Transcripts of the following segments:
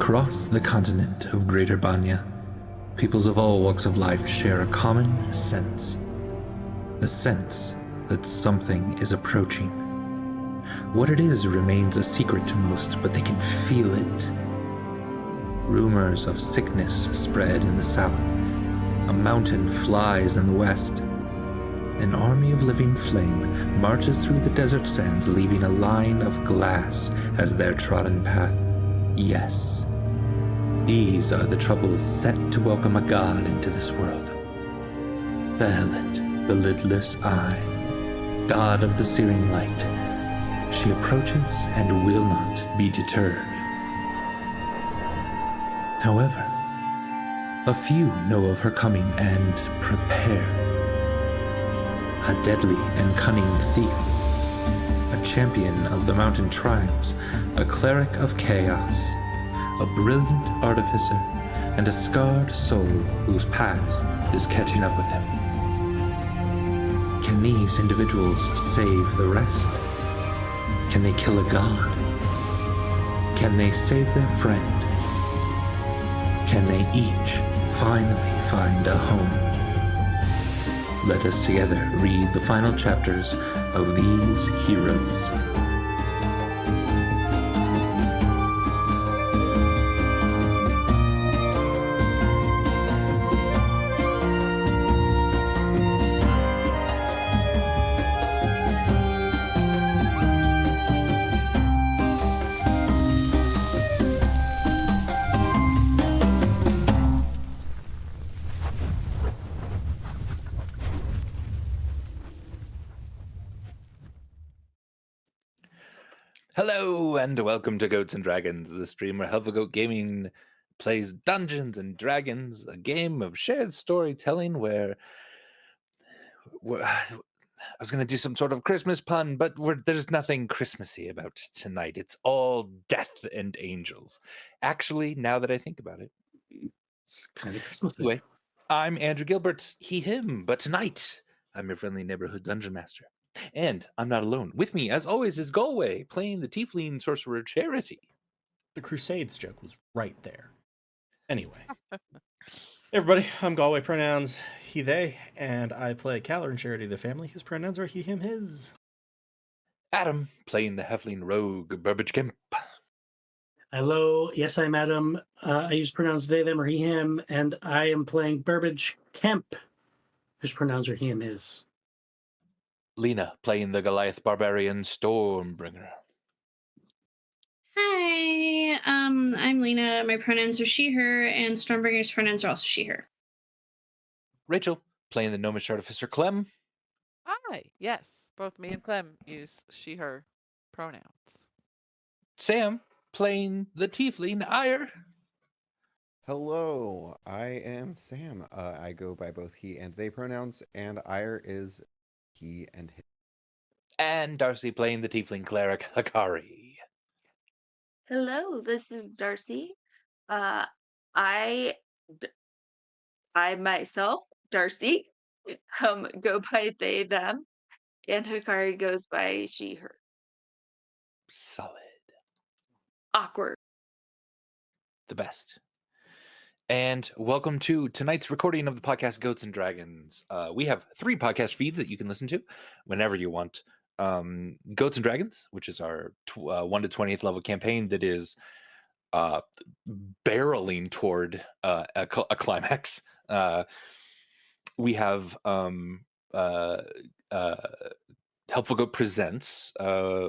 Across the continent of Greater Banya, peoples of all walks of life share a common sense. A sense that something is approaching. What it is remains a secret to most, but they can feel it. Rumors of sickness spread in the south. A mountain flies in the west. An army of living flame marches through the desert sands, leaving a line of glass as their trodden path. Yes, these are the troubles set to welcome a god into this world. Behelit, the lidless eye, god of the searing light. She approaches and will not be deterred. However, a few know of her coming and prepare. A deadly and cunning thief, a champion of the mountain tribes, a cleric of chaos, a brilliant artificer, and a scarred soul whose past is catching up with him. Can these individuals save the rest? Can they kill a god? Can they save their friend? Can they each finally find a home? Let us together read the final chapters of these heroes. Hello and welcome to Goats and Dragons, the stream where Helvagoat Gaming plays Dungeons and Dragons, a game of shared storytelling where I was going to do some sort of Christmas pun, but there's nothing Christmassy about tonight. It's all death and angels. Actually, now that I think about it, it's kind of Christmassy. Anyway, I'm Andrew Gilbert, he, him, but tonight I'm your friendly neighborhood dungeon master. And I'm not alone. With me, as always, is Galway, playing the Tiefling Sorcerer Charity. The Crusades joke was right there. Anyway. Hey everybody, I'm Galway, pronouns he, they, and I play Caller in Charity, the family whose pronouns are he, him, his. Adam, playing the Hefling Rogue, Burbage Kemp. Hello, yes, I'm Adam. I use pronouns they, them, or he, him, and I am playing Burbage Kemp, whose pronouns are he, him, his. Lena, playing the Goliath Barbarian Stormbringer. Hi, I'm Lena. My pronouns are she, her, and Stormbringer's pronouns are also she, her. Rachel, playing the Gnomish Artificer Clem. Hi, yes, both me and Clem use she, her pronouns. Sam, playing the Tiefling Ire. Hello, I am Sam. I go by both he and they pronouns, and Ire is he and his. And Darcy, playing the Tiefling Cleric Hakari. Hello, this is Darcy. I myself, Darcy, go by they, them, and Hikari goes by she, her. Solid. Awkward. The best. And welcome to tonight's recording of the podcast Goats and Dragons. We have 3 podcast feeds that you can listen to whenever you want. Goats and Dragons, which is our 1 to 20th level campaign that is barreling toward a climax. We have Helpful Goat Presents,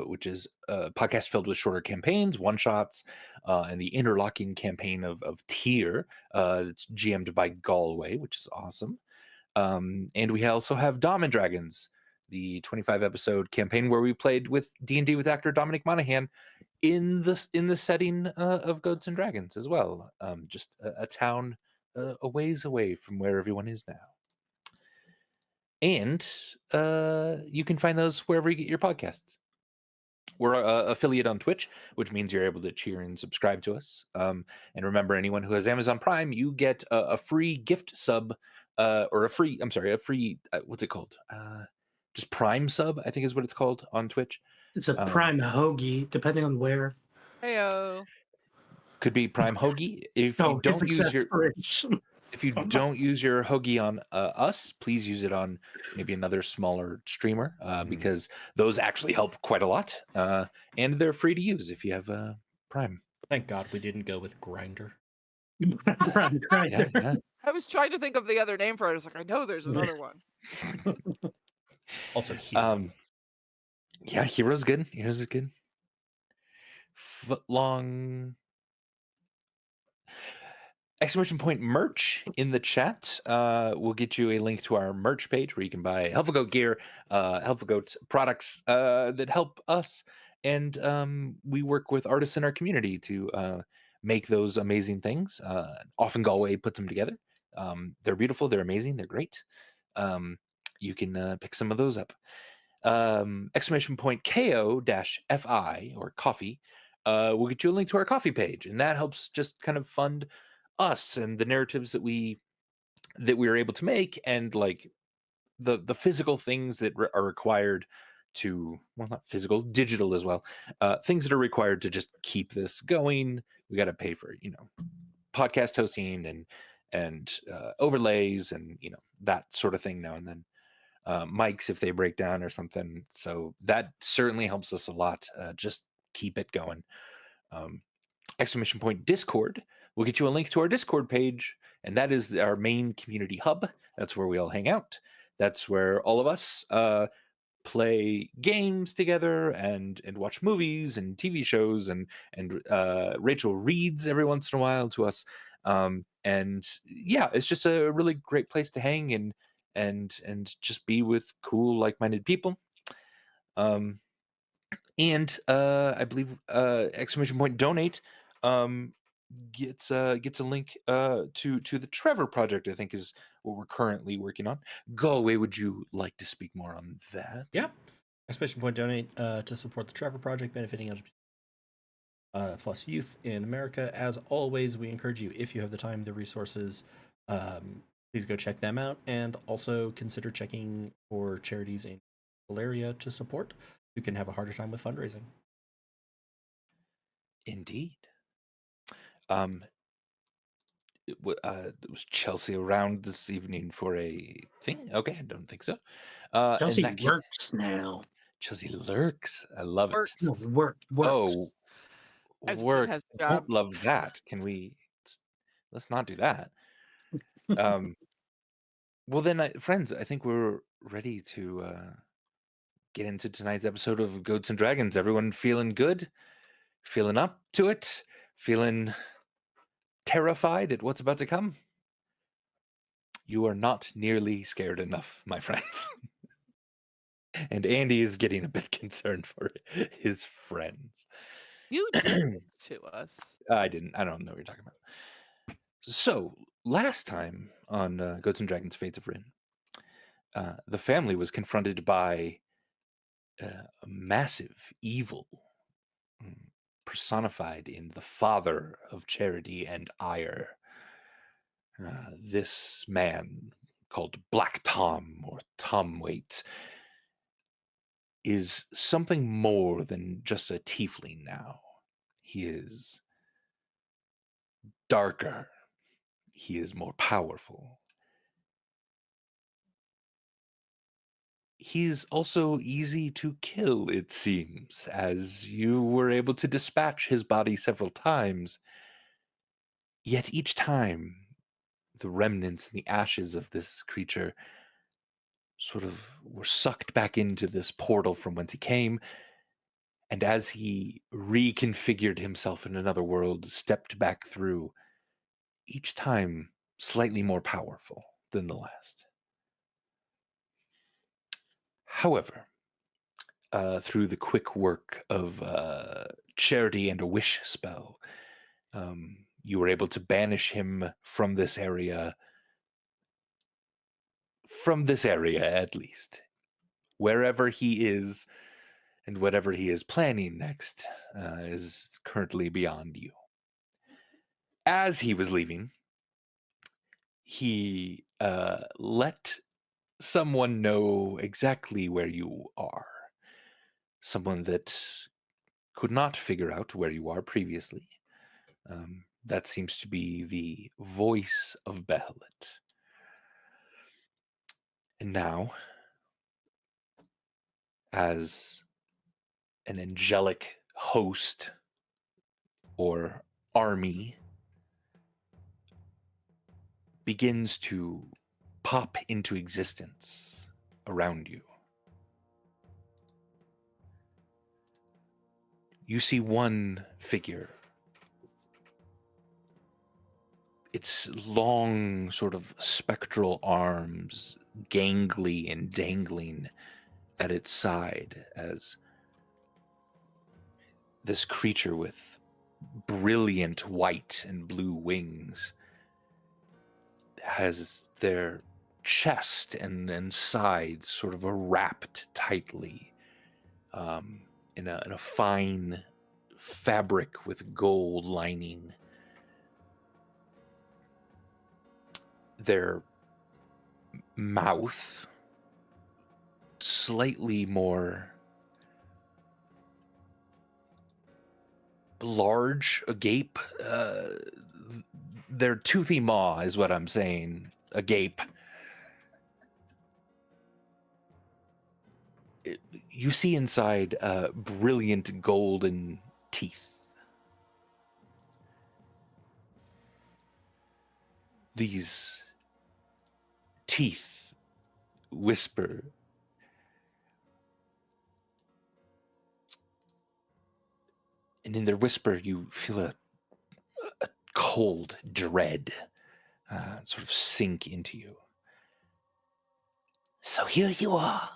which is a podcast filled with shorter campaigns, one-shots, and the interlocking campaign of Tyr. It's GM'd by Galway, which is awesome. And we also have Dom and Dragons, the 25-episode campaign where we played with D&D with actor Dominic Monaghan in the setting of Goats and Dragons as well. Just a town a ways away from where everyone is now. And you can find those wherever you get your podcasts. We're an affiliate on Twitch, which means you're able to cheer and subscribe to us. And remember, anyone who has Amazon Prime, you get a free gift sub, or a free, what's it called? Just Prime sub, I think is what it's called on Twitch. It's a Prime hoagie, depending on where. Heyo. Could be Prime Hoagie. If you Oh, his don't use your exasperation. if you don't use your Hoagie on us, please use it on maybe another smaller streamer because those actually help quite a lot, and they're free to use if you have Prime. Thank God we didn't go with Grinder. Right. Yeah. I was trying to think of the other name for it. I was like, I know there's another one. Also, Hero. Yeah, Hero's good. Hero's good. Footlong. Exclamation point merch in the chat. We'll get you a link to our merch page where you can buy Helpful Goat gear, Helpful Goat products that help us. And we work with artists in our community to make those amazing things. Often Galway puts them together. They're beautiful. They're amazing. They're great. You can pick some of those up. Exclamation point KO-FI or coffee. We'll get you a link to our coffee page, and that helps just kind of fund us and the narratives that we are able to make, and like the physical things that are required to, well, not physical, digital as well, things that are required to just keep this going. We got to pay for, podcast hosting and overlays and that sort of thing now and then, mics if they break down or something. So that certainly helps us a lot. Just keep it going. Exclamation point Discord. We'll get you a link to our Discord page, and that is our main community hub. That's where we all hang out. That's where all of us play games together and watch movies and TV shows, and Rachel reads every once in a while to us. And yeah, it's just a really great place to hang and just be with cool, like-minded people. And I believe exclamation point donate gets a link to the Trevor project, I think is what we're currently working on. Galway, would you like to speak more on that? Yeah. Exclamation point donate to support the Trevor Project benefiting LGBT plus youth in America. As always, we encourage you, if you have the time, the resources, please go check them out, and also consider checking for charities in the local area to support who can have a harder time with fundraising. Indeed. Was Chelsea around this evening for a thing? Okay, I don't think so. Chelsea in that works now. Chelsea lurks. I love Works. No, it. works. Oh, As work. has I job. don't love that. Can we? Let's not do that. Well then, friends, I think we're ready to get into tonight's episode of Goats and Dragons. Everyone feeling good? Feeling up to it? Feeling terrified at what's about to come? You are not nearly scared enough, my friends. And Andy is getting a bit concerned for his friends. You did this to us. I didn't. I don't know what you're talking about. So, last time on Goats and Dragons Fates of Ryn, the family was confronted by a massive evil personified in the father of charity and ire. This man, called Black Tom or Tom Waite, is something more than just a tiefling now. He is darker. He is more powerful. He's also easy to kill, it seems, as you were able to dispatch his body several times. Yet each time, the remnants and the ashes of this creature sort of were sucked back into this portal from whence he came, and as he reconfigured himself in another world, stepped back through, each time slightly more powerful than the last. However, through the quick work of charity and a wish spell, you were able to banish him from this area at least. Wherever he is and whatever he is planning next is currently beyond you. As he was leaving, he let someone know exactly where you are. Someone that could not figure out where you are previously. That seems to be the Voice of Behelit. And now, as an angelic host or army begins to pop into existence around you, you see one figure. Its long, sort of spectral arms, gangly and dangling at its side, as this creature with brilliant white and blue wings has their chest and sides sort of wrapped tightly in a fine fabric with gold lining. Their mouth slightly more large, agape. Their toothy maw is what I'm saying. Agape. You see inside brilliant golden teeth. These teeth whisper, and in their whisper you feel a cold dread sort of sink into you. So here you are,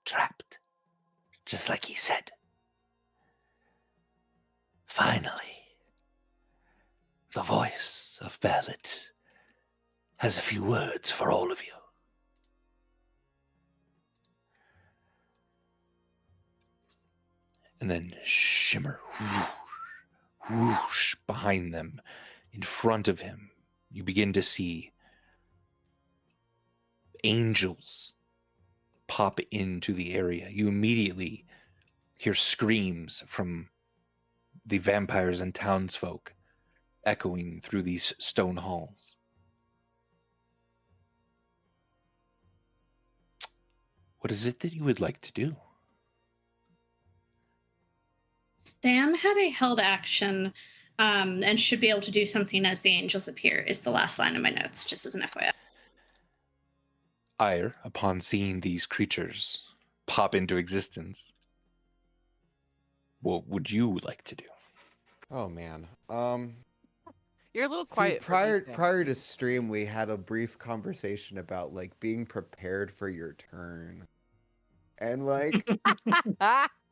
trapped, just like he said. Finally, the Voice of Behelit has a few words for all of you. And then shimmer, whoosh, whoosh, behind them, in front of him, you begin to see angels pop into the area. You immediately hear screams from the vampires and townsfolk echoing through these stone halls. What is it that you would like to do? Sam had a held action and should be able to do something as the angels appear, is the last line of my notes, just as an FYI. Ire, upon seeing these creatures pop into existence, what would you like to do? Oh man. You're a little See, quiet. for me, Sam. prior to stream, we had a brief conversation about like being prepared for your turn, and like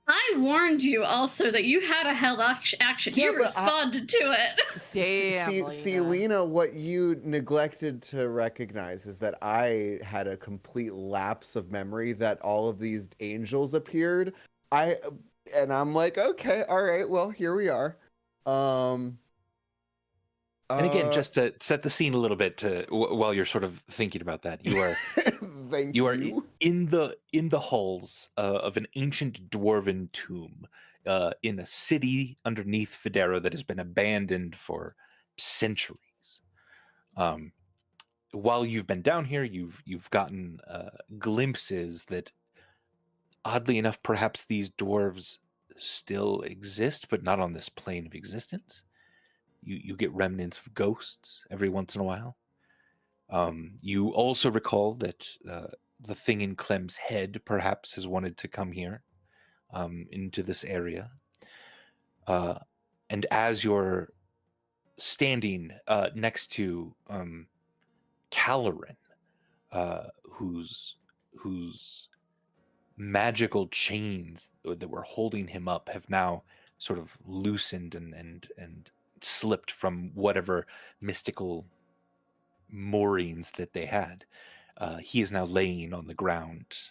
I warned you also that you had a held action. Yeah, You but responded to it. see, Lena. Lena, what you neglected to recognize is that I had a complete lapse of memory that all of these angels appeared. And I'm like, okay, all right, well, here we are. And again, just to set the scene a little bit, while you're sort of thinking about that, you are Thank you are you. in the halls of an ancient dwarven tomb in a city underneath Phidero that has been abandoned for centuries. While you've been down here, you've gotten glimpses that, oddly enough, perhaps these dwarves still exist, but not on this plane of existence. You get remnants of ghosts every once in a while. You also recall that the thing in Clem's head perhaps has wanted to come here into this area. And as you're standing next to Calorin, whose magical chains that were holding him up have now sort of loosened and slipped from whatever mystical moorings that they had. He is now laying on the ground.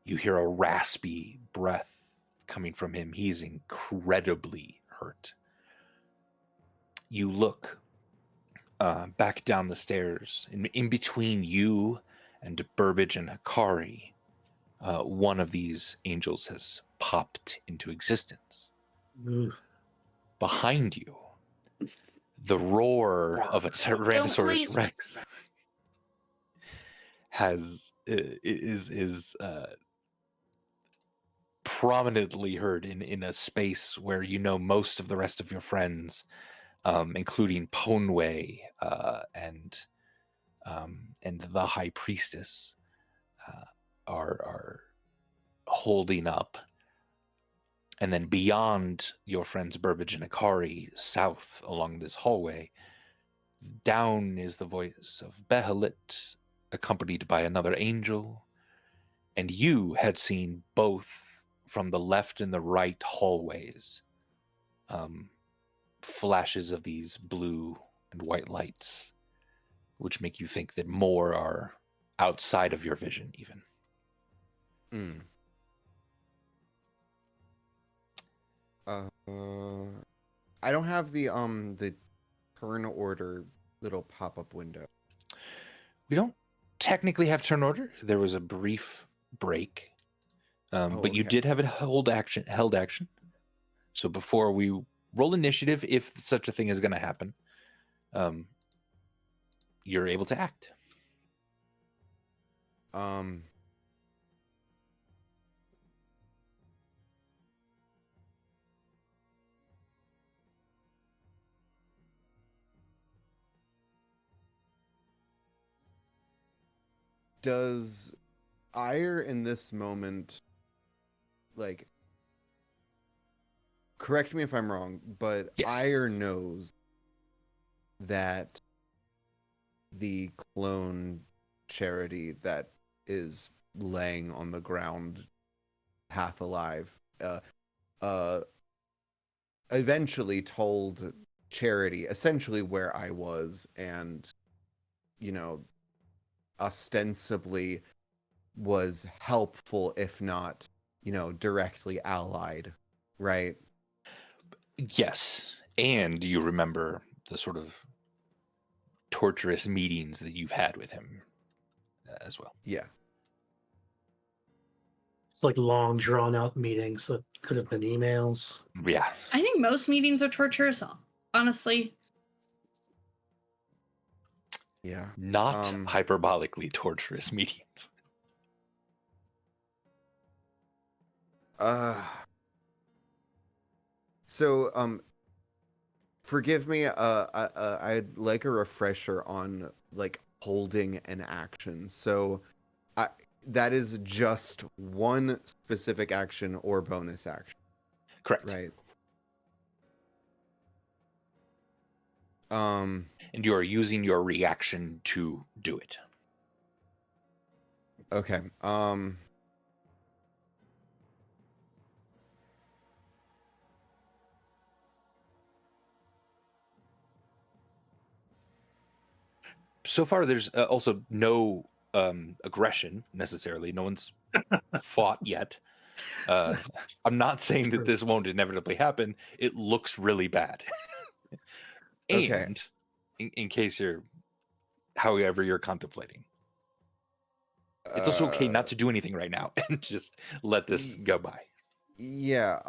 You hear a raspy breath coming from him. He is incredibly hurt. You look back down the stairs. In between you and Burbage and Hikari, one of these angels has popped into existence. Ooh. behind you, the roar of a Tyrannosaurus believe it. Rex is prominently heard in a space where you know most of the rest of your friends, including Ponway and the High Priestess, are holding up. And then beyond your friends Burbage and Akari, south along this hallway, down is the voice of Behelit, accompanied by another angel. And you had seen both from the left and the right hallways, flashes of these blue and white lights, which make you think that more are outside of your vision even. Mm. I don't have the turn order little pop-up window. We don't technically have turn order. There was a brief break, but you okay. did have a held action. So before we roll initiative, if such a thing is going to happen, you're able to act. Does Ire in this moment, like, correct me if I'm wrong, but Yes. Ire knows that the clone charity that is laying on the ground half alive eventually told Charity essentially where I was, and ostensibly was helpful, if not directly allied, right? Yes. And you remember the sort of torturous meetings that you've had with him as well. Yeah. It's like long, drawn-out meetings that could have been emails. Yeah. I think most meetings are torturous, honestly. Yeah. Not hyperbolically torturous meetings. So forgive me, I'd like a refresher on like holding an action. So that is just one specific action or bonus action. Correct. Right. And you are using your reaction to do it. Okay. So far, there's also no aggression necessarily. No one's fought yet. I'm not saying that this won't inevitably happen. It looks really bad. Okay. And in case however you're contemplating, it's also okay not to do anything right now and just let this go by. Yeah.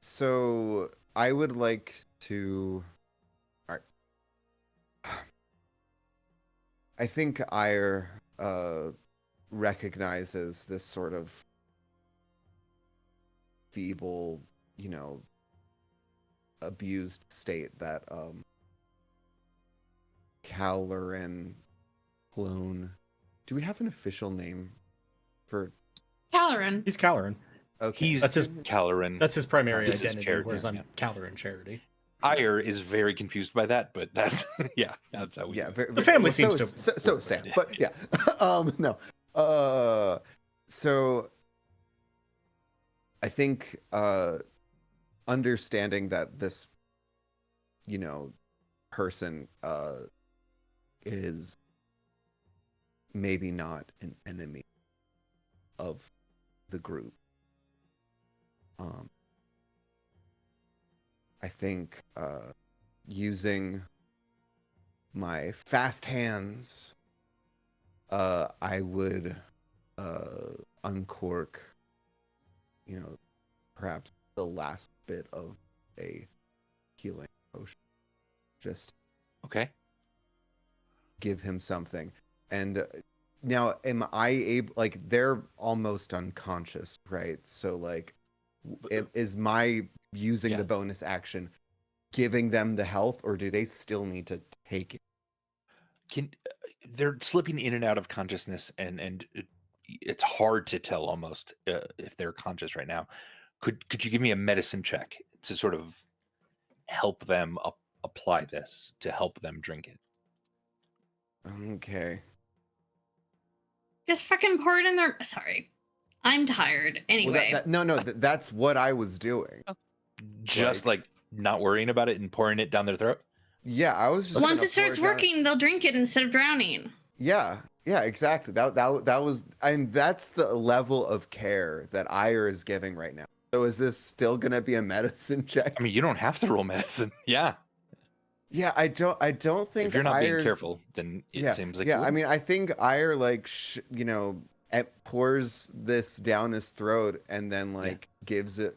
So I would like to. All right. I think Ire recognizes this sort of feeble, abused state that Caloran clone. Do we have an official name for Caloran? He's Caloran. Okay. That's his Caloran. That's his primary This is identity, charity, whereas I'm yeah. Caloran Charity. Ire is very confused by that, but that's that's how we do it. The family seems to so Sam, but yeah. No. So I think understanding that this person is maybe not an enemy of the group. I think using my fast hands, I would uncork, perhaps the last bit of a healing potion. Just Okay. give him something. And now, am I able? Like, they're almost unconscious, right? So, like, is my using the bonus action giving them the health, or do they still need to take it? They're slipping in and out of consciousness, and it's hard to tell almost if they're conscious right now. Could you give me a medicine check to sort of help them apply this, to help them drink it? Okay. Just fucking pour it in their. Sorry, I'm tired. Anyway, Well, that's what I was doing. Just like not worrying about it and pouring it down their throat? Yeah, I was just once gonna it starts pour it down. working, they'll drink it instead of drowning. Yeah, exactly. That was, and that's the level of care that Ire is giving right now. So is this still gonna be a medicine check? I mean, you don't have to roll medicine. Yeah. Yeah, I don't think If you're not being Ire's- careful, then it seems like yeah. you I would. mean, I think Ire pours this down his throat and then gives it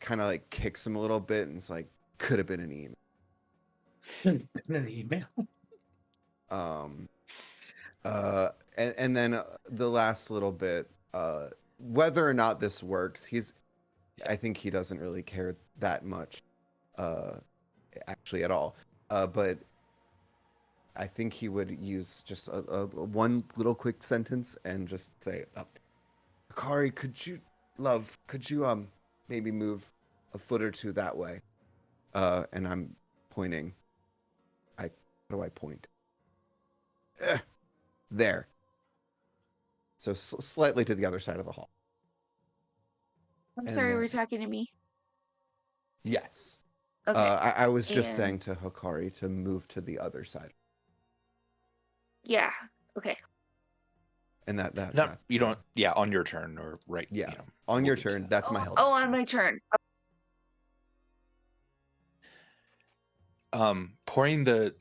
kind of kicks him a little bit and it's like could have been an email. An email. And then the last little bit, whether or not this works, I think he doesn't really care that much, actually at all. But I think he would use just a one little quick sentence and just say, Akari, could you maybe move a foot or two that way? And I'm pointing. How do I point? There. So slightly to the other side of the hall. I'm And sorry, then- we're talking to me. Yes. Okay. I was just And- saying to Hikari to move to the other side. Yeah. Okay. And Not, that's you don't, on your turn or right. Yeah. You know, on we'll your get to turn. that. That's my help. Oh, on my turn. Pouring the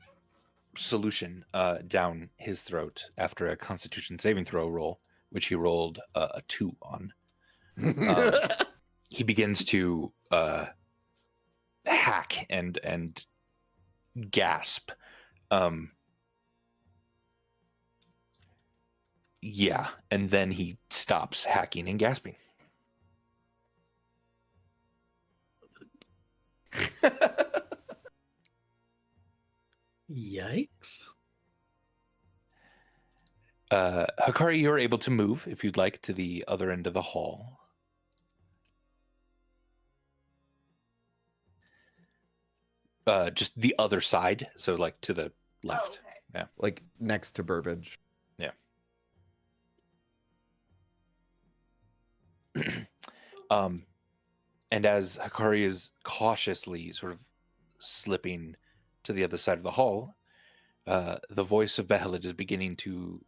solution down his throat after a Constitution saving throw roll, which he rolled a 2 on. He begins to hack and gasp. And then he stops hacking and gasping. Yikes. Hikari, you're able to move if you'd like to the other end of the hall. Just the other side, so to the left. okay. Yeah. Next to Burbage. Yeah. And as Hikari is cautiously sort of slipping to the other side of the hall, the voice of Behelit is beginning to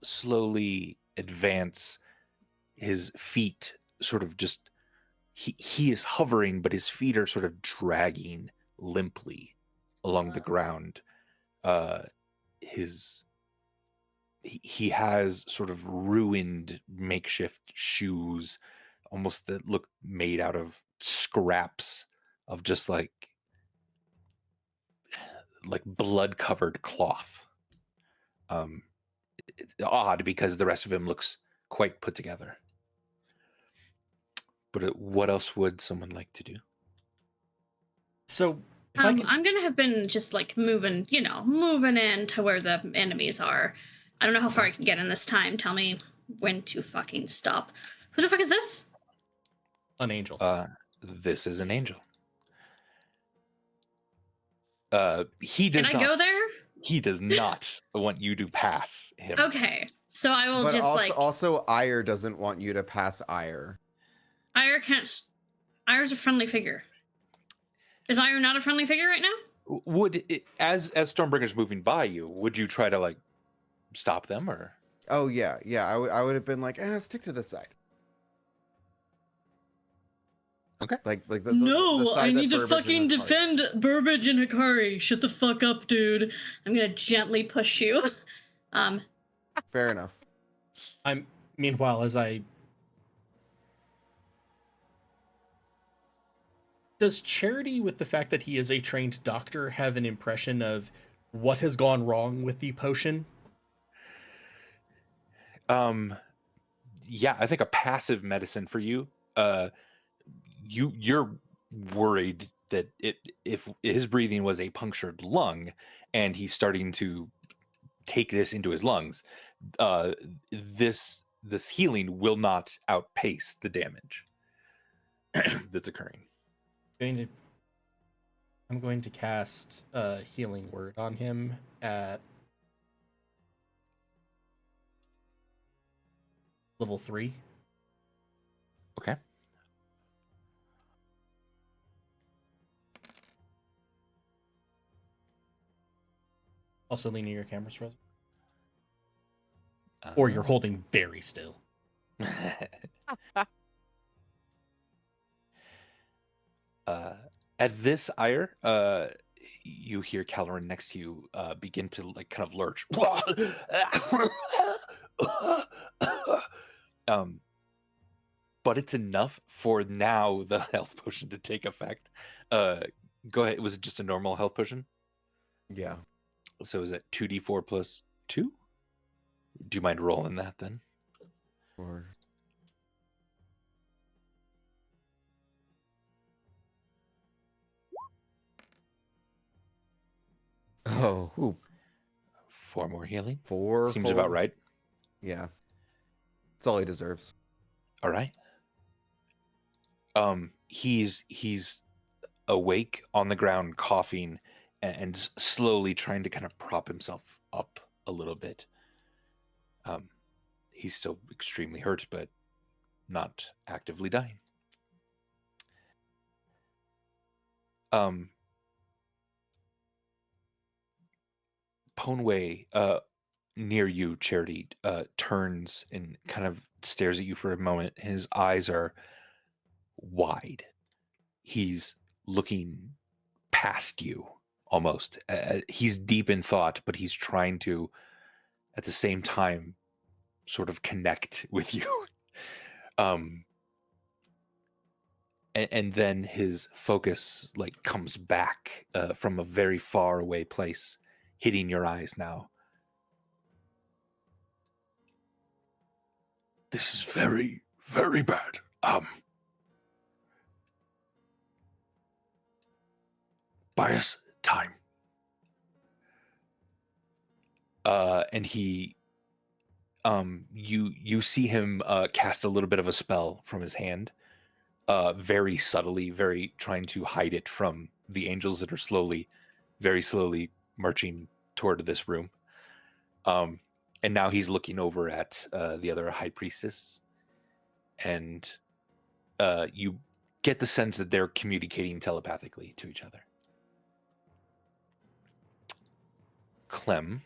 slowly advance. His feet sort of just he is hovering, but his feet are sort of dragging limply along the ground. He has sort of ruined makeshift shoes, almost that look made out of scraps of just like blood covered cloth. It's odd because the rest of him looks quite put together. But what else would someone like to do? So if I can... I'm gonna have been just moving in to where the enemies are. I don't know how far I can get in this time. Tell me when to fucking stop. Who the fuck is this? An angel. This is an angel. He does Can I not go there? He does not want you to pass him. Okay, so I will But just also Ire doesn't want you to pass Ire. Ire can't. Ire's a friendly figure. Is Ire not a friendly figure right now? Would it, as Stormbringer's moving by you, would you try to stop them or? Oh yeah. I would have been stick to this side. Okay. The side I that need to Burbage and fucking Hikari- defend Burbage and Hikari. Shut the fuck up, dude. I'm gonna gently push you. Fair enough. Meanwhile, as I Does Charity, with the fact that he is a trained doctor, have an impression of what has gone wrong with the potion? Yeah, I think a passive medicine for you. You're worried that if his breathing was a punctured lung and he's starting to take this into his lungs, uh, this healing will not outpace the damage that's occurring. I'm going to cast a healing word on him at level 3. Okay. Also lean near your cameras, Rose. Or you're holding very still. At this ire, you hear Caloran next to you begin to like kind of lurch. But it's enough for now the health potion to take effect. Go ahead. Was it just a normal health potion? Yeah. So is it 2d4 plus 2? Do you mind rolling that then? Or oh, ooh, 4 more healing. 4 Seems about full- right. Yeah. That's all he deserves. All right. He's awake on the ground, coughing and slowly trying to kind of prop himself up a little bit. He's still extremely hurt, but not actively dying. Ponway, near you, Charity, turns and kind of stares at you for a moment. His eyes are wide. He's looking past you almost. He's deep in thought, but he's trying to, at the same time, sort of connect with you. And then his focus like comes back from a very far away place, hitting your eyes now. This is very, very bad. Buy us time. And he, you see him cast a little bit of a spell from his hand, very subtly, very trying to hide it from the angels that are very slowly marching toward this room. And now he's looking over at the other high priestess, and you get the sense that they're communicating telepathically to each other. Clem,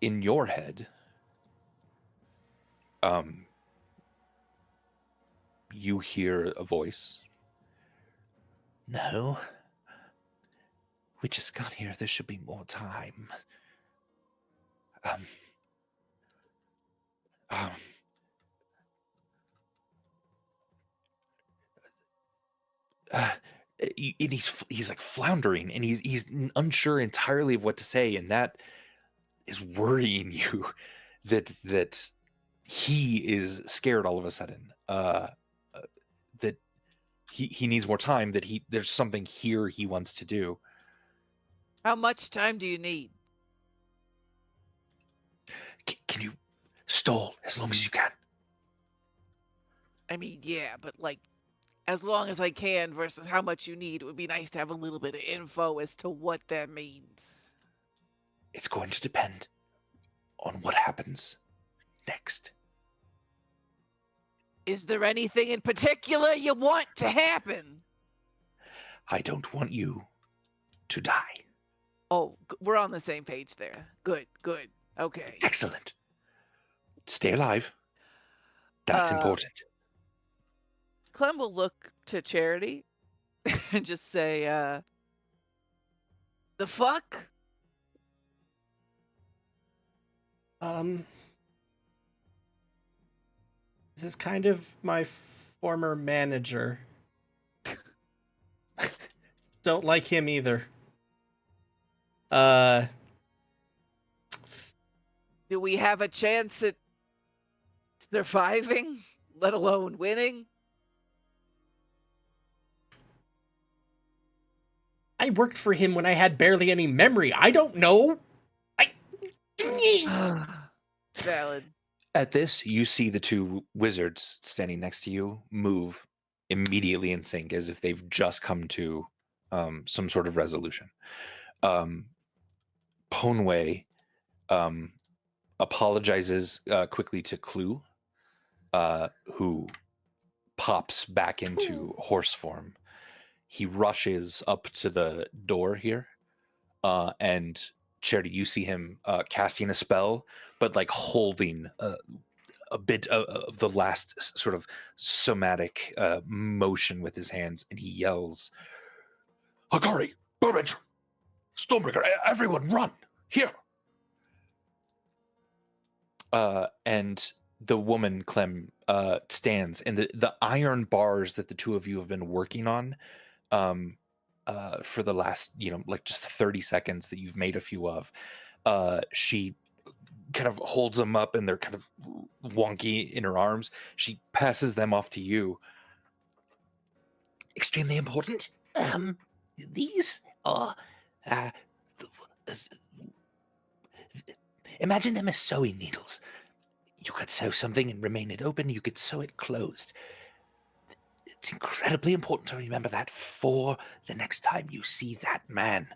in your head, you hear a voice. No. We just got here. There should be more time. And he's like floundering, and he's unsure entirely of what to say, and that is worrying you. that he is scared all of a sudden. That he needs more time. That there's something here he wants to do. How much time do you need? Can you stall as long as you can? I mean, yeah, but like, as long as I can versus how much you need, it would be nice to have a little bit of info as to what that means. It's going to depend on what happens next. Is there anything in particular you want to happen? I don't want you to die. Oh, we're on the same page there. Good. Okay. Excellent. Stay alive. That's important. Clem will look to Charity and just say, the fuck? This is kind of my former manager. Don't like him either. Do we have a chance at surviving, let alone winning? I worked for him when I had barely any memory. I don't know. Valid. At this, you see the two wizards standing next to you move immediately in sync, as if they've just come to some sort of resolution. Ponway apologizes quickly to Clue, who pops back into horse form. He rushes up to the door here, and Charity, you see him casting a spell, but like holding a bit of the last sort of somatic motion with his hands, and he yells, "Hikari, Burbage, Stormbreaker, everyone run! Here!" And the woman, Clem, stands, and the iron bars that the two of you have been working on for the last, like just 30 seconds that you've made a few of, she kind of holds them up, and they're kind of wonky in her arms. She passes them off to you. Extremely important. These are imagine them as sewing needles. You could sew something and remain it open. You could sew it closed. It's incredibly important to remember that for the next time you see that man,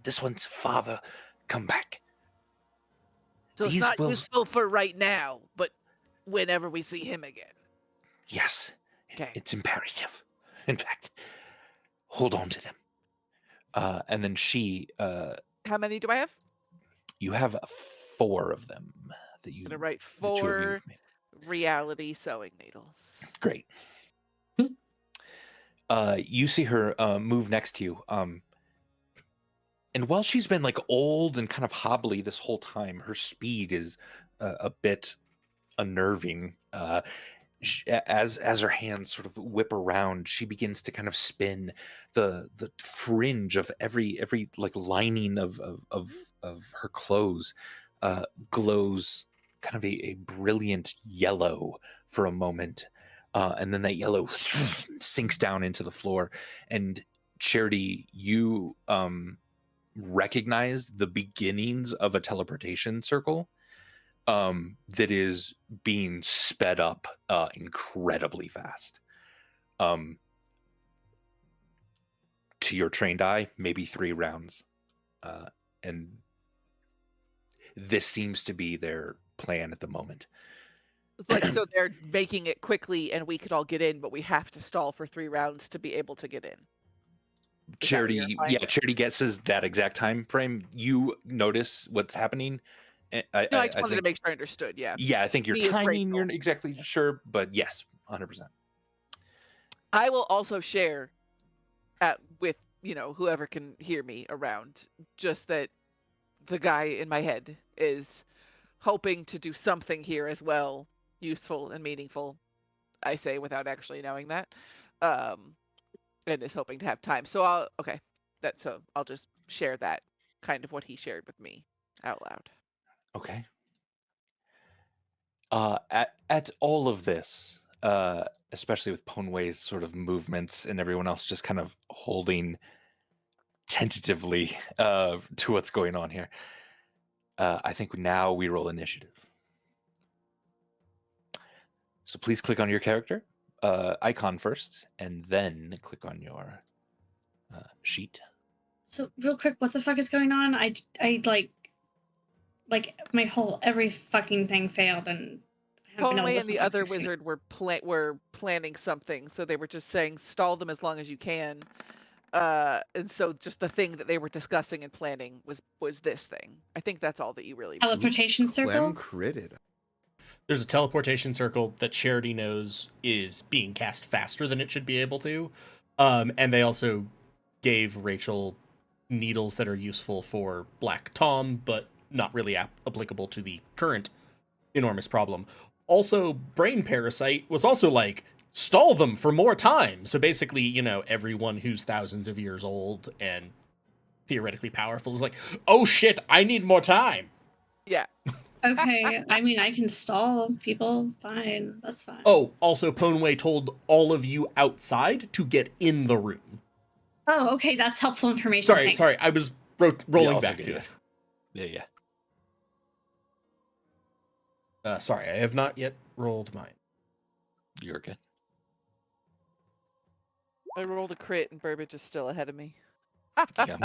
this one's father, come back. So it's not useful for right now, but whenever we see him again. Yes. Okay. It's imperative. In fact, hold on to them. And then she... How many do I have? You have 4 of them. That you, I'm going to write the 2 of you 4 reality sewing needles. Great. You see her move next to you. And while she's been like old and kind of hobbly this whole time, her speed is a bit unnerving. As her hands sort of whip around, she begins to kind of spin. The fringe of every like lining of her clothes glows kind of a brilliant yellow for a moment, and then that yellow sinks down into the floor. And Charity, you recognize the beginnings of a teleportation circle that is being sped up incredibly fast. To your trained eye, maybe 3 rounds. And this seems to be their plan at the moment. Like, so they're making it quickly and we could all get in, but we have to stall for 3 rounds to be able to get in. Charity guesses that exact time frame. You notice what's happening. I just wanted to make sure I understood. Yeah. Yeah, I think your timing, you're exactly sure, but yes, 100%. I will also share with whoever can hear me around, just that the guy in my head is hoping to do something here as well, useful and meaningful. I say without actually knowing that, and is hoping to have time. So I'll just share that kind of what he shared with me out loud. Okay. At all of this, especially with Ponway's sort of movements and everyone else just kind of holding tentatively to what's going on here, I think now we roll initiative. So please click on your character icon first, and then click on your sheet. So real quick, what the fuck is going on? I like my whole every fucking thing failed, and Conway and the other wizard were planning something, so they were just saying stall them as long as you can. And so just the thing that they were discussing and planning was this thing. I think that's all that you really teleportation circle. Critted. There's a teleportation circle that Charity knows is being cast faster than it should be able to. And they also gave Rachel needles that are useful for Black Tom, but not really applicable to the current enormous problem. Also, Brain Parasite was also like, stall them for more time. So basically, you know, everyone who's thousands of years old and theoretically powerful is like, oh shit, I need more time. Yeah. Okay, I mean, I can stall people. Fine, that's fine. Oh, also, Ponway told all of you outside to get in the room. Oh, okay, that's helpful information. Sorry, Thanks. I was rolling also back good, to yeah. it. Yeah. Sorry, I have not yet rolled mine. You're good. I rolled a crit and Burbage is still ahead of me. Yeah.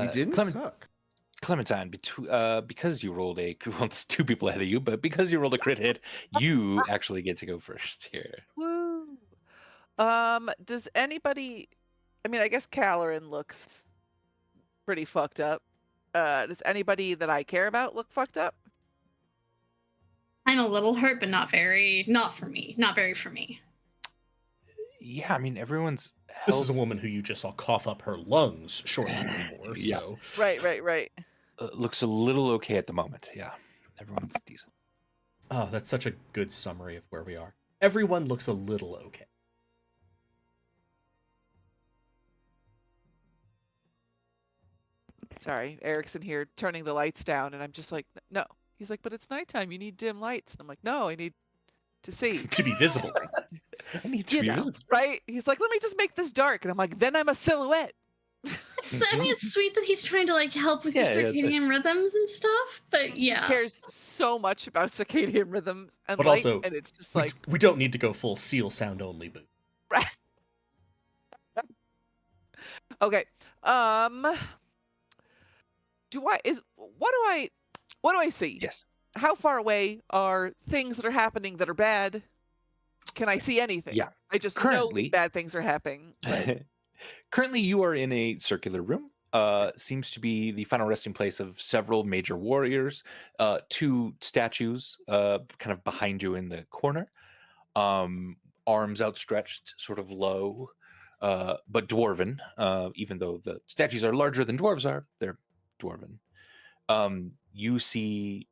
You didn't suck. Clementine, because you rolled well, it's two people ahead of you, but because you rolled a crit hit, you actually get to go first here. Woo. Does anybody? I mean, I guess Caloran looks pretty fucked up. Does anybody that I care about look fucked up? I'm a little hurt, but not very. Not for me. Not very for me. Yeah, I mean, everyone's health... This is a woman who you just saw cough up her lungs shortly before, Yeah. so... Right. looks a little okay at the moment, yeah. Everyone's decent. Oh, that's such a good summary of where we are. Everyone looks a little okay. Sorry, Erickson here turning the lights down, and I'm just like, no. He's like, but it's nighttime. You need dim lights. And I'm like, no, I need to see. To be visible. I need to be visible. Right? He's like, let me just make this dark. And I'm like, then I'm a silhouette. I mean, it's sweet that he's trying to like help with your circadian rhythms and stuff, but yeah. He cares so much about circadian rhythms and But light, also, and it's just like... We don't need to go full seal sound only, but... Right. Okay. What do I see? Yes. How far away are things that are happening that are bad? Can I see anything? Yeah. I just Currently, know bad things are happening. But... Currently, you are in a circular room. Seems to be the final resting place of several major warriors. Two statues, kind of behind you in the corner. Arms outstretched, sort of low, but dwarven. Even though the statues are larger than dwarves are, they're dwarven. You see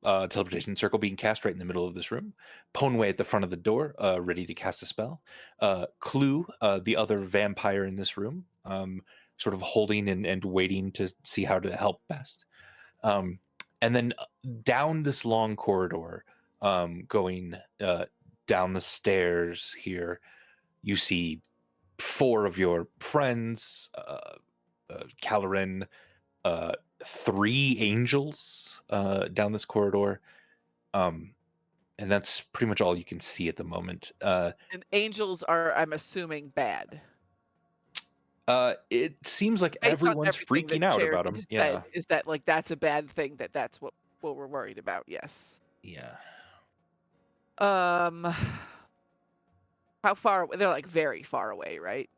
a teleportation circle being cast right in the middle of this room. Ponway at the front of the door, ready to cast a spell. Clue, the other vampire in this room, sort of holding and waiting to see how to help best. And then down this long corridor, going down the stairs here, you see four of your friends, Caloran, three angels down this corridor, and that's pretty much all you can see at the moment. And angels are, I'm assuming, bad. It seems like Based on everyone's everything freaking that out Cherokee about them. has Yeah, said, is that like that's a bad thing? That's what we're worried about? Yes. yeah. How far? They're like very far away, right?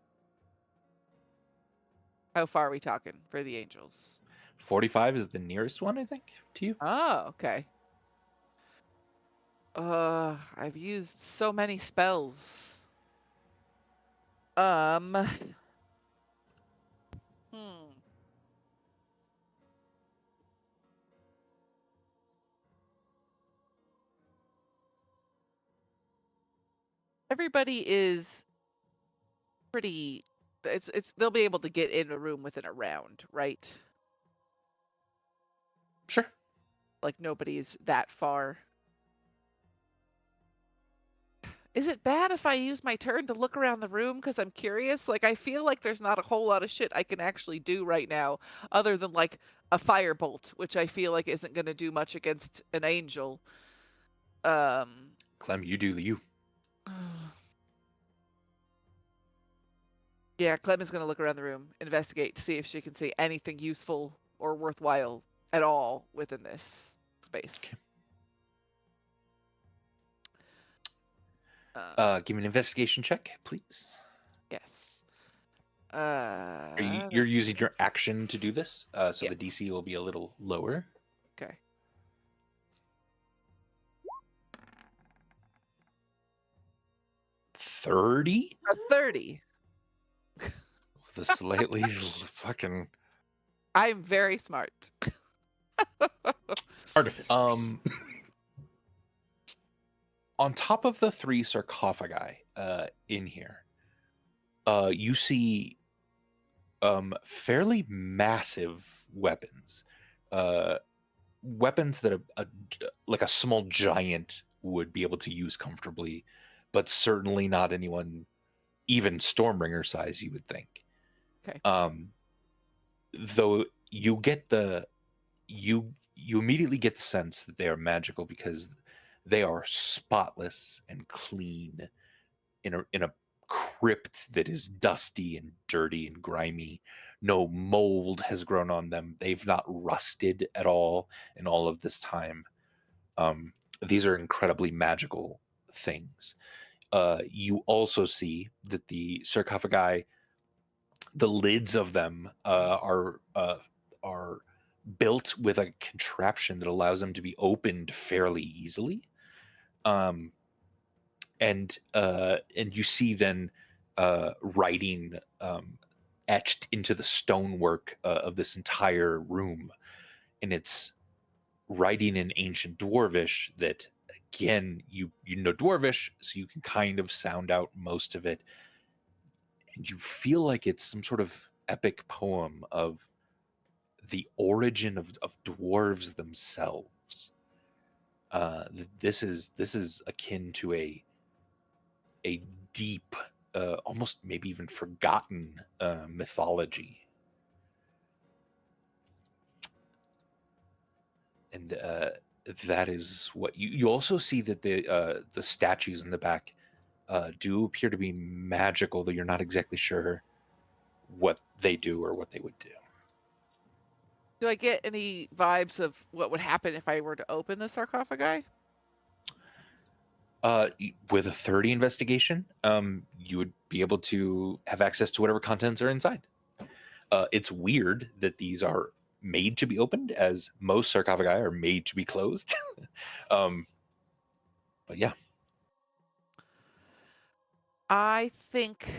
How far are we talking for the angels? 45 is the nearest one, I think, to you. Oh, okay. I've used so many spells. Everybody is pretty... It's they'll be able to get in a room within a round, right? Sure. Like nobody's that far. Is it bad if I use my turn to look around the room because I'm curious? Like, I feel like there's not a whole lot of shit I can actually do right now other than, like, a firebolt, which I feel like isn't going to do much against an angel. Clem, you do you. Yeah, Clem is going to look around the room, investigate to see if she can see anything useful or worthwhile at all within this space. Okay. Give me an investigation check, please. Yes. You're using your action to do this, so yes. the DC will be a little lower. Okay. 30? 30. With a slightly fucking... I'm very smart. Artificers. On top of the 3 sarcophagi in here, you see fairly massive weapons. Weapons that like a small giant would be able to use comfortably, but certainly not anyone, even Stormbringer size, you would think. Okay. Though you immediately get the sense that they are magical because they are spotless and clean in a crypt that is dusty and dirty and grimy. No mold has grown on them. They've not rusted at all in all of this time. These are incredibly magical things. You also see that the sarcophagi, the lids of them are built with a contraption that allows them to be opened fairly easily. And you see then writing etched into the stonework of this entire room, and it's writing in ancient Dwarvish that, again, you know Dwarvish, so you can kind of sound out most of it, and you feel like it's some sort of epic poem of the origin of dwarves themselves. This is akin to a deep, almost maybe even forgotten mythology. And that is what you also see, that the statues in the back do appear to be magical, though you're not exactly sure what they do or what they would do. Do I get any vibes of what would happen if I were to open the sarcophagi? With a 30 investigation, you would be able to have access to whatever contents are inside. It's weird that these are made to be opened, as most sarcophagi are made to be closed. But yeah. I think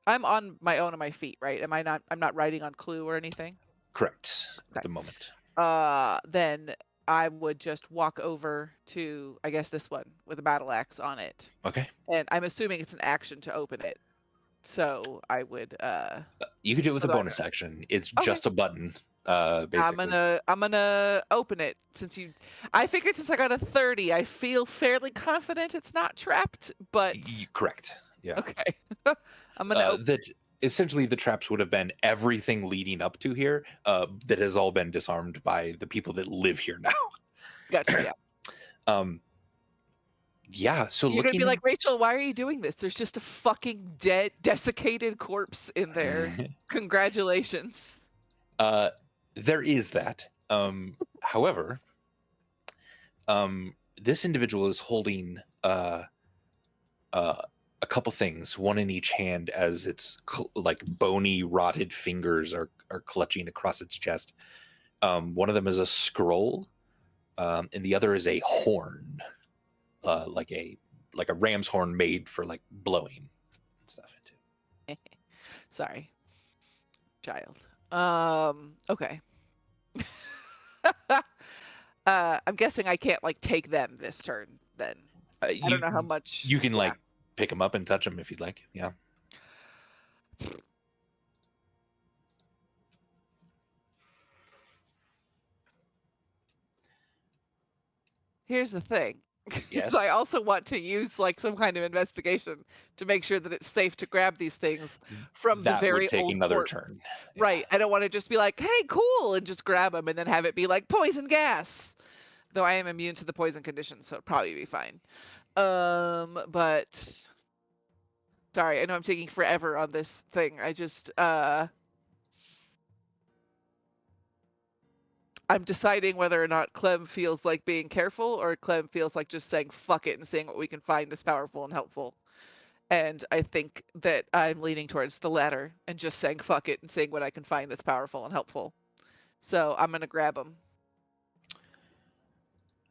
I'm on my own on my feet, right? I'm not riding on Clue or anything? Correct. Okay. At the moment. Then I would just walk over to, I guess, this one with a battle axe on it. Okay. And I'm assuming it's an action to open it. So I would you could do it with a bonus action. It's just a button. Basically. I'm gonna open it I figured since I got a 30, I feel fairly confident it's not trapped, but correct. Yeah. okay. I'm gonna open that essentially the traps would have been everything leading up to here, that has all been disarmed by the people that live here now. Gotcha, yeah. Yeah, so you're gonna be like, Rachel, why are you doing this? There's just a fucking dead, desiccated corpse in there. Congratulations. There is that. However, this individual is holding a couple things, one in each hand, as its like bony, rotted fingers are clutching across its chest. One of them is a scroll, and the other is a horn, like a ram's horn made for like blowing and stuff into. Sorry, child. Okay. I'm guessing I can't like take them this turn then. I don't know how much you can like pick them up and touch them if you'd like. Yeah. Here's the thing. Yes. So I also want to use like some kind of investigation to make sure that it's safe to grab these things from that the very would take old another corpse. turn. Yeah. Right. I don't want to just be like, hey, cool, and just grab them and then have it be like poison gas. Though I am immune to the poison condition, so it'd probably be fine. But sorry, I know I'm taking forever on this thing. I just I'm deciding whether or not Clem feels like being careful or Clem feels like just saying fuck it and seeing what we can find that's powerful and helpful. And I think that I'm leaning towards the latter and just saying fuck it and seeing what I can find that's powerful and helpful. So I'm gonna grab them.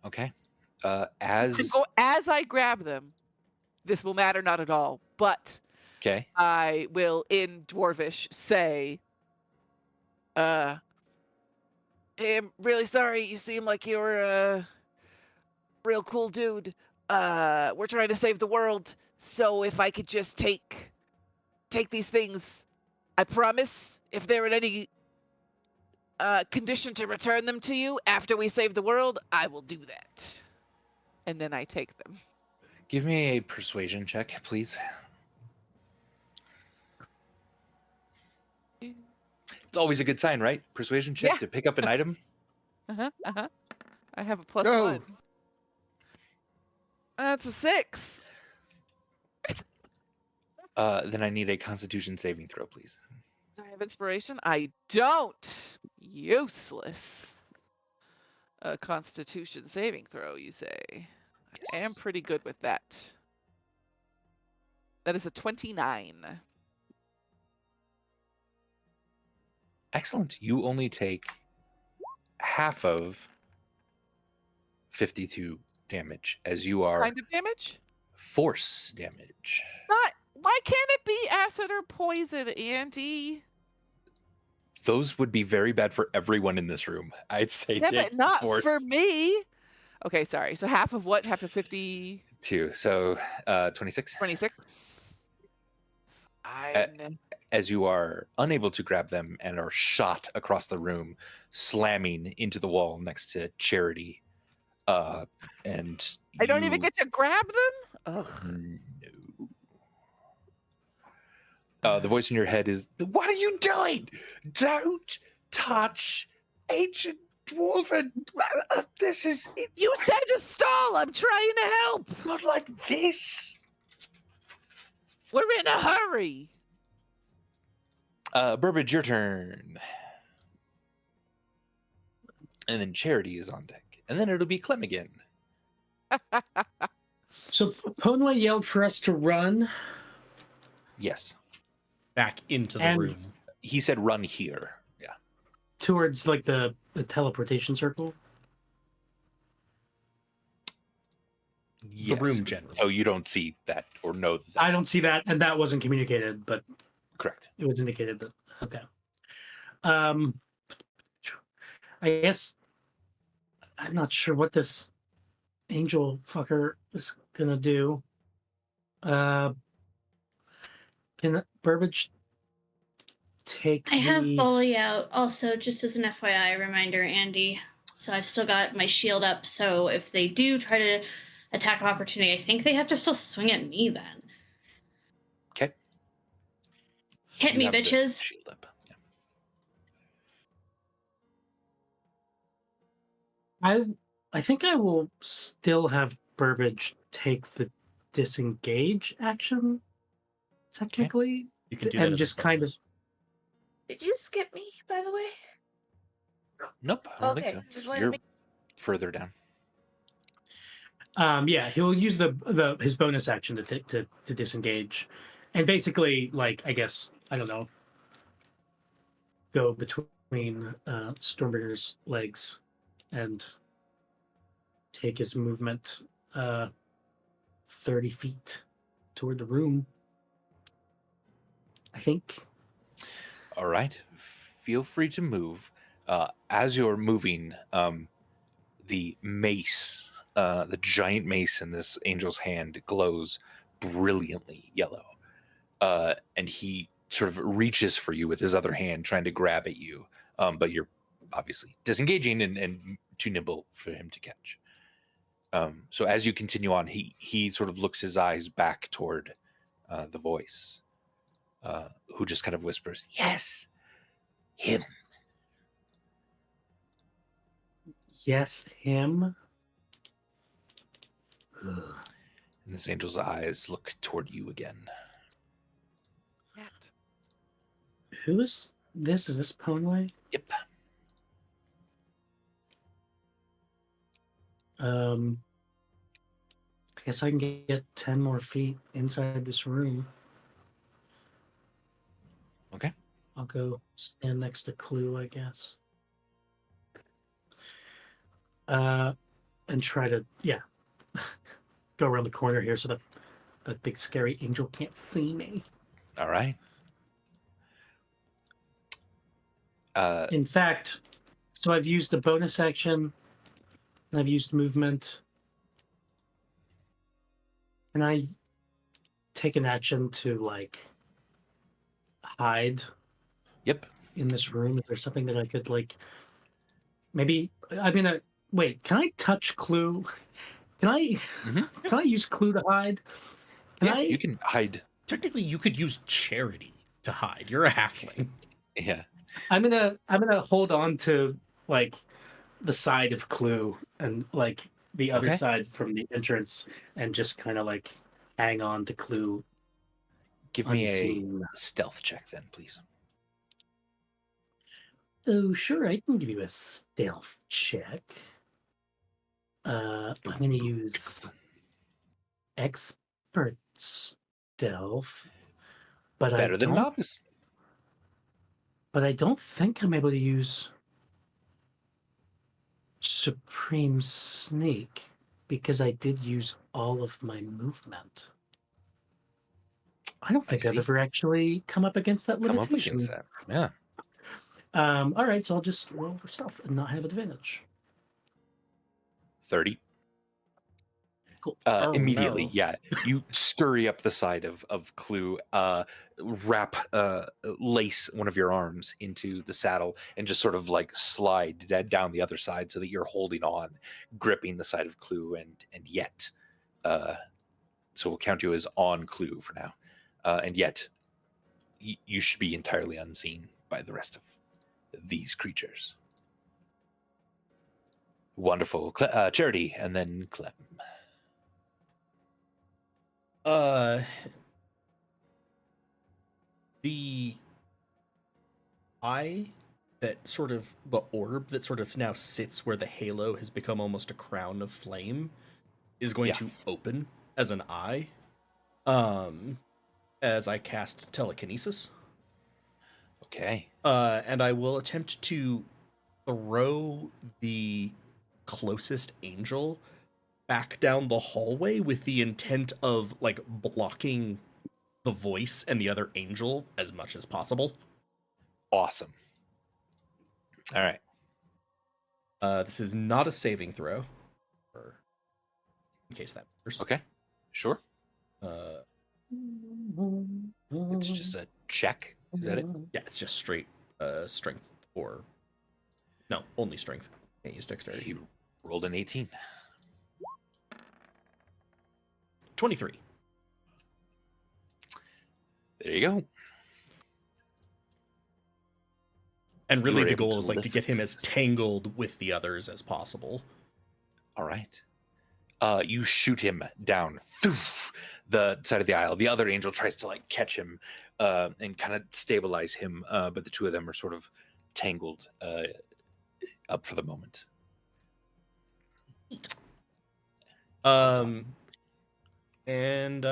Okay. As I grab them, this will matter not at all. But okay, I will in Dwarvish say, Hey, I'm really sorry. You seem like you're a real cool dude. We're trying to save the world, so if I could just take these things, I promise, if they're in any condition to return them to you after we save the world, I will do that. And then I take them. Give me a persuasion check, please. It's always a good sign, right? Persuasion check Yeah. to pick up an item. I have a plus Oh. 1. That's a 6. Then I need a Constitution saving throw, please. Do I have inspiration? I don't. Useless. A Constitution saving throw, you say? I am pretty good with that. That is a 29. Excellent. You only take half of 52 damage as you are Kind of damage? force damage. Not. Why can't it be acid or poison, Andy? Those would be very bad for everyone in this room. I'd say Yeah, take but not force. for me. Okay, sorry. So half of what? Half of 50? 2. So 26. 26. As you are unable to grab them and are shot across the room, slamming into the wall next to Charity. And I don't even you- get to grab them? Ugh. No. The voice in your head is, "What are you doing? Don't touch ancient dwarven. This is You said to stall! I'm trying to help! not like this." We're in a hurry! Burbage, your turn. And then Charity is on deck. And then it'll be Clem again. So Ponway yelled for us to run. Yes. Back into the And- room. He said run here. Yeah. Towards like the teleportation circle. The room generally. Oh, you don't see that or know that. I don't see that, and that wasn't communicated, but Correct. it was indicated that. Okay. I guess I'm not sure what this angel fucker is gonna do. Can Burbage take? I have the... bully out also, just as an FYI reminder, Andy. So I've still got my shield up. So if they do try to attack of opportunity, I think they have to still swing at me then. Okay. Hit You me, have the bitches. shield up. Yeah. I think I will still have Burbage take the disengage action, technically, You can do that and as a just kind of. bonus. Did you skip me, by the way? Nope. I don't Okay, think so. just wanted to You're make- further down. Yeah, he'll use his bonus action to disengage, and basically, like, I guess, I don't know, go between Stormbreaker's legs and take his movement 30 feet toward the room. I think. All right. Feel free to move. As you're moving, the mace, the giant mace in this angel's hand glows brilliantly yellow. And he sort of reaches for you with his other hand, trying to grab at you. But you're obviously disengaging and too nimble for him to catch. So as you continue on, he sort of looks his eyes back toward the voice, who just kind of whispers, "Yes, him." Yes, him. And this angel's eyes look toward you again. Cat. Who is this? Is this Ponway? Yep. I guess I can get 10 more feet inside this room. Okay. I'll go stand next to Clue, I guess. And try to, go around the corner here so that big scary angel can't see me. All right. In fact, So I've used a bonus action. And I've used movement. Can I take an action to like hide Yep. in this room? Is there something that I could like? Maybe I'm gonna wait. Can I touch Clue? Can I? Mhm. Can I use Clue to hide? Can Yeah, I? you can hide. Technically, you could use charity to hide. You're a halfling. Yeah. I'm gonna hold on to like the side of Clue and like the other Okay. side from the entrance and just kind of like hang on to Clue Give me unseen. a stealth check then, please. Oh, sure, I can give you a stealth check. I'm gonna use expert stealth, but Better I than don't. novice. But I don't think I'm able to use Supreme Sneak because I did use all of my movement. I don't think I've see. ever actually come up against that Come up limitation. against that. Yeah. All right, so I'll just roll for stealth and not have advantage. 30. Cool. Oh, Immediately, no. yeah. You scurry up the side of Clue, wrap lace one of your arms into the saddle, and just sort of like slide down the other side so that you're holding on, gripping the side of Clue, and yet, so we'll count you as on Clue for now, and yet, you should be entirely unseen by the rest of these creatures. Wonderful, Charity, and then Clem. The eye that sort of the orb that sort of now sits where the halo has become almost a crown of flame is going Yeah. to open as an eye. As I cast telekinesis. Okay. And I will attempt to throw the closest angel back down the hallway with the intent of like blocking the voice and the other angel as much as possible. Awesome. All right. This is not a saving throw, in case that matters. Okay. Sure. It's just a check. Is that it? Yeah, it's just straight strength or no, only strength. Can't use dexterity. He rolled an 18. 23. There you go. And You really were the able goal to is like to lift get him as tangled with the others as possible. All right. You shoot him down the side of the aisle. The other angel tries to like catch him and kind of stabilize him, but the two of them are sort of tangled up for the moment. And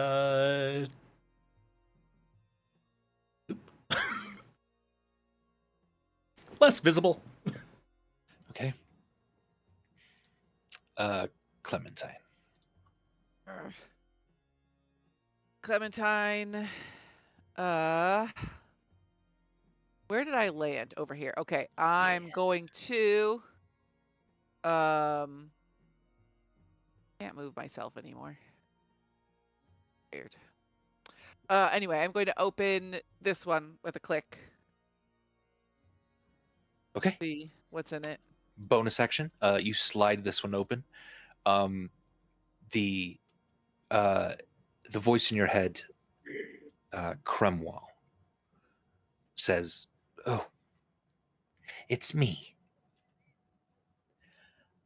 less visible. Okay. Clementine. Clementine. Where did I land? Over here. Okay, I'm going to. Can't move myself anymore. Weird. Anyway, I'm going to open this one with a click. Okay. See what's in it. Bonus action. You slide this one open. The voice in your head, Cromwell, says, "Oh, it's me.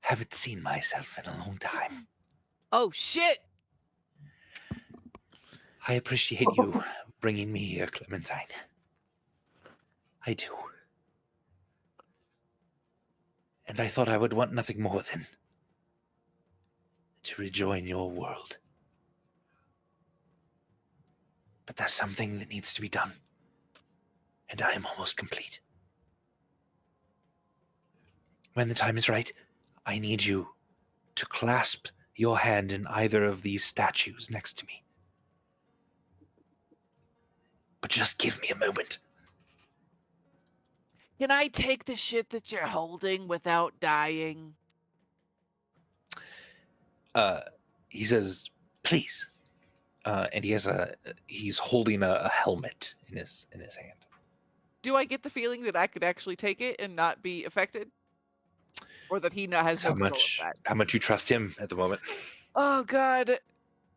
Haven't seen myself in a long time. Oh shit! I appreciate you bringing me here, Clementine. I do. And I thought I would want nothing more than to rejoin your world. But there's something that needs to be done. And I am almost complete. When the time is right, I need you to clasp your hand in either of these statues next to me. But just give me a moment." Can I take the shit that you're holding without dying? He says, "Please," and he's holding a helmet in his hand. Do I get the feeling that I could actually take it and not be affected, or that he has That's no control of that? how much you trust him at the moment. Oh God,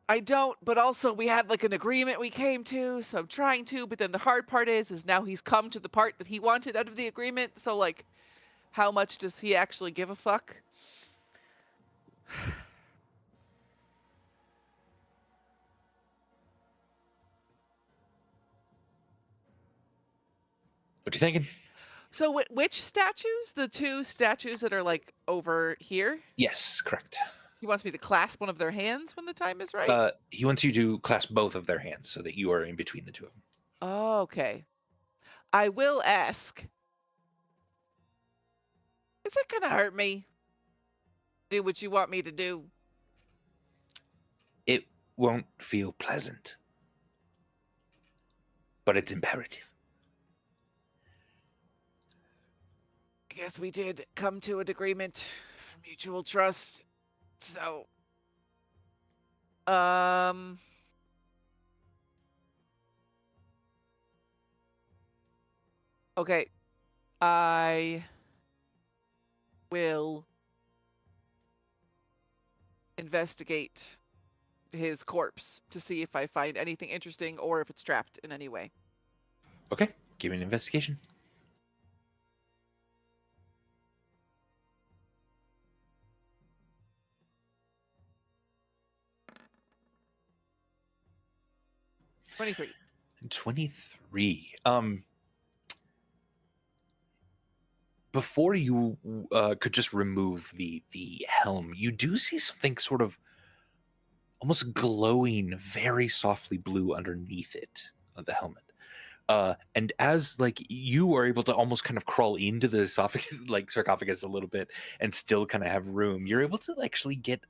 I don't. But also, we had like an agreement we came to, so I'm trying to. But then the hard part is now he's come to the part that he wanted out of the agreement. So like, how much does he actually give a fuck? What you thinking? So which statues? The two statues that are like over here? Yes, correct. He wants me to clasp one of their hands when the time is right? He wants you to clasp both of their hands so that you are in between the two of them. Oh, okay. I will ask. Is it gonna hurt me? Do what you want me to do. It won't feel pleasant, but it's imperative. I guess we did come to an agreement for mutual trust. So, okay. I will investigate his corpse to see if I find anything interesting or if it's trapped in any way. Okay, give me an investigation. '23. 23. Before you could just remove the helm, you do see something sort of almost glowing, very softly blue underneath it, the helmet. And as like you are able to almost kind of crawl into the esophagus, like sarcophagus a little bit, and still kind of have room, you're able to actually get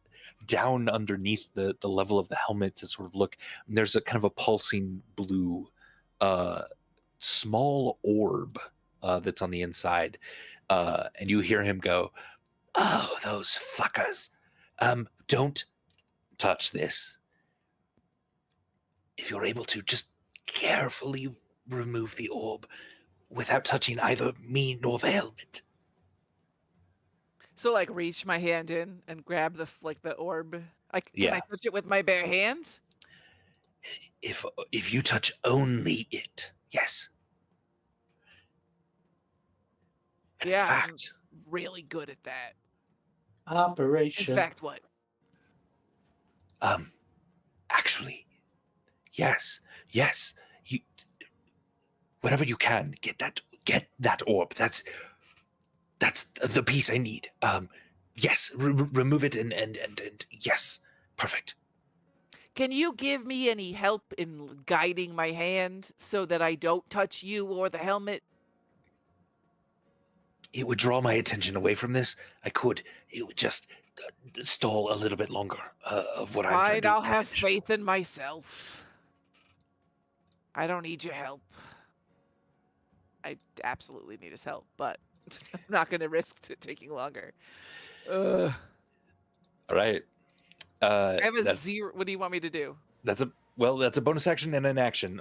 down underneath the level of the helmet to sort of look. And there's a kind of a pulsing blue, small orb that's on the inside, and you hear him go, "Oh, those fuckers! Don't touch this. If you're able to, just carefully remove the orb without touching either me nor the helmet." So like reach my hand in and grab the orb. Can I Yeah. touch it with my bare hands? If you touch only it, yes. And Yeah, in fact, I'm really good at that. In Operation. fact, what? actually, yes, you, whenever you can, get that orb. That's the piece I need. Yes, remove it and yes, perfect. Can you give me any help in guiding my hand so that I don't touch you or the helmet? It would draw my attention away from this. It would just stall a little bit longer of what I'm trying Fine, to I'll have finish. faith in myself. I don't need your help. I absolutely need his help, but I'm not going to risk it taking longer. Ugh. All right. I have a That's 0. What do you want me to do? that's a bonus action and an action.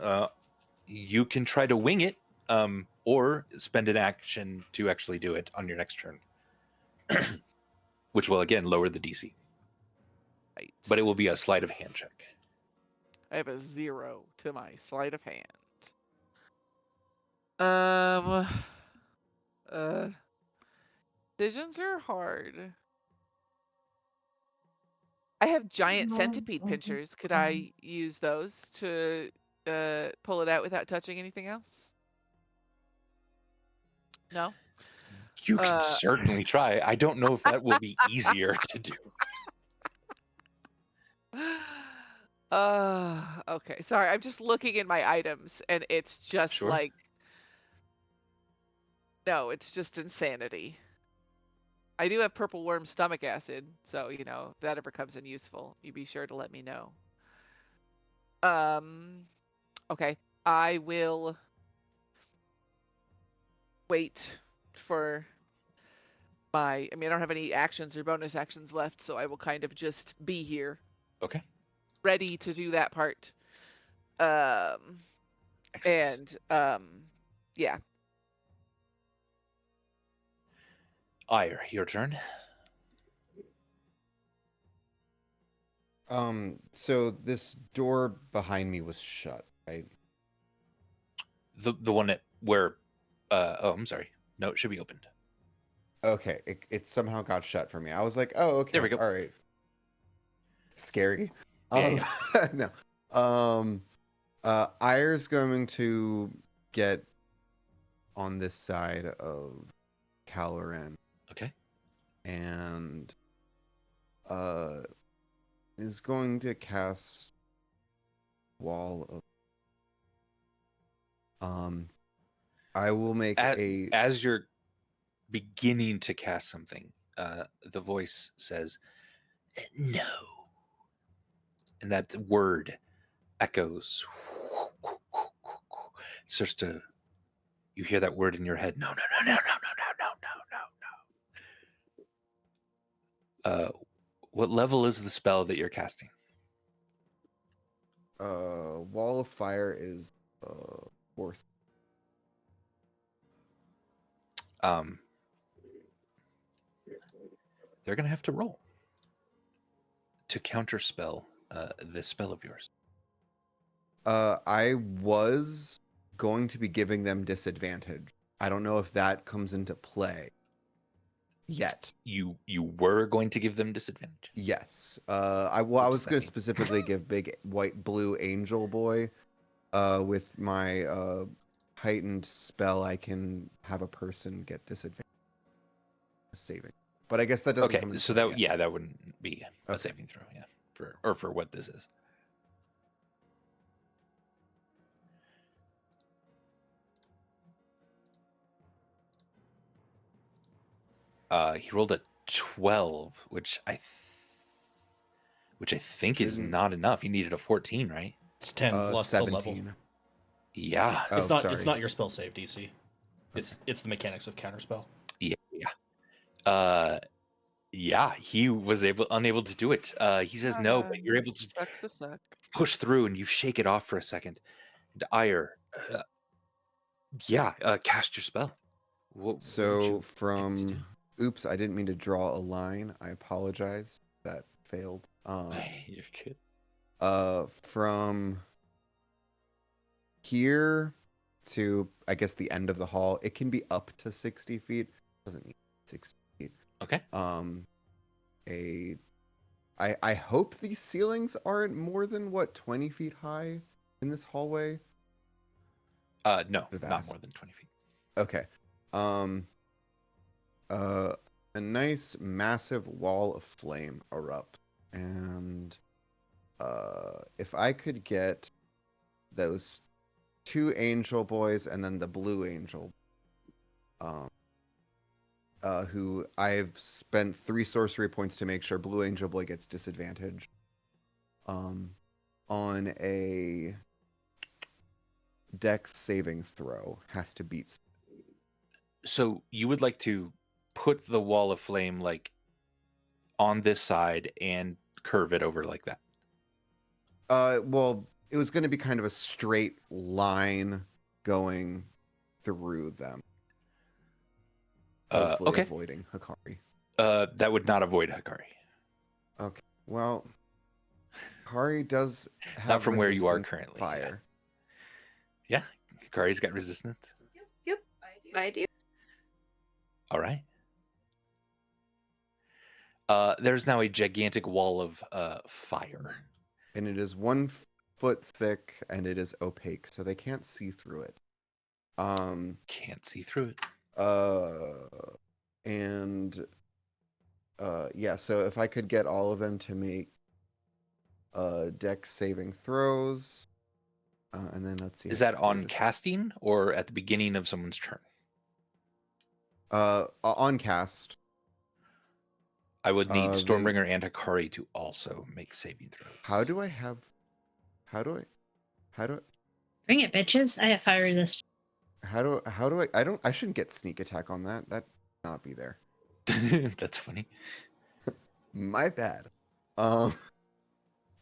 You can try to wing it, or spend an action to actually do it on your next turn, which will again lower the DC. Right. But it will be a sleight of hand check. I have a 0 to my sleight of hand. Decisions are hard. I have giant centipede pinchers. Could I use those to pull it out without touching anything else? No? You can certainly try. I don't know if that will be easier to do. Okay. Sorry, I'm just looking at my items and it's just Sure. like no, it's just insanity. I do have purple worm stomach acid, so you know, if that ever comes in useful, you be sure to let me know. Okay. I will wait for my. I mean, I don't have any actions or bonus actions left, so I will kind of just be here, Okay. ready to do that part. Excellent. And yeah. Ire, your turn. So this door behind me was shut, right? The one where oh, I'm sorry. No, it should be opened. Okay, it somehow got shut for me. I was like, oh, okay, There we go. all right. Scary. Yeah, No. Ire's going to get on this side of Caloran Okay. and is going to cast Wall of I will make As you're beginning to cast something, the voice says, "No," and that word echoes. It starts to. You hear that word in your head. No, no, no, no, no, no, no, no, no, no. What level is the spell that you're casting? Wall of Fire is 4th. They're gonna have to roll to counterspell this spell of yours. I was going to be giving them disadvantage. I don't know if that comes into play yet. You were going to give them disadvantage. Yes. I does was that going mean? to specifically give big white blue angel boy with my heightened spell. I can have a person get disadvantage saving. But I guess that doesn't come Okay, into so play yet. that wouldn't be a Okay. saving throw, yeah, for what this is. He rolled a 12, which I think is Shouldn't- not enough. He needed a 14, right? It's 10 plus the level. 17. Yeah. Oh, It's not. sorry. It's not your spell save DC. It's the mechanics of counterspell. Yeah. He was unable to do it. He says no, but you're able to Sucks to suck. push through, and you shake it off for a second. And Ire, cast your spell. What would So you like to from do? oops, I didn't mean to draw a line. I apologize. That failed. You're good. From here to I guess the end of the hall, it can be up to 60 feet. Doesn't need 60 feet. Okay. I hope these ceilings aren't more than 20 feet high in this hallway. No, Should've not asked. more than 20 feet. Okay. A nice massive wall of flame erupt, and if I could get those 2 angel boys and then the blue angel, who I've spent 3 sorcery points to make sure blue angel boy gets disadvantage, on a dex saving throw, has to beat. So you would like to put the wall of flame like on this side and curve it over like that? Well, it was going to be kind of a straight line going through them. Hopefully okay. avoiding Hikari. That would not avoid Hikari. Okay. Well, Hikari does have Not from where you are resistant currently. fire. Yeah. Hikari's got resistance. Yep, I do. All right. There's now a gigantic wall of fire. And it is 1 foot thick and it is opaque, so they can't see through it. Can't see through it. Yeah, so if I could get all of them to make dex saving throws, and then let's see. Is that on casting or at the beginning of someone's turn? On cast. I would need Stormbringer and Hikari to also make saving throws. How do I Bring it, bitches. I have fire resist. How do I shouldn't get sneak attack on that. That should not be there. That's funny. My bad. Yeah,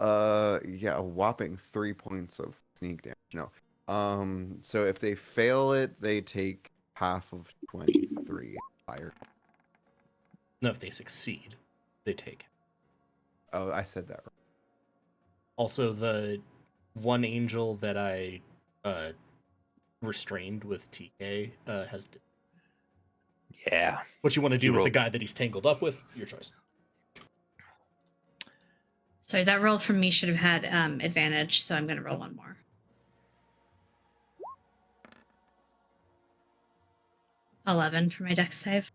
a whopping 3 points of sneak damage. No. So if they fail it, they take half of 23 fire. No, if they succeed, they take. Oh, I said that right. Also, the one angel that I restrained with TK has. Yeah. What you want to do You with the rolled- guy that he's tangled up with? Your choice. Sorry, that roll from me should have had advantage, so I'm going to roll one more. $11 for my dex save.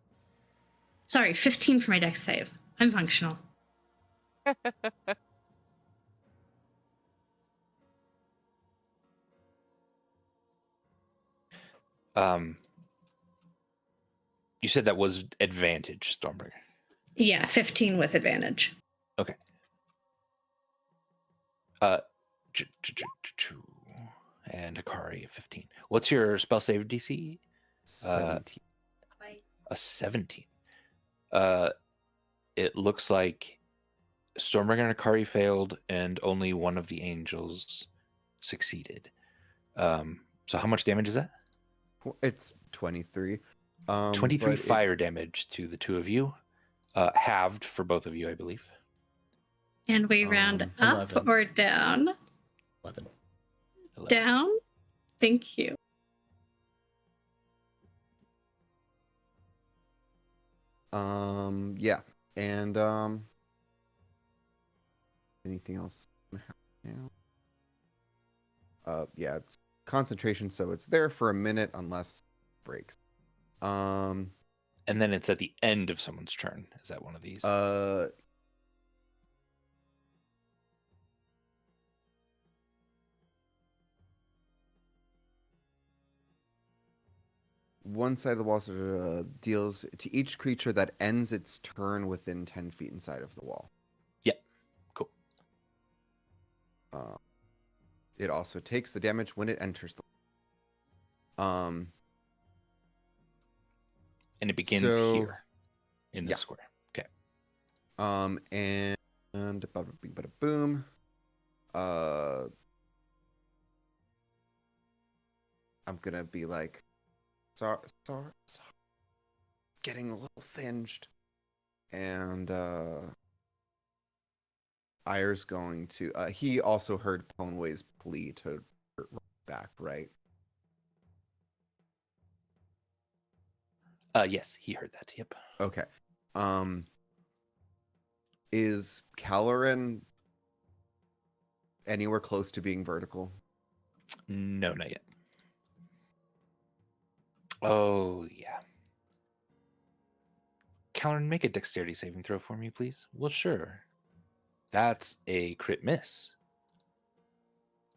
Sorry, 15 for my dex save. I'm functional. You said that was advantage, Stormbreaker. Yeah, 15 with advantage. Okay. And Hikari 15. What's your spell save DC? 17. A 17. It looks like Stormbreaker and Hikari failed, and only one of the angels succeeded. So how much damage is that? It's 23. 23 but fire damage to the two of you, halved for both of you, I believe. And we round up 11. or down? 11. 11. Down? Thank you. Yeah. And anything else now? Yeah, it's concentration, so it's there for a minute unless it breaks. And then it's at the end of someone's turn. Is that one of these? One side of the wall deals to each creature that ends its turn within 10 feet inside of the wall. Yep. Cool. It also takes the damage when it enters the And it begins here in the square. Okay. And bada bing, bada boom. I'm gonna be like, sorry, getting a little singed, and Ire's going to. He also heard Ponway's plea to run back, right? Yes, he heard that. Yep. Okay. Is Caloran anywhere close to being vertical? No, not yet. Oh, yeah. Callan, make a dexterity saving throw for me, please. Well, sure. That's a crit miss.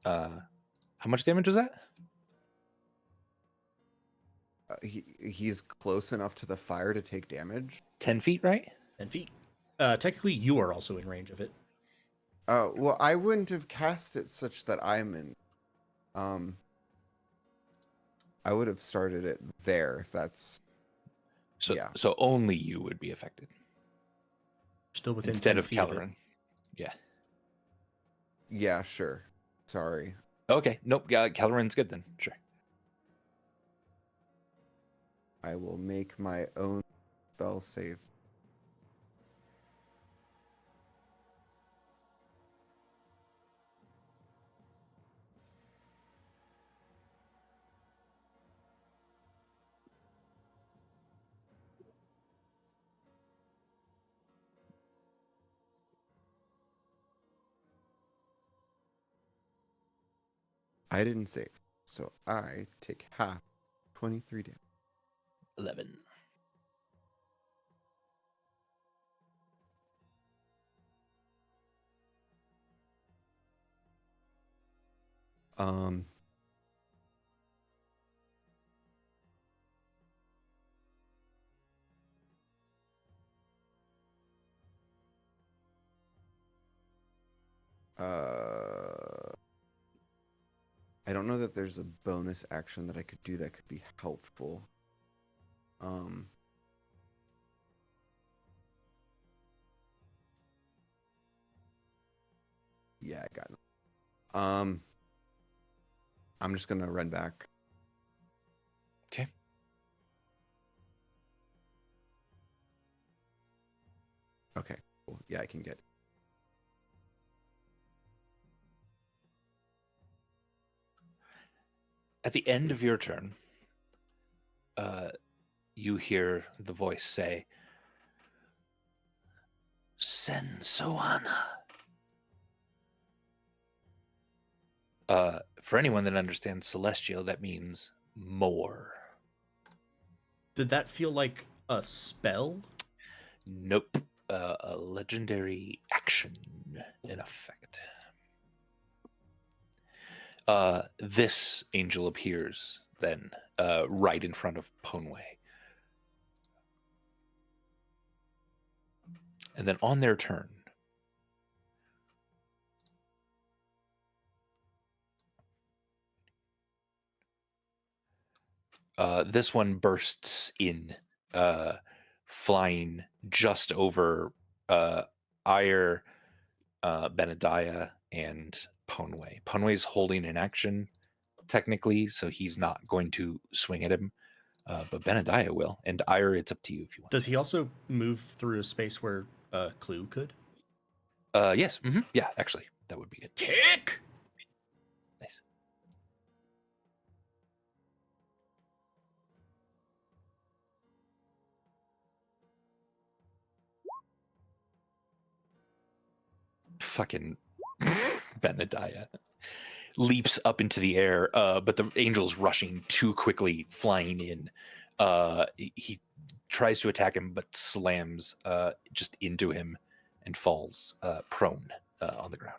How much damage was that? He's close enough to the fire to take damage. 10 feet, right? 10 feet. Technically, you are also in range of it. Well, I wouldn't have cast it such that I'm in. I would have started it there if that's. So, yeah. So only you would be affected. Still within Instead 10 of feet of it. Callan. Yeah. Yeah, sure. Sorry. Okay. Nope. Yeah, Calderon's good then. Sure. I will make my own spell save. I didn't save, so I take half, 23 damage. 11. Um. I don't know that there's a bonus action that I could do that could be helpful. Yeah, I got it. I'm just gonna run back. Okay. Okay, cool. Yeah, I can get it. At the end of your turn, you hear the voice say, Sen Sohana. For anyone that understands Celestial, that means more. Did that feel like a spell? Nope. A legendary action in effect. This angel appears then right in front of Ponway. And then on their turn, this one bursts in, flying just over Ire, Benediah, and Ponway. Ponway's holding an action, technically, so he's not going to swing at him, but Benediah will. And Ire, it's up to you if you want. Does he also move through a space where Clue could? Yes. Yeah, actually, that would be good. Kick! Nice. Fucking Benediah leaps up into the air, but the angel's rushing too quickly, flying in. He tries to attack him, but slams just into him and falls prone on the ground.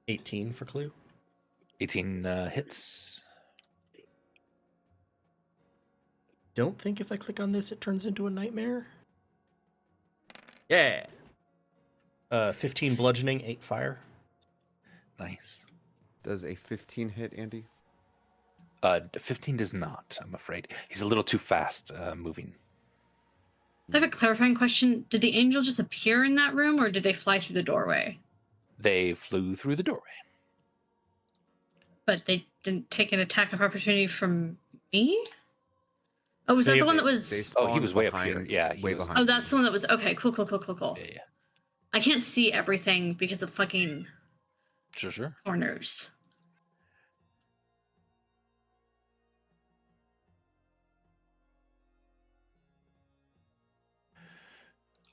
18 for Clue. 18 hits. Don't think if I click on this, it turns into a nightmare. Yeah. 15 bludgeoning, 8 fire. Nice. Does a 15 hit, Andy? 15 does not, I'm afraid. He's a little too fast moving. I have a clarifying question. Did the angel just appear in that room, or did they fly through the doorway? They flew through the doorway. But they didn't take an attack of opportunity from me? Oh, was that the one that was... Oh, he was way up here. behind- Yeah, he way was- behind. Oh, that's the one that was... Okay, cool. Yeah. I can't see everything because of fucking Sure. corners.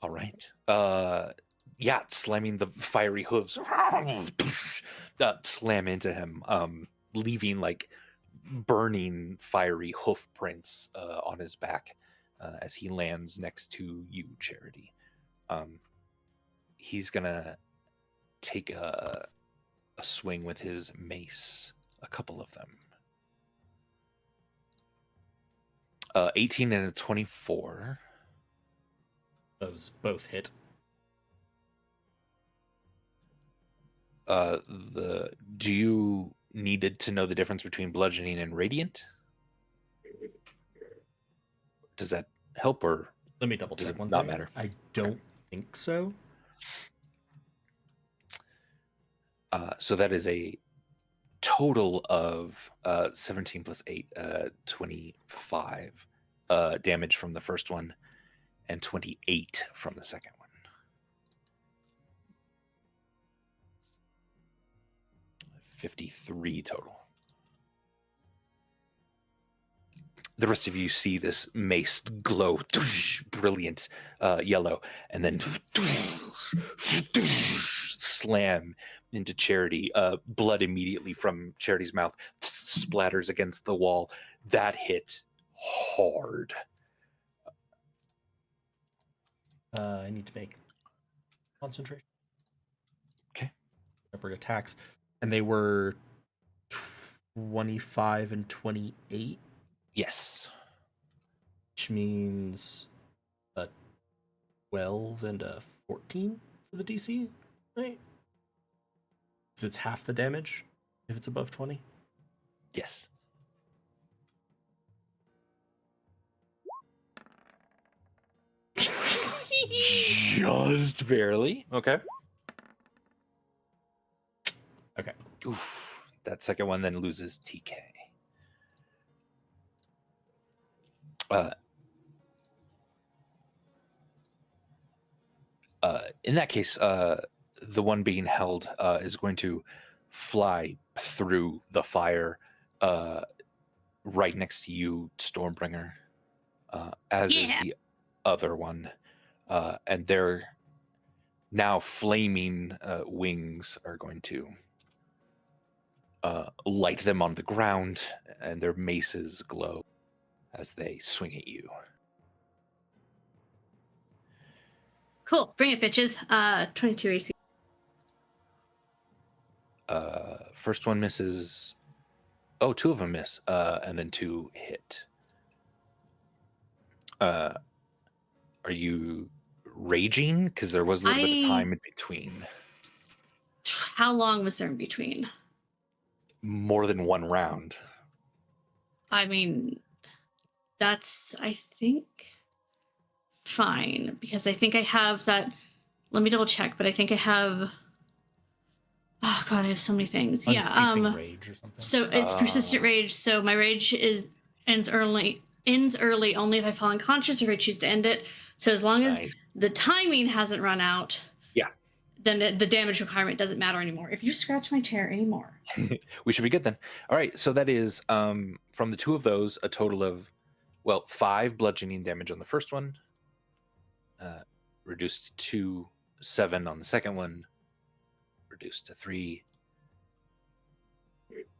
All right. Yeah, slamming the fiery hooves slam into him, leaving like burning fiery hoof prints on his back as he lands next to you, Charity. He's gonna take a swing with his mace, a couple of them. 18 and a 24. Those both hit. Do you needed to know the difference between bludgeoning and radiant? Does that help, or Let me double does check it one not thing. matter? I don't think so. So that is a total of 17 plus 8, 25 damage from the first one, and 28 from the second one. 53 total. The rest of you see this mace glow, brilliant yellow, and then slam into Charity. Blood immediately from Charity's mouth splatters against the wall. That hit hard. I need to make concentration. Okay. Separate attacks. And they were 25 and 28, Yes. which means a 12 and a 14 for the DC, right? Because it's half the damage if it's above 20. Yes. Just barely. Okay. Okay. Oof. That second one then loses TK. In that case, the one being held is going to fly through the fire right next to you, Stormbringer, as is Yeah. the other one. And their now flaming wings are going to light them on the ground, and their maces glow as they swing at you. Cool. Bring it, bitches. 22 AC. First one misses. Oh, two of them miss, and then two hit. Are you raging? Because there was a little bit of time in between. How long was there in between? More than one round. I mean, that's, I think, fine. Because I think I have that. Let me double check, but I think I have. Oh, God, I have so many things. Unceasing rage or something. So it's persistent rage. So my rage ends early only if I fall unconscious or if I choose to end it. So as long as Nice. the timing hasn't run out, Yeah. then the damage requirement doesn't matter anymore. If you scratch my chair anymore. We should be good then. All right, so that is from the two of those a total of 5 bludgeoning damage on the first one, reduced to 7 on the second one, reduced to 3.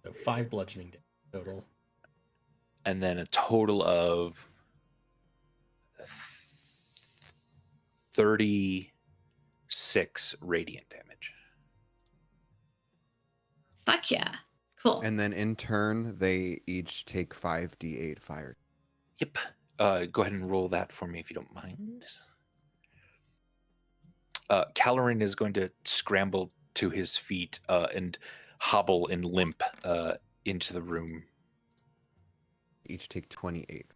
So 5 bludgeoning damage total. And then a total of 36 radiant damage. Fuck yeah. Cool. And then in turn, they each take 5d8 fire. Yep. Go ahead and roll that for me if you don't mind. Calorin is going to scramble to his feet and hobble and limp into the room. Each take 28.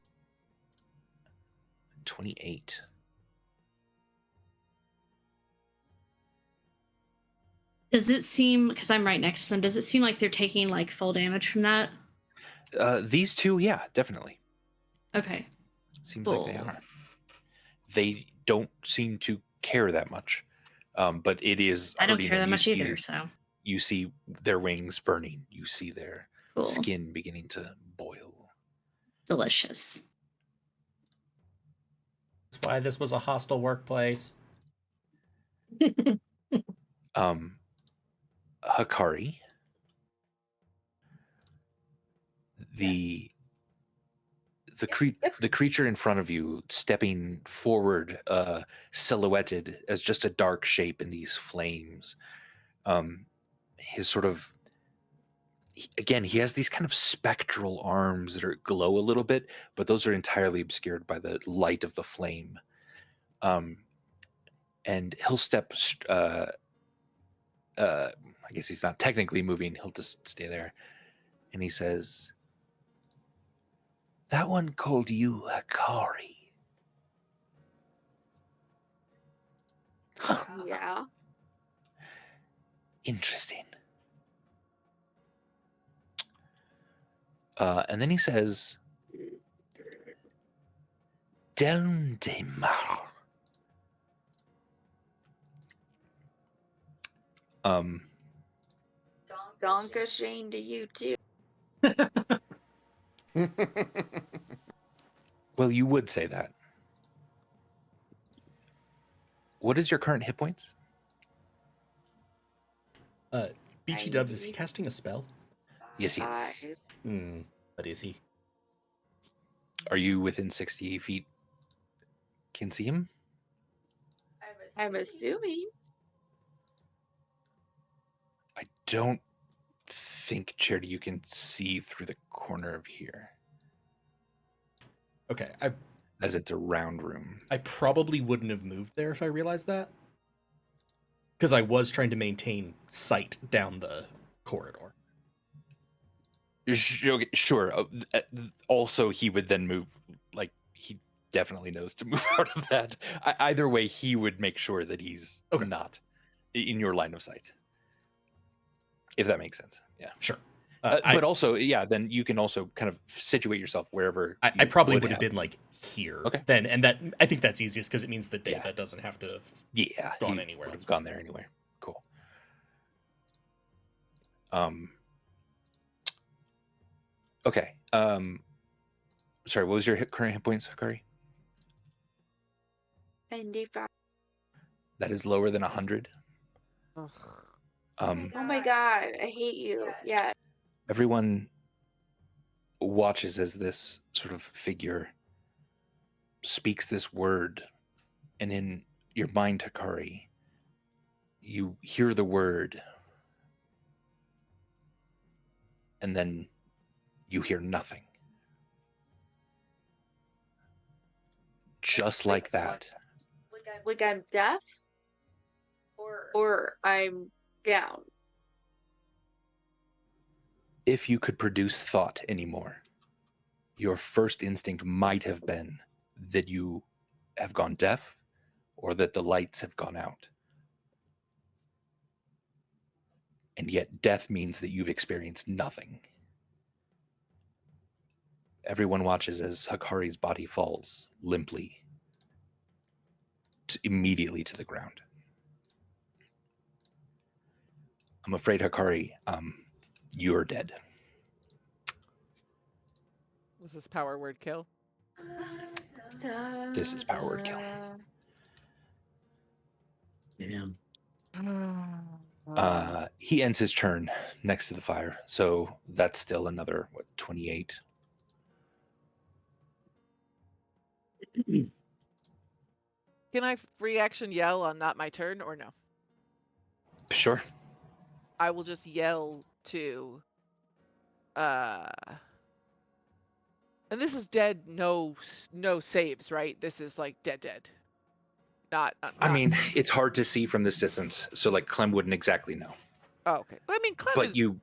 28. Does it seem, because I'm right next to them, does it seem like they're taking like full damage from that? These two, yeah, definitely. Okay. Seems like they are. They don't seem to care that much, but it is. I don't hurting care them. that much see, either, so. You see their wings burning. You see their Cool. skin beginning to boil. Delicious. That's why this was a hostile workplace. Hikari, the creature in front of you, stepping forward, silhouetted as just a dark shape in these flames. His sort of, again, he has these kind of spectral arms that glow a little bit, but those are entirely obscured by the light of the flame. And he'll step. I guess he's not technically moving. He'll just stay there, and he says, "That one called you Hikari." Huh. Yeah. Interesting. And then he says, "Down de mar." Donka Shane to you too. Well, you would say that. What is your current hit points? BT Dubs, is he casting a spell? Yes, he is. What is he? Are you within 60 feet? Can see him? I'm assuming. I don't think, Charity, you can see through the corner of here, Okay, as it's a round room. I probably wouldn't have moved there if I realized that. because I was trying to maintain sight down the corridor. Sure. Also, he would then move. Like, he definitely knows to move out of that. Either way, he would make sure that he's Okay. not in your line of sight. If that makes sense. Yeah. Sure. But also, yeah, then you can also kind of situate yourself wherever. I probably would have been like here. Okay. Then, and that I think that's easiest because it means that Deva Yeah. doesn't have to have Yeah, gone he anywhere would else. have gone there anywhere. Cool. Okay. Sorry, what was your current hit points, Hakari? 95. That is lower than 100. Ugh. Oh my god, I hate you. Yeah. Everyone watches as this sort of figure speaks this word, and in your mind, Hakari, you hear the word, and then you hear nothing. Just like that. Like I'm deaf? Or I'm down. If you could produce thought anymore, your first instinct might have been that you have gone deaf or that the lights have gone out. And yet death means that you've experienced nothing. Everyone watches as Hakari's body falls limply immediately to the ground. I'm afraid, Hakari, you're dead. Was this power word kill? This is power word kill. Damn. He ends his turn next to the fire, so that's still another 28. Can I free action yell on not my turn or no? Sure. I will just yell to and this is dead, no saves, right? This is like dead. Not I mean, it's hard to see from this distance, so like Clem wouldn't exactly know. oh, okay. But I mean, Clem But is, you,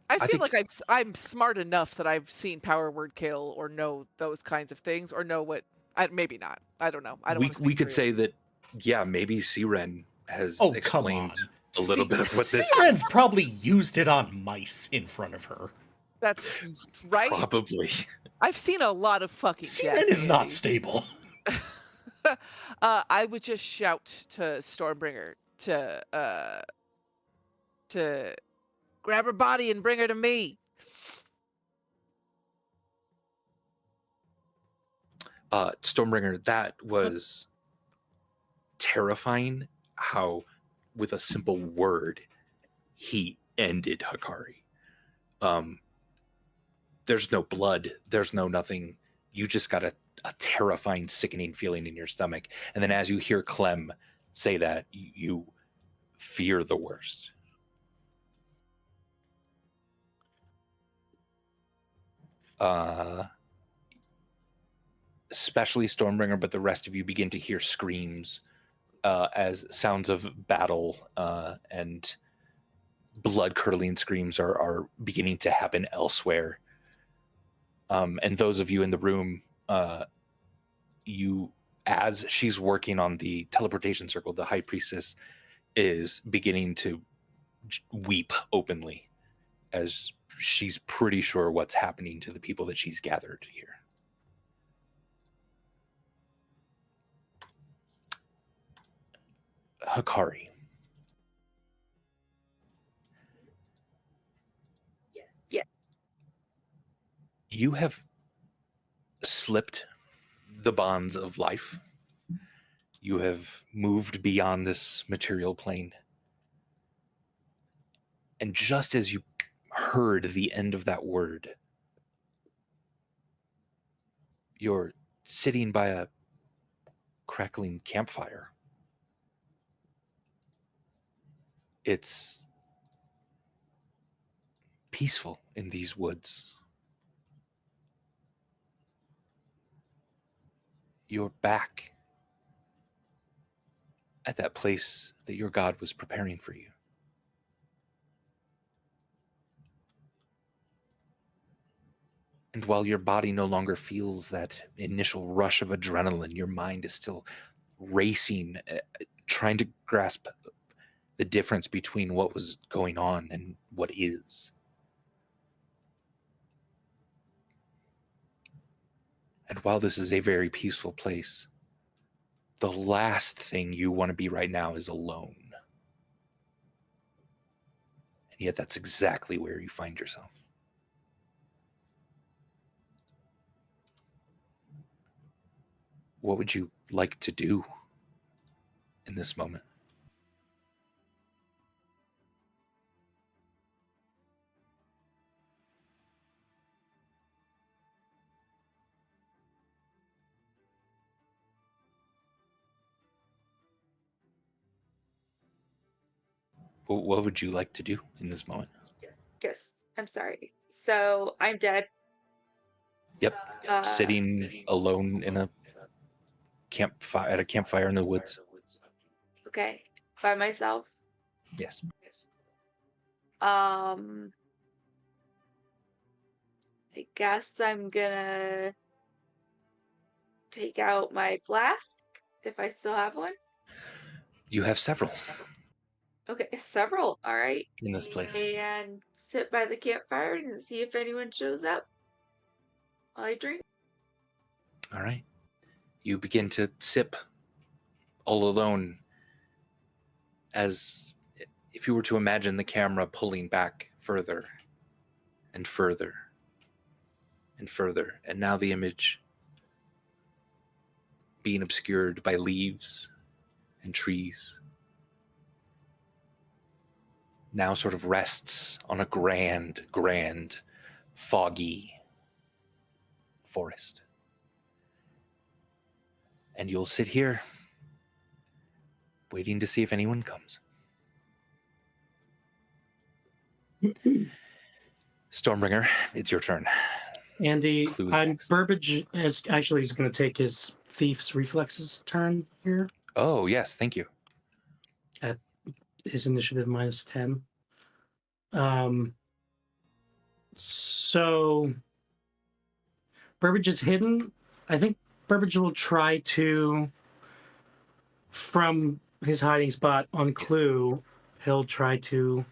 I feel think- like I'm smart enough that I've seen power word kill or know those kinds of things or know what. Maybe not. I don't know. I don't. we could say that. Yeah, maybe Siren has Oh, come explained on. a little bit of what this Siren's is. probably used it on mice in front of her. That's right. Probably. I've seen a lot of fucking. Siren death, is not Andy. stable. I would just shout to Stormbringer to grab her body and bring her to me. Stormbringer, that was terrifying how with a simple word he ended Hakari. There's no blood, there's no nothing. You just got a terrifying, sickening feeling in your stomach. And then as you hear Clem say that, you fear the worst. Especially Stormbringer, but the rest of you begin to hear screams as sounds of battle and blood-curdling screams are beginning to happen elsewhere. And those of you in the room, as she's working on the teleportation circle, the High Priestess is beginning to weep openly as she's pretty sure what's happening to the people that she's gathered here. Hakari. Yes. You have slipped the bonds of life. You have moved beyond this material plane. And just as you heard the end of that word, you're sitting by a crackling campfire. It's peaceful in these woods. You're back at that place that your God was preparing for you. And while your body no longer feels that initial rush of adrenaline, your mind is still racing, trying to grasp the difference between what was going on and what is. And while this is a very peaceful place, the last thing you want to be right now is alone. And yet that's exactly where you find yourself. What would you like to do in this moment? What would you like to do in this moment? Yes, I'm sorry. So I'm dead. Yep. Uh, Sitting alone in a campfire at a campfire in the woods. Okay, by myself. Yes. I guess I'm gonna take out my flask if I still have one. You have several Okay, several. All right. in this place. And sit by the campfire and see if anyone shows up while I drink. All right. You begin to sip all alone, as if you were to imagine the camera pulling back further and further and further, and now the image being obscured by leaves and trees now sort of rests on a grand, foggy forest. And you'll sit here waiting to see if anyone comes. Stormbringer, it's your turn. Andy, Clues next. Burbage is actually he's going to take his thief's reflexes turn here. Oh, yes, thank you. At his initiative -10. So Burbage is hidden. I think Burbage will try to, from his hiding spot on Clue, he'll try to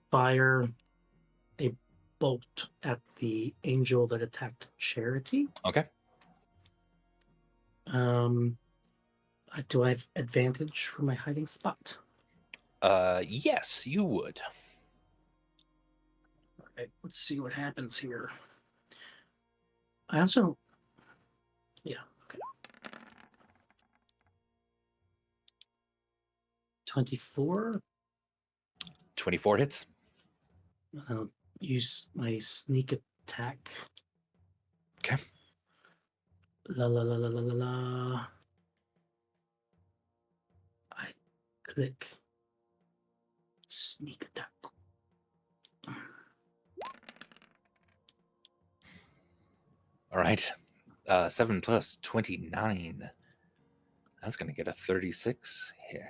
fire a bolt at the angel that attacked Charity. Okay. Do I have advantage for my hiding spot? Yes, you would. All right, let's see what happens here. I also, yeah, okay. 24. 24 hits. I'll use my sneak attack. Okay. La la la la la la la. I click sneak attack. All right. 7 plus 29. That's going to get a 36 here.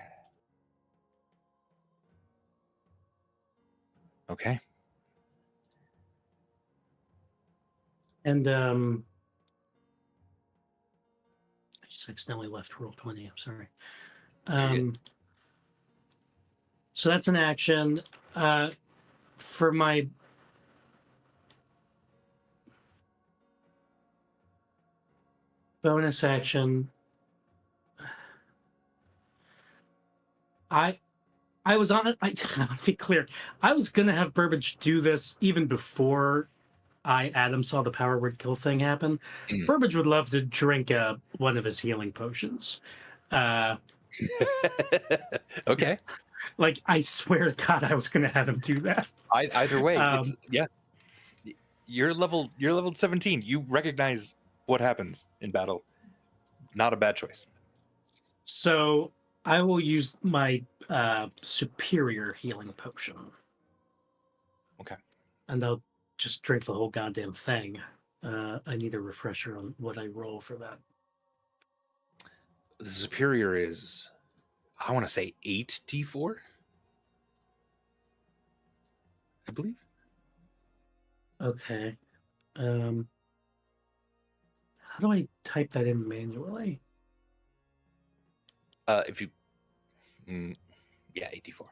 Okay. And I just accidentally left Roll20. I'm sorry. So that's an action. For my bonus action, I was on it. I'll be clear. I was gonna have Burbage do this even before Adam saw the power word kill thing happen. Burbage would love to drink one of his healing potions. Okay. Like, I swear to God, I was gonna have him do that. Either way, it's yeah. You're level 17. You recognize what happens in battle. Not a bad choice. So I will use my superior healing potion. Okay. And I'll just drink the whole goddamn thing. I need a refresher on what I roll for that. The superior is, I want to say 8d4, I believe. Okay. How do I type that in manually? If you, yeah, 8d4.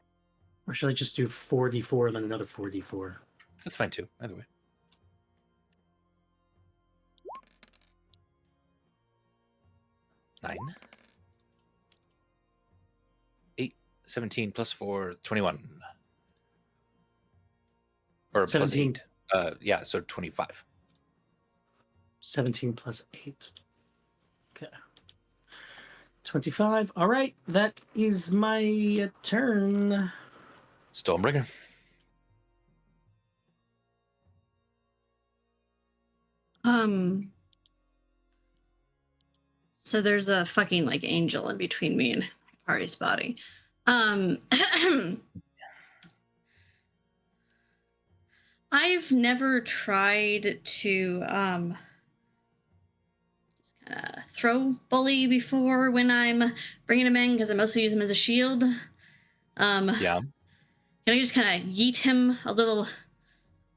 Or should I just do 4d4 and then another 4d4? That's fine too. Either way. 9, 8, 17 plus 4, 21. Or 17. plus 8. Yeah, so 25. 17 plus 8. Okay. 25. All right. That is my turn. Stormbringer. So there's a fucking like angel in between me and Hikari's body. I've never tried to just kind of throw bully before when I'm bringing him in because I mostly use him as a shield. Yeah. Can I just kind of yeet him a little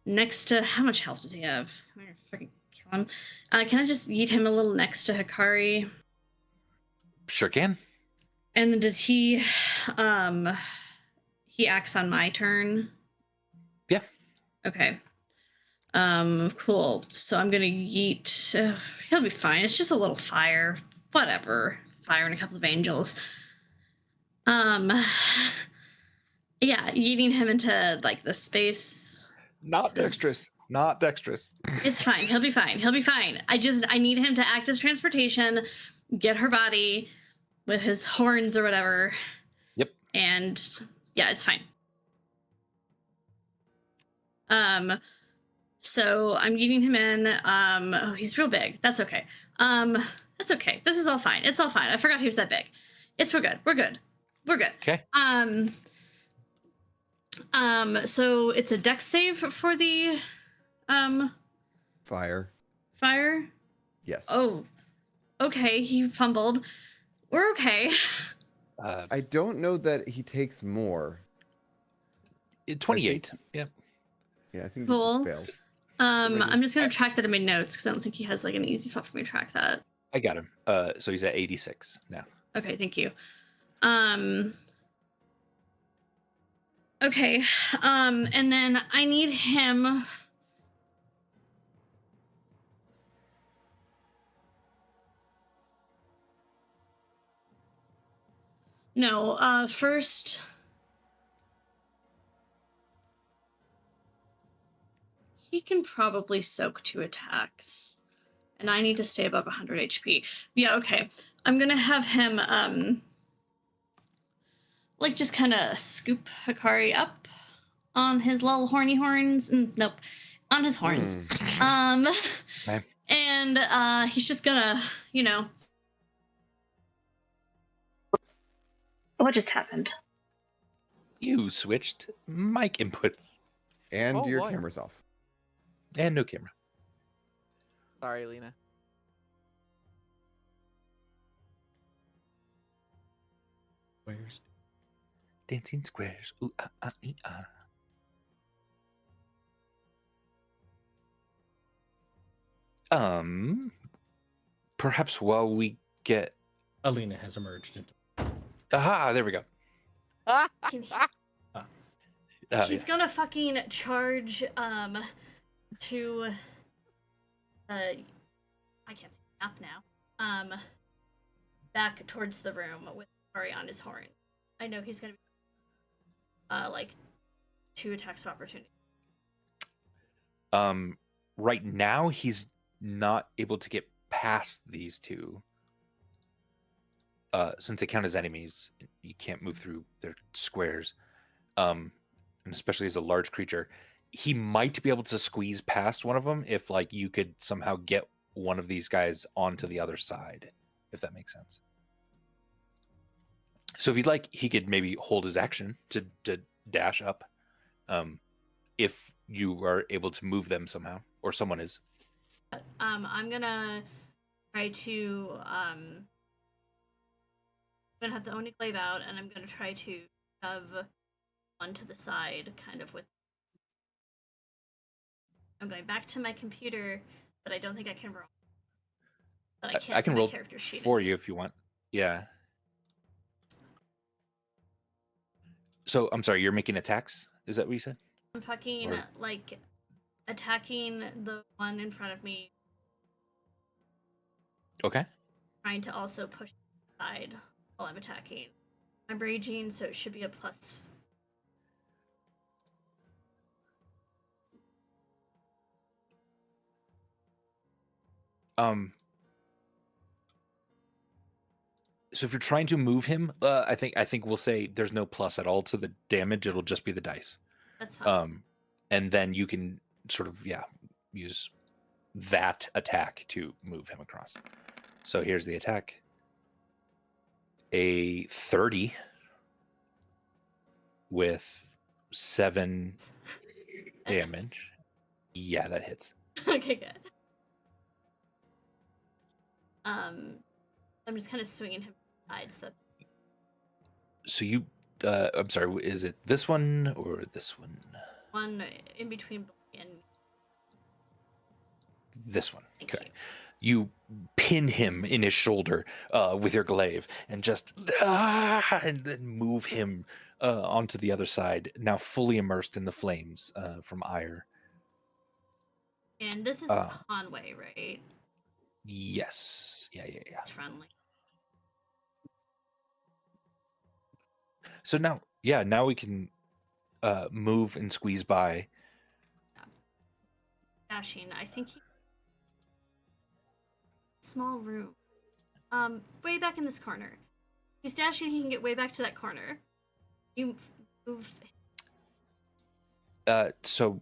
next to, how much health does he have? I'm gonna freaking kill him. Can I just yeet him a little next to Hikari? Sure can. And then does he acts on my turn? Yeah. Okay. Cool. So I'm gonna yeet. He'll be fine. It's just a little fire. Whatever. Fire and a couple of angels. Yeah, yeeting him into like the space. Not dexterous. Not dexterous. It's fine. He'll be fine. He'll be fine. I need him to act as transportation, get her body with his horns or whatever. Yep. And yeah, it's fine. So I'm yeeting him in. Oh, he's real big. That's okay. That's okay. This is all fine. It's all fine. I forgot he was that big. We're good. We're good. We're good. Okay. So it's a dex save for the Fire. fire. Yes. Oh, okay. He fumbled. We're okay. I don't know that he takes more. 28. Yeah. Yeah, I think Cool. he just fails. I'm just gonna track that in my notes because I don't think he has like an easy spot for me to track that. I got him. So he's at 86 now. Okay, thank you. Okay, and then I need him. No, first. He can probably soak 2 attacks. And I need to stay above 100 HP. Yeah, okay. I'm gonna have him, like, just kind of scoop Hikari up on his little horny horns. Nope. On his horns. Okay. And he's just gonna, you know. What just happened? You switched mic inputs. And Oh, your boy. camera's off. And no camera. Sorry, Lena. Where's Dancing squares. Ooh, ah, ah, ee, ah. Perhaps while we get. Alina has emerged into Aha, there we go. She's gonna fucking charge to I can't see the map now. Back towards the room with Ari on his horn. I know he's gonna be like 2 attacks of opportunity. Right now he's not able to get past these two. Since they count as enemies, you can't move through their squares. And especially as a large creature, he might be able to squeeze past one of them if like you could somehow get one of these guys onto the other side, if that makes sense. So if you'd like, he could maybe hold his action to dash up, if you are able to move them somehow, or someone is. I'm gonna try to gonna have the Oni glaive out, and I'm gonna try to shove one to the side, kind of with. I'm going back to my computer, but I don't think I can roll. But I can't I see can my roll character sheet. for you if you want. Yeah. So I'm sorry, you're making attacks? Is that what you said? I'm fucking Or- like attacking the one in front of me, Okay. trying to also push aside while I'm attacking. I'm raging, so it should be a plus. So if you're trying to move him, I think we'll say there's no plus at all to the damage. It'll just be the dice. That's fine. And then you can sort of use that attack to move him across. So here's the attack. A 30 with 7 damage. Yeah, that hits. Okay, good. I'm just kind of swinging him sides. That So you, I'm sorry, is it this one or this one? one in between Bully and me. This one. Thank Okay. You pin him in his shoulder with your glaive and just and then move him onto the other side, now fully immersed in the flames from ire. And this is Conway, right? Yes. Yeah. It's friendly. So now we can move and squeeze by. Dashing. I think he. Small room. Way back in this corner. He's dashing. He can get way back to that corner. You move. So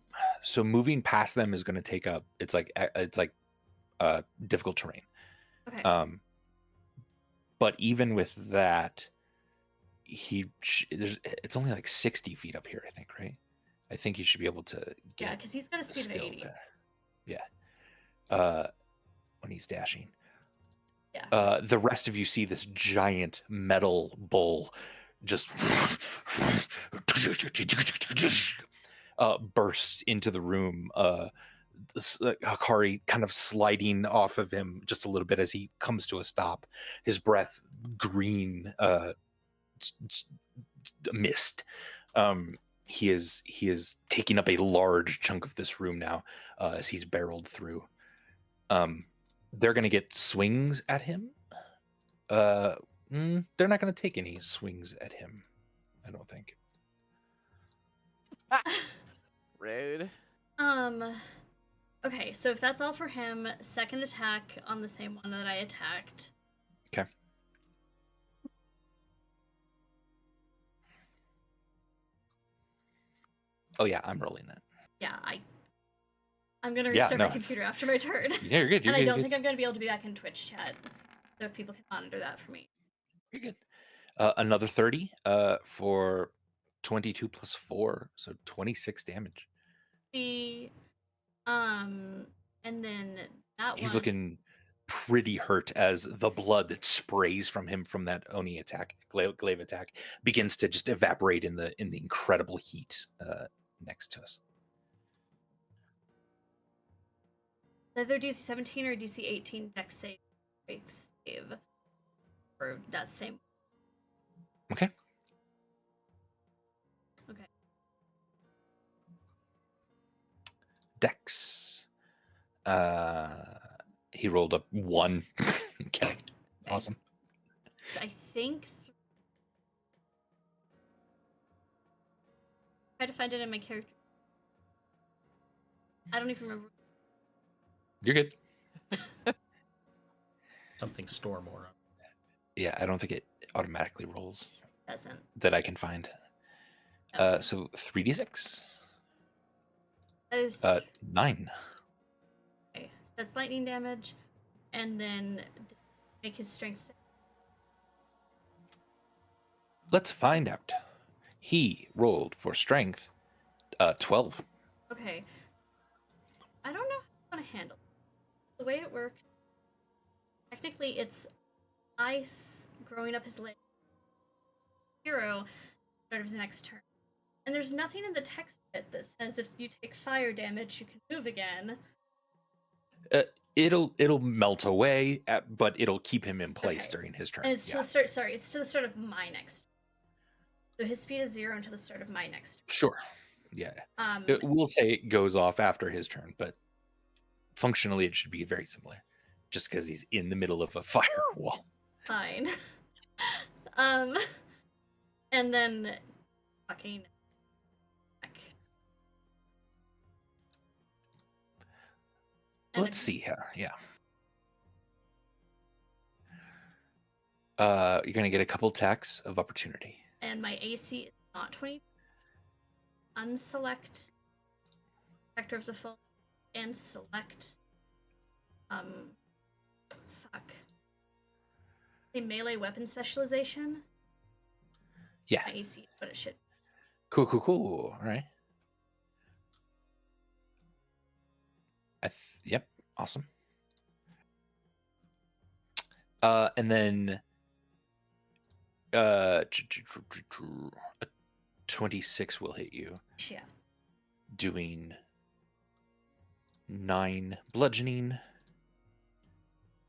moving past them is going to take up. It's like difficult terrain. Okay. But even with that, it's only like 60 feet up here, I think, right? I think he should be able to get. Yeah, because he's got a speed of still 80. there. Yeah. When he's dashing. Yeah. The rest of you see this giant metal bull just bursts into the room. Hakari kind of sliding off of him just a little bit as he comes to a stop. His breath green mist. He is taking up a large chunk of this room now as he's barreled through. They're going to get swings at him. They're not going to take any swings at him, I don't think. Rude. Okay, so if that's all for him, second attack on the same one that I attacked. Okay. Oh yeah, I'm rolling that. Yeah, I'm gonna restart my no. computer after my turn. Yeah, you're good. And I don't think I'm gonna be able to be back in Twitch chat, so if people can monitor that for me. You're good. Another 30 for 22 plus 4, so 26 damage. And then that He's one. looking pretty hurt as the blood that sprays from him from that Oni attack, glaive attack, begins to just evaporate in the incredible heat next to us. Either DC 17 or DC 18 dex save for that same. Okay. Okay. Dex. He rolled a 1. Okay. Awesome. So I think. Try to find it in my character. I don't even remember. You're good. Something storm aura. Yeah, I don't think it automatically rolls. Doesn't. That I can find. Okay. So 3d6. That is 9. Okay. So that's lightning damage, and then make his strength save. Let's find out. He rolled for strength 12. Okay. I don't know how to handle it. The way it works, technically it's ice growing up his leg, 0 start of his next turn. And there's nothing in the text bit that says if you take fire damage, you can move again. It'll melt away, but it'll keep him in place during his turn. And it's to the start. Sorry, it's to the start of my next. So his speed is 0 until the start of my next. Sure. Yeah. We'll say it goes off after his turn, but functionally it should be very similar, just because he's in the middle of a firewall. Fine. And then fucking. Let's see here. Yeah. You're gonna get a couple attacks of opportunity. And my AC is not 20. Unselect Vector of the Foe and select a melee weapon specialization. Yeah. My AC is what it should. Cool. All right. Yep. Awesome. And then a 26 will hit you. Yeah. Doing 9 bludgeoning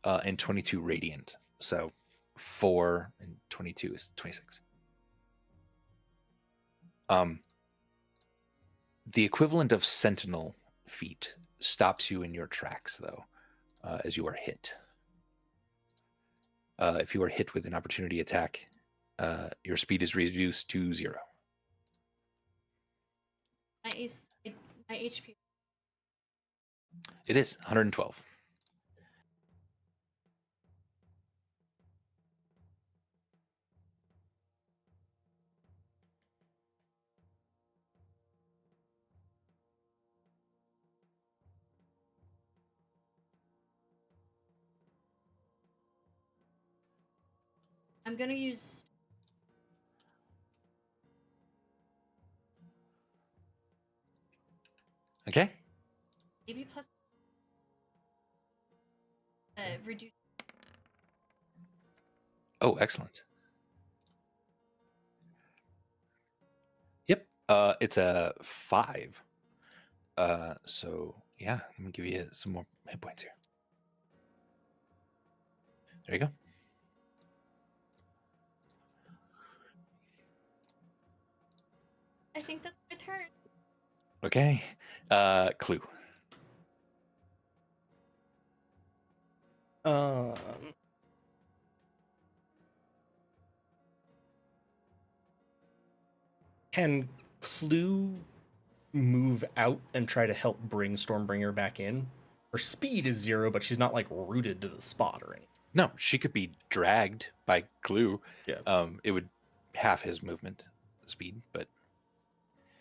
and 22 radiant. So 4 and 22 is 26. The equivalent of sentinel feat stops you in your tracks, though, as you are hit. If you are hit with an opportunity attack, your speed is reduced to 0. My HP. It is 112. I'm gonna use. Okay. Maybe plus. Reduce. Oh, excellent. Yep. It's a 5. So yeah, let me give you some more hit points here. There you go. I think that's my turn. Okay. Clue. Can Clue move out and try to help bring Stormbringer back in? Her speed is 0, but she's not like rooted to the spot or anything. No, she could be dragged by Glue. Yeah. It would half his movement speed, but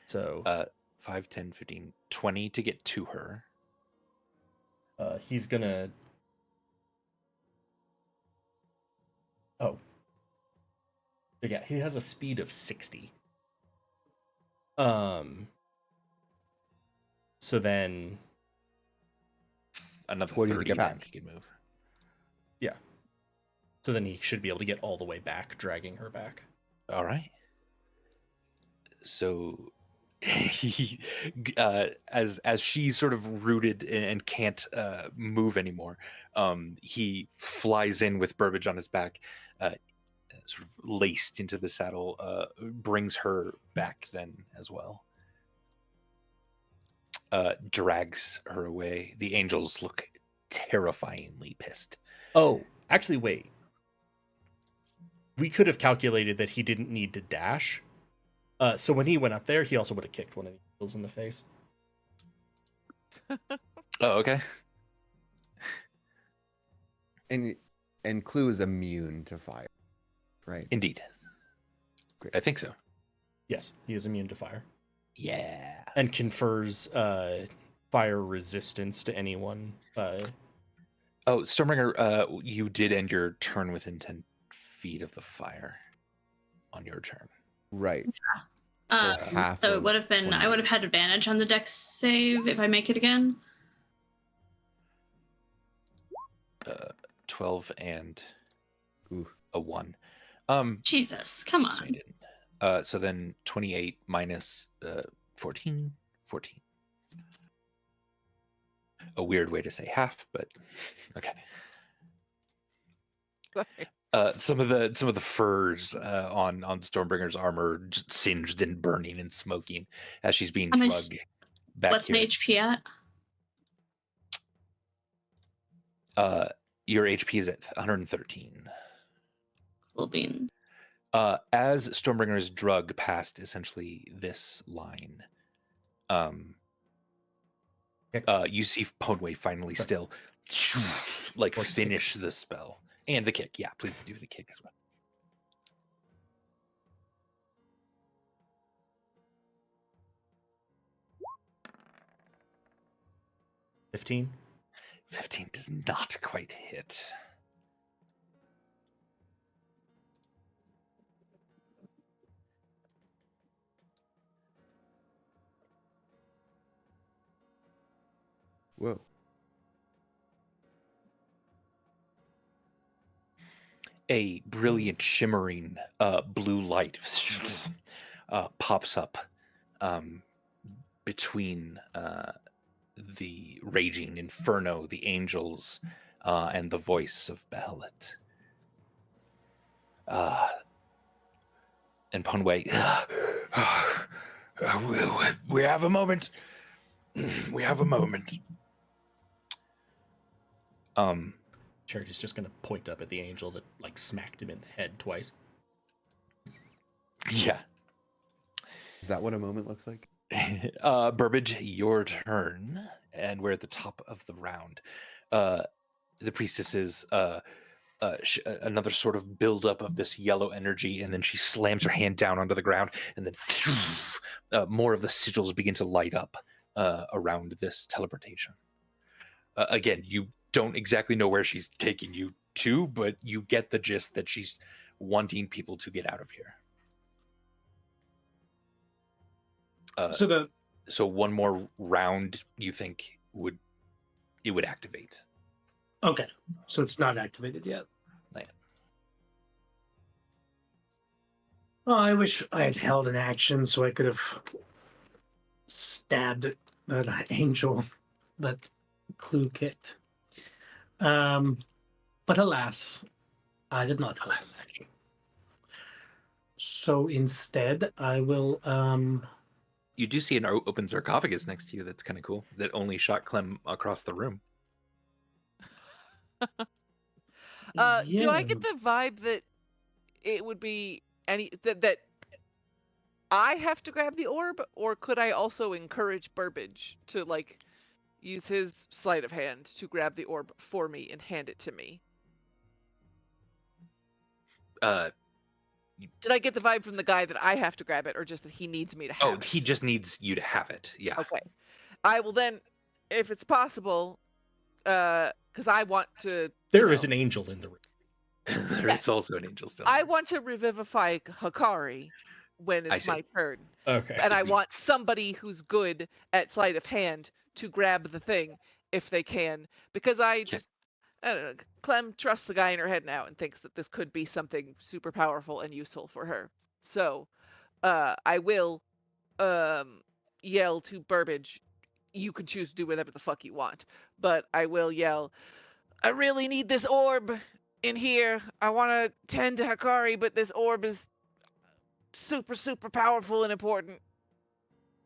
So 5, 10, 15, 20 to get to her. He's gonna. Oh. Yeah, he has a speed of 60. So then Another 40 to 30 get back. he could move. Yeah. So then he should be able to get all the way back, dragging her back. All right. So he, as she's sort of rooted and can't move anymore, he flies in with Burbage on his back, sort of laced into the saddle, brings her back then as well. Drags her away. The angels look terrifyingly pissed. Oh, actually, wait. We could have calculated that he didn't need to dash. So when he went up there, he also would have kicked one of the angels in the face. Oh, okay. And Clue is immune to fire, right? Indeed. Great. I think so. Yes, he is immune to fire. Yeah. And confers fire resistance to anyone. Oh, Stormbringer, you did end your turn within 10 feet of the fire on your turn. Right. So it would have been, I would have had advantage on the dex save if I make it again. 12 and Ooh. a 1. Jesus, come So you on. didn't. So then 28 minus 14. 14. A weird way to say half, but okay. Some of the furs on Stormbringer's armor just singed and burning and smoking as she's being drugged back what's here. my HP at? Your HP is at 113. Cool bean. As Stormbringer is drugged past essentially this line, you see Ponway finally still like finish the spell. And the kick. Yeah, please do the kick as well. $15. 15 does not quite hit. Whoa. A brilliant, shimmering blue light pops up between the raging inferno, the angels, and the voice of Behelit. And Ponway, we have a moment. We have a moment. Charity's just gonna point up at the angel that like smacked him in the head twice. Yeah. Is that what a moment looks like? Burbage, your turn, and we're at the top of the round. The priestess is another sort of buildup of this yellow energy, and then she slams her hand down onto the ground, and then more of the sigils begin to light up around this teleportation. Again, you don't exactly know where she's taking you to, but you get the gist that she's wanting people to get out of here. So one more round, you think would activate? Okay, so it's not activated yet. Not yet. Oh, I wish I had held an action so I could have stabbed that angel that clue kicked. But alas, I did not hold an action. So instead, I will. You do see an open sarcophagus next to you. That's kind of cool. That only shot Clem across the room. Do I get the vibe that it would be that I have to grab the orb, or could I also encourage Burbage to like use his sleight of hand to grab the orb for me and hand it to me? Did I get the vibe from the guy that I have to grab it, or just that he needs me to have it? Oh, he just needs you to have it. Yeah. Okay. I will then, if it's possible, because I want to. There is an angel in the room. There is also an angel still. I want to revivify Hakari when it's my turn. Okay. And I want somebody who's good at sleight of hand to grab the thing if they can, because I don't know. Clem trusts the guy in her head now and thinks that this could be something super powerful and useful for her. So, I will yell to Burbage. You can choose to do whatever the fuck you want, but I will yell, I really need this orb in here. I want to tend to Hakari, but this orb is super, super powerful and important.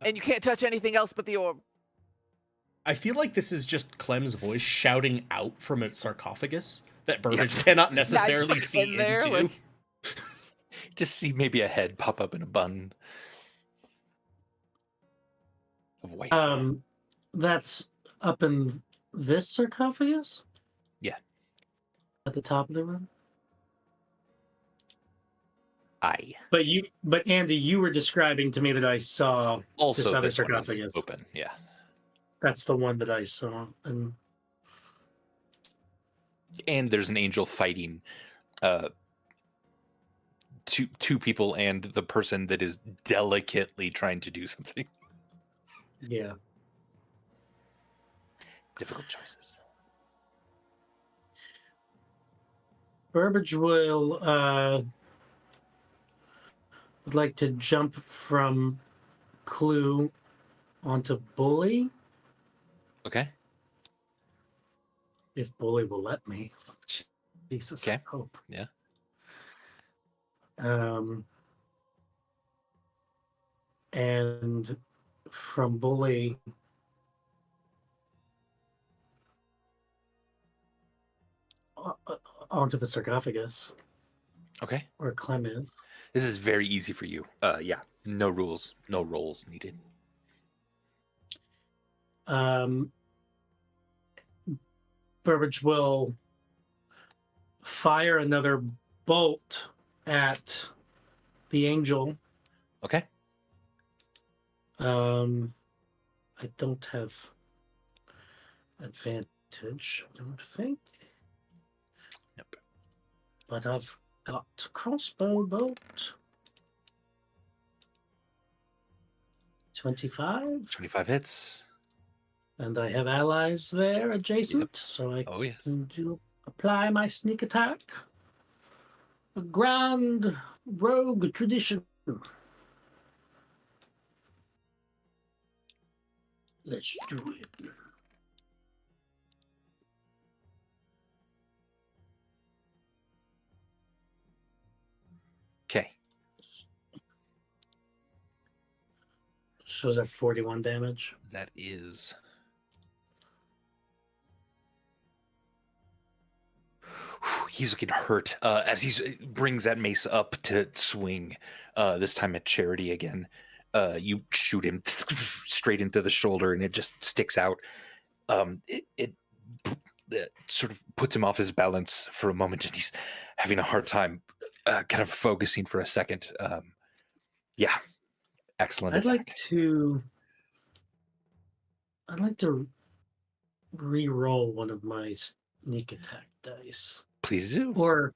And you can't touch anything else but the orb. I feel like this is just Clem's voice shouting out from a sarcophagus that Burbage cannot necessarily see into. Like... Just see maybe a head pop up in a bun of white. That's up in this sarcophagus? Yeah. At the top of the room? Aye. But Andy, you were describing to me that I saw also this other this sarcophagus. Open, yeah. That's the one that I saw. And there's an angel fighting two people and the person that is delicately trying to do something. Yeah. Difficult choices. Burbage will would like to jump from Clue onto Bully, Okay. if Bully will let me. Jesus, Okay. I hope. Yeah. And from Bully onto the sarcophagus, Okay. where Clem is. This is very easy for you. Yeah. No rules. No rolls needed. Burbage will fire another bolt at the angel. Okay. I don't have advantage, I don't think. Nope. But I've got crossbow bolt. 25. 25 hits. And I have allies there adjacent, so I Oh, yes. can apply my sneak attack. A grand rogue tradition. Let's do it. Okay. So is that 41 damage? That is. He's looking hurt as he brings that mace up to swing, this time at Charity again. You shoot him straight into the shoulder and it just sticks out. It sort of puts him off his balance for a moment and he's having a hard time kind of focusing for a second. Yeah, excellent I'd attack. I'd like to re-roll one of my sneak attack dice. Please do. Or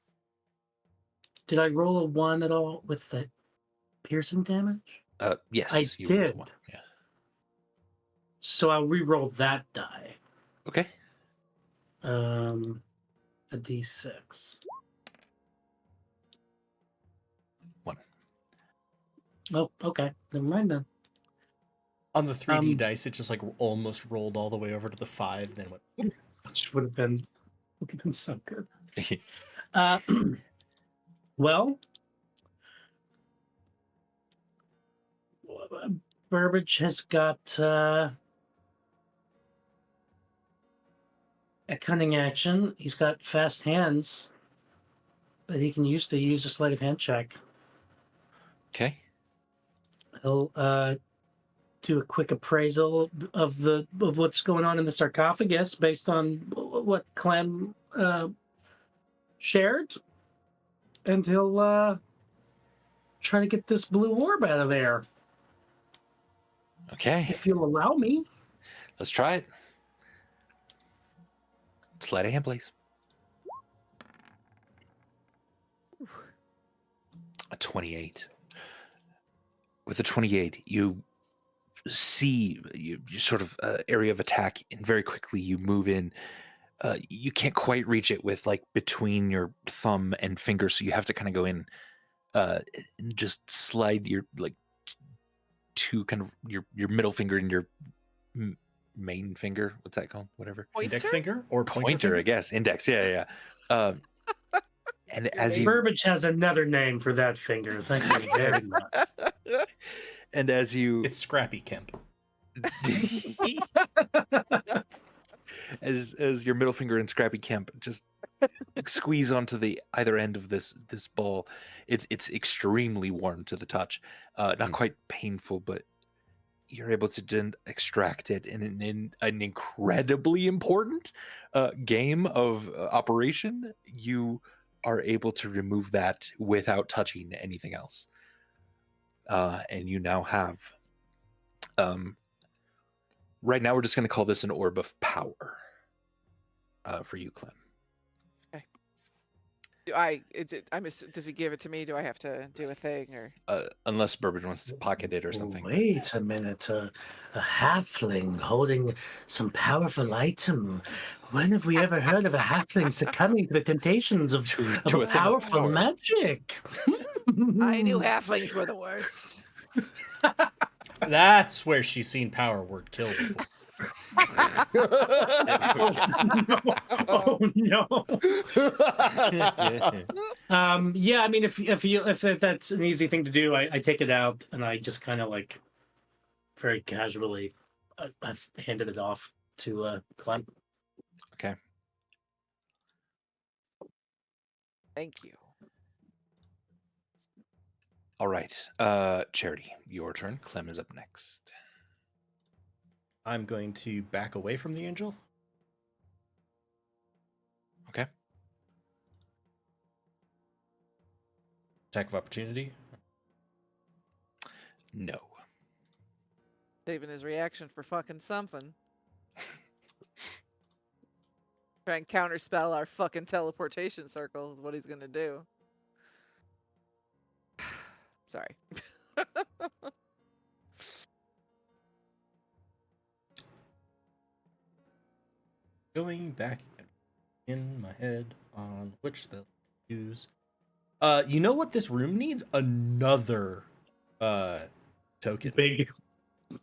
did I roll a 1 at all with the piercing damage? Yes. I did. Yeah. So I'll re-roll that die. Okay. A d6. 1. Oh, okay. Never mind then. On the 3D dice, it just like almost rolled all the way over to the 5, and then went. Whoop. Which would have been so good. Well, Burbage has got a cunning action. He's got fast hands that he can use a sleight of hand check. Okay. He'll do a quick appraisal of what's going on in the sarcophagus based on what Clem shared, and he'll try to get this blue orb out of there. Okay. If you'll allow me. Let's try it. Sleight of hand, please. A 28. With a 28, you see your sort of area of attack, and very quickly you move in. You can't quite reach it with like between your thumb and finger, so you have to kind of go in and just slide your like two kind of your middle finger and your main finger. What's that called? Whatever. Index finger or pointer, I guess. Index. Yeah. And as you Burbage has another name for that finger. Thank you very much. And as you, it's Scrappy Kemp. as your middle finger and Scrappy Kemp just squeeze onto the either end of this ball, it's extremely warm to the touch. Not quite painful, but you're able to then extract it in an incredibly important game of operation. You are able to remove that without touching anything else. And you now have, right now we're just going to call this an orb of power for you, Clem. Okay. Does he give it to me? Do I have to do a thing or? Unless Burbage wants to pocket it or something. Wait a minute, a halfling holding some powerful item. When have we ever heard of a halfling succumbing to the temptations of a powerful magic? I knew halflings were the worst. That's where she's seen power word kill before. Oh no. Yeah, I mean, if that's an easy thing to do, I take it out and I just kind of like very casually I've handed it off to Clem. Okay. Thank you. All right. Charity, your turn. Clem is up next. I'm going to back away from the angel. Okay. Attack of opportunity. No. Saving his reaction for fucking something. Try and counterspell our fucking teleportation circle is what he's gonna do. Sorry. Going back in my head on which spell to use. You know what this room needs? Another token. Big.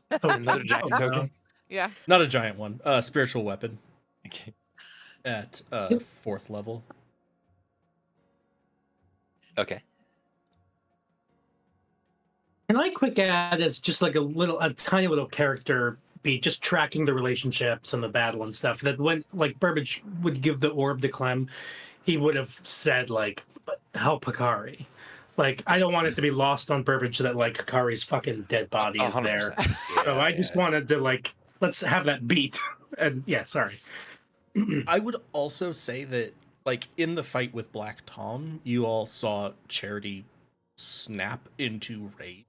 Another giant token. Yeah. Not a giant one. Spiritual weapon Okay. at 4th level. Okay. Can I quick add as just like a tiny little character beat, just tracking the relationships and the battle and stuff, that when like Burbage would give the orb to Clem, he would have said like, help Hikari. Like, I don't want it to be lost on Burbage that like Hikari's fucking dead body is there. 100%. So I just wanted to like, let's have that beat. And yeah, sorry. I would also say that, like, in the fight with Black Tom, you all saw Charity snap into rage.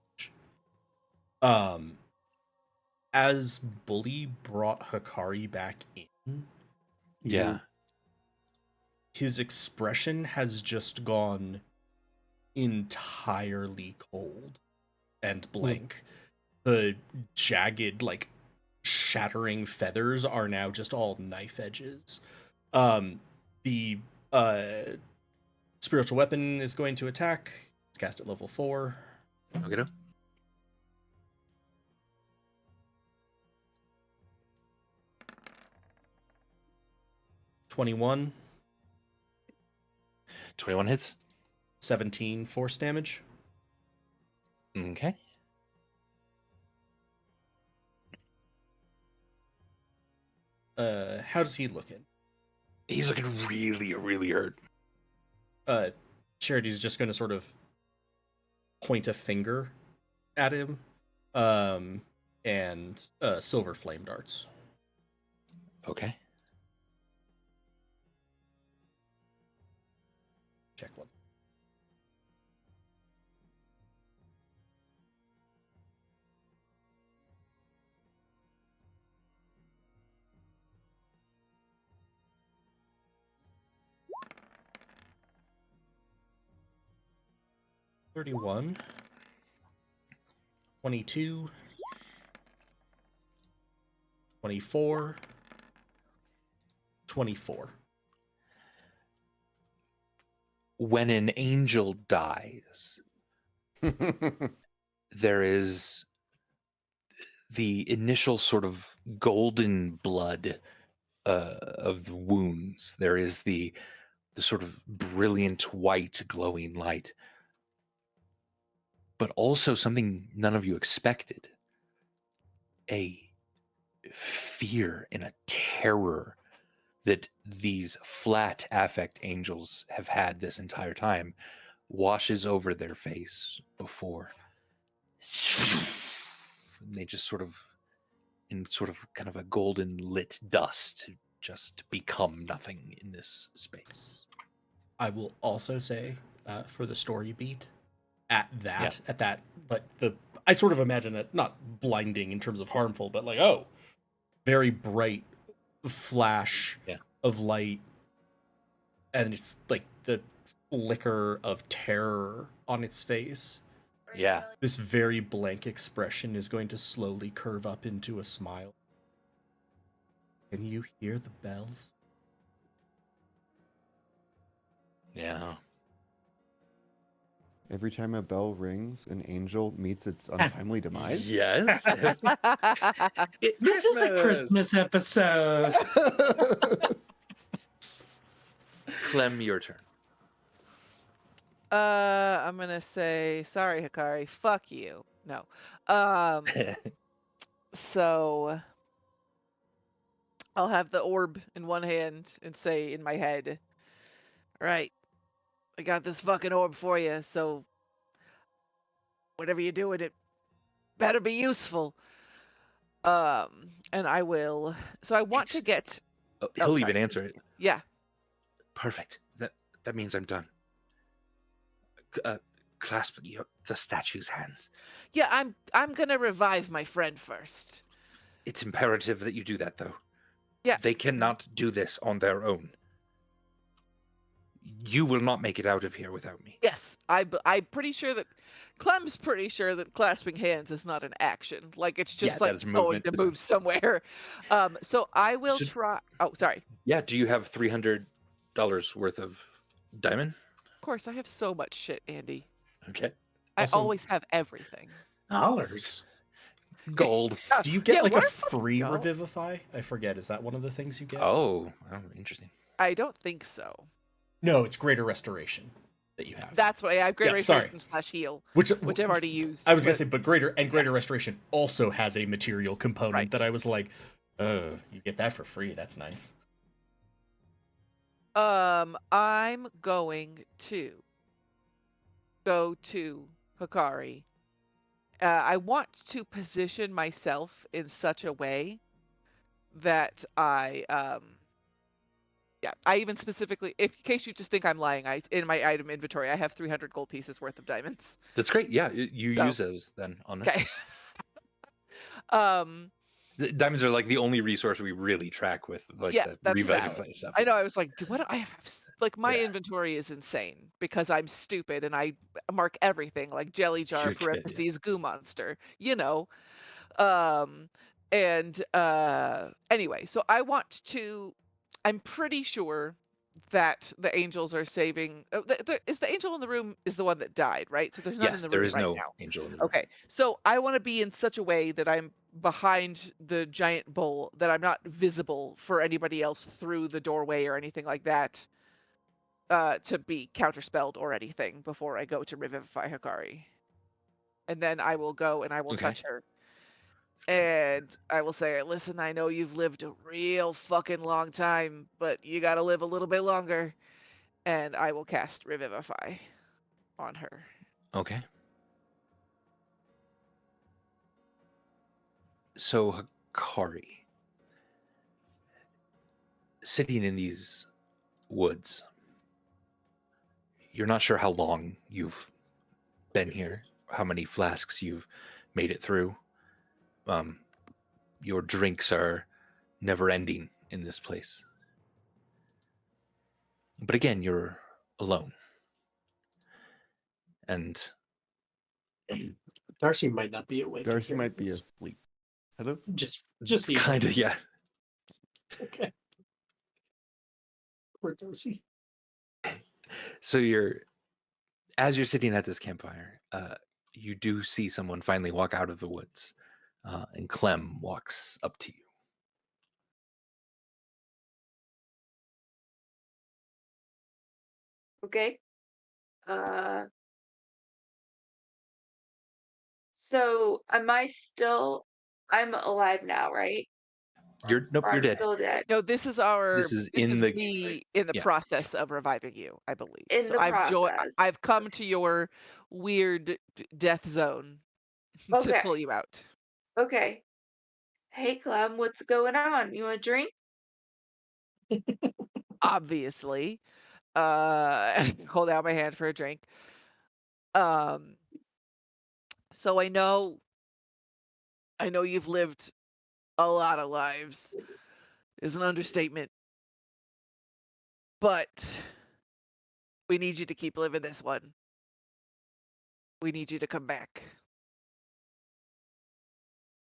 As Bully brought Hikari back in, Yeah. his expression has just gone entirely cold and blank. The jagged, like, shattering feathers are now just all knife edges. The spiritual weapon is going to attack. It's cast at level 4. Okay. 21, 21 hits. 17 force damage. Okay. How does he looking? He's looking really, really hurt. Charity's just going to sort of point a finger at him, and silver flame darts. Okay. Check one. $31, 22, 24, 24. When an angel dies, there is the initial sort of golden blood of the wounds. There is the sort of brilliant white glowing light, but also something none of you expected: a fear and a terror that these flat affect angels have had this entire time washes over their face before and they just sort of, in sort of kind of a golden lit dust, just become nothing in this space. I will also say, for the story beat, at that, like, I sort of imagine it not blinding in terms of harmful, but like, oh, very bright flash of light, and it's like the flicker of terror on its face. Yeah. This very blank expression is going to slowly curve up into a smile. Can you hear the bells? Yeah. Every time a bell rings, an angel meets its untimely demise. Yes. This is a Christmas episode. Clem, your turn. I'm gonna say sorry, Hikari. Fuck you. No. So I'll have the orb in one hand and say in my head, "All right, I got this fucking orb for you. So whatever you do with it, better be useful." And I will. So I want to get. Oh, he'll sorry. even answer it. Yeah. Perfect. That means I'm done. Clasp the statue's hands. Yeah, I'm gonna revive my friend first. It's imperative that you do that, though. Yeah. They cannot do this on their own. You will not make it out of here without me. Yes, I'm pretty sure that Clem's pretty sure that clasping hands is not an action. Like it's just like that's going to move somewhere. So I will try. Oh, sorry. Yeah. Do you have $300 worth of diamond? Of course, I have so much shit, Andy. Okay. I always have everything. Dollars. Gold. Do you get like a we're free dumb. revivify? I forget. Is that one of the things you get? Oh, interesting. I don't think so. No, it's greater restoration that you have. That's what I have. Greater sorry. restoration / heal, which I've already used. I was gonna say, but greater restoration also has a material component that I was like, you get that for free. That's nice. I'm going to go to Hikari. I want to position myself in such a way that I even specifically, in case you just think I'm lying, in my item inventory I have 300 gold pieces worth of diamonds. That's great. Yeah, you use those then on this. Okay. Diamonds are like the only resource we really track with like the revivify stuff. I know. I was like, what do I have? Like my inventory is insane because I'm stupid and I mark everything like jelly jar parentheses goo monster. You know. Anyway, so I'm pretty sure that the angels are saving. Is the angel in the room is the one that died, right? So there's none in the room there is right no now. angel in the room. Okay, so I want to be in such a way that I'm behind the giant bowl, that I'm not visible for anybody else through the doorway or anything like that, to be counterspelled or anything before I go to revivify Hikari. And then I will go and I will touch her. And I will say, listen, I know you've lived a real fucking long time, but you gotta live a little bit longer. And I will cast Revivify on her. Okay. So, Hikari, sitting in these woods, you're not sure how long you've been here, how many flasks you've made it through. Your drinks are never ending in this place. But again, you're alone. And Darcy might not be awake. Darcy might be asleep. Hello? Just kind of, yeah. Okay. Poor Darcy. So as you're sitting at this campfire, you do see someone finally walk out of the woods, and Clem walks up to you. Okay. So am I still? I'm alive now, right? You're dead. Still dead. No, this is in the process of reviving you, I believe. In the process. I've come to your weird death zone to pull you out. Okay. Hey, Clem, what's going on? You want a drink? Obviously. Hold out my hand for a drink. So I know you've lived a lot of lives. Is an understatement. But we need you to keep living this one. We need you to come back.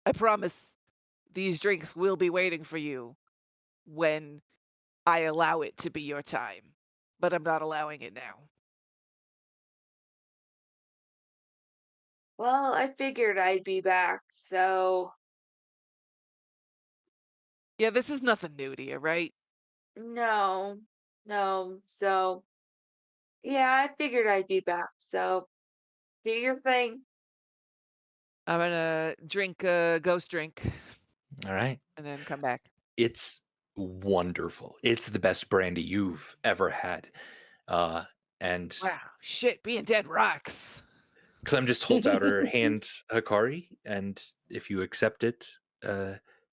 I promise these drinks will be waiting for you when I allow it to be your time. But I'm not allowing it now. Well, I figured I'd be back, so Yeah, this is nothing new to you, right? no, no. So yeah, I figured I'd be back. So do your thing. I'm gonna drink a ghost drink All right. and then come back. It's wonderful. It's the best brandy you've ever had. And Wow, shit, being dead rocks. Clem just holds out her hand, Hikari, and if you accept it,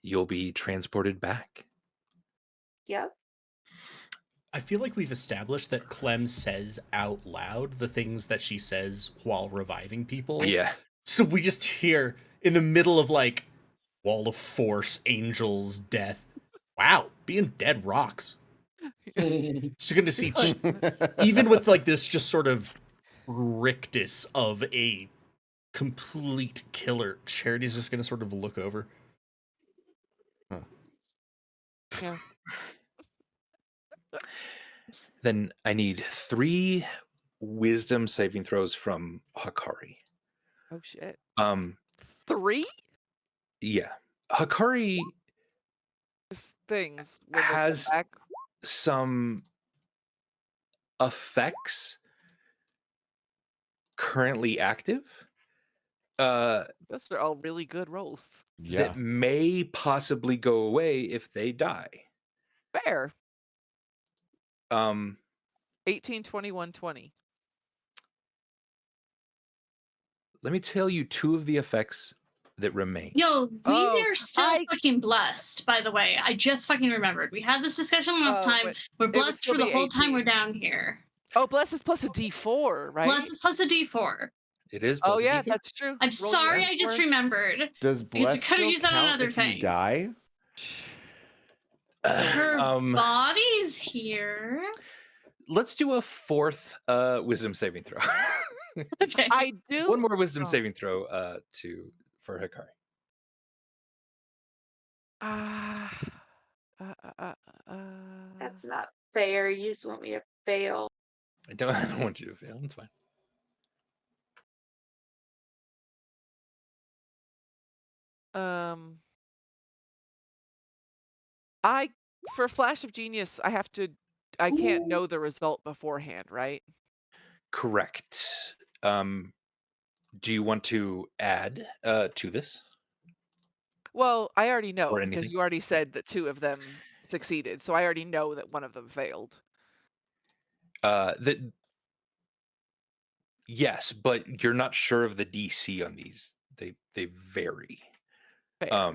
you'll be transported back. Yep. I feel like we've established that Clem says out loud the things that she says while reviving people. Yeah. So we just hear in the middle of like wall of force, angels, death. Wow, being dead rocks. So gonna see, even with like this just sort of rictus of a complete killer, Charity's just gonna sort of look over. Huh. Yeah. Then I need 3 wisdom saving throws from Hikari. Oh shit. 3? Yeah. Hikari Things when they come has back. some effects currently active Those are all really good rolls. that may possibly go away if they die. Fair. 18, 21, 20. Let me tell you 2 of the effects that remain. Yo, we are still fucking blessed, by the way. I just fucking remembered. We had this discussion last time. We're blessed for the whole time we're down here. Oh, bless is plus a D4, right? Bless is plus a D4. It is Oh plus a yeah, D4? that's true. I'm sorry, I just remembered. Does Because we bless could have still used that on count another if thing. you die? Her body's here. Let's do a 4th wisdom saving throw. Okay. I do. One more wisdom saving throw for Hikari. That's not fair. You just want me to fail. I don't want you to fail. It's fine. For Flash of Genius, I can't know the result beforehand, right? Correct. Do you want to add to this? Well, I already know Or because anything? you already said that 2 of them succeeded, so I already know that one of them failed. Yes, but you're not sure of the DC on these. They vary. Fair.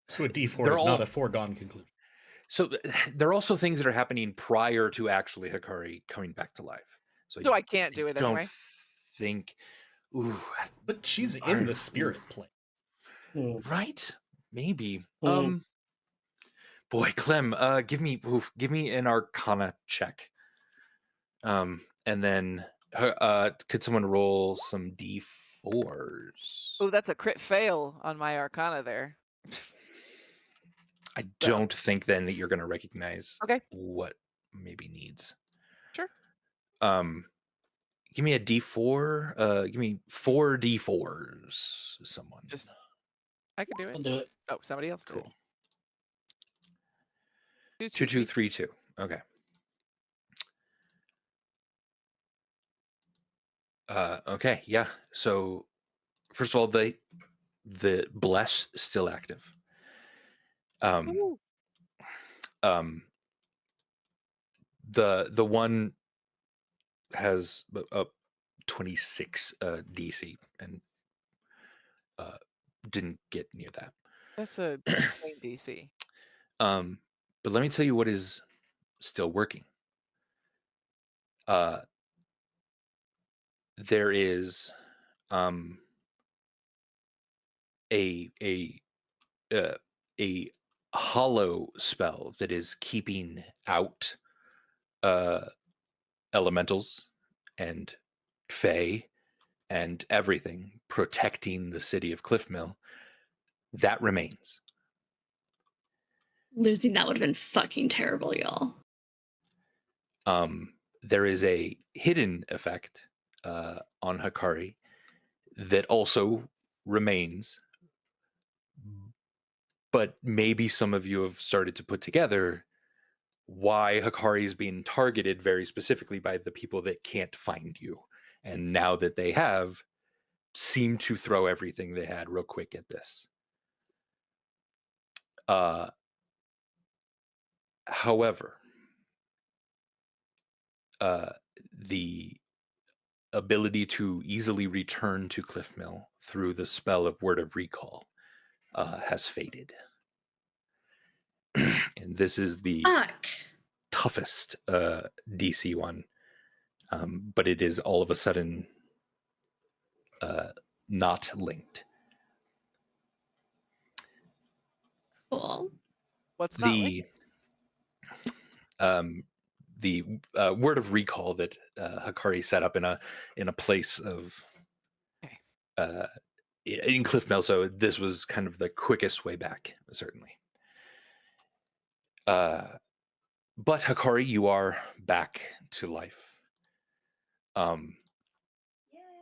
So a D4 is not a foregone conclusion. So there are also things that are happening prior to actually Hikari coming back to life. So I can't do it anyway. Don't think. Ooh, but she's in the spirit plane, right? Maybe. Boy, Clem, give me an Arcana check. And then could someone roll some D4s? Oh, that's a crit fail on my Arcana there. I don't think then that you're going to recognize what maybe needs. Sure. Give me a D4. Give me 4 D4s. Someone. I can do it. I'll do it. Oh, somebody else Cool. did. 2, 2, 3, 2. Okay. Okay. Yeah. So, first of all, the bless still active. The one has a 26 DC and didn't get near that. That's a insane DC. But let me tell you what is still working. There is a hollow spell that is keeping out elementals and fae and everything, protecting the city of Cliffmill. That remains. Losing that would have been fucking terrible, y'all. There is a hidden effect on Hikari that also remains. But maybe some of you have started to put together why Hikari is being targeted very specifically by the people that can't find you. And now that they have, seem to throw everything they had real quick at this. However, the ability to easily return to Cliffmill through the spell of Word of Recall has faded. And this is the toughest DC one. But it is all of a sudden not linked. Cool. What's not linked? The Word of Recall that Hikari set up in a place of in Cliffmill, so this was kind of the quickest way back, certainly. But Hikari, you are back to life.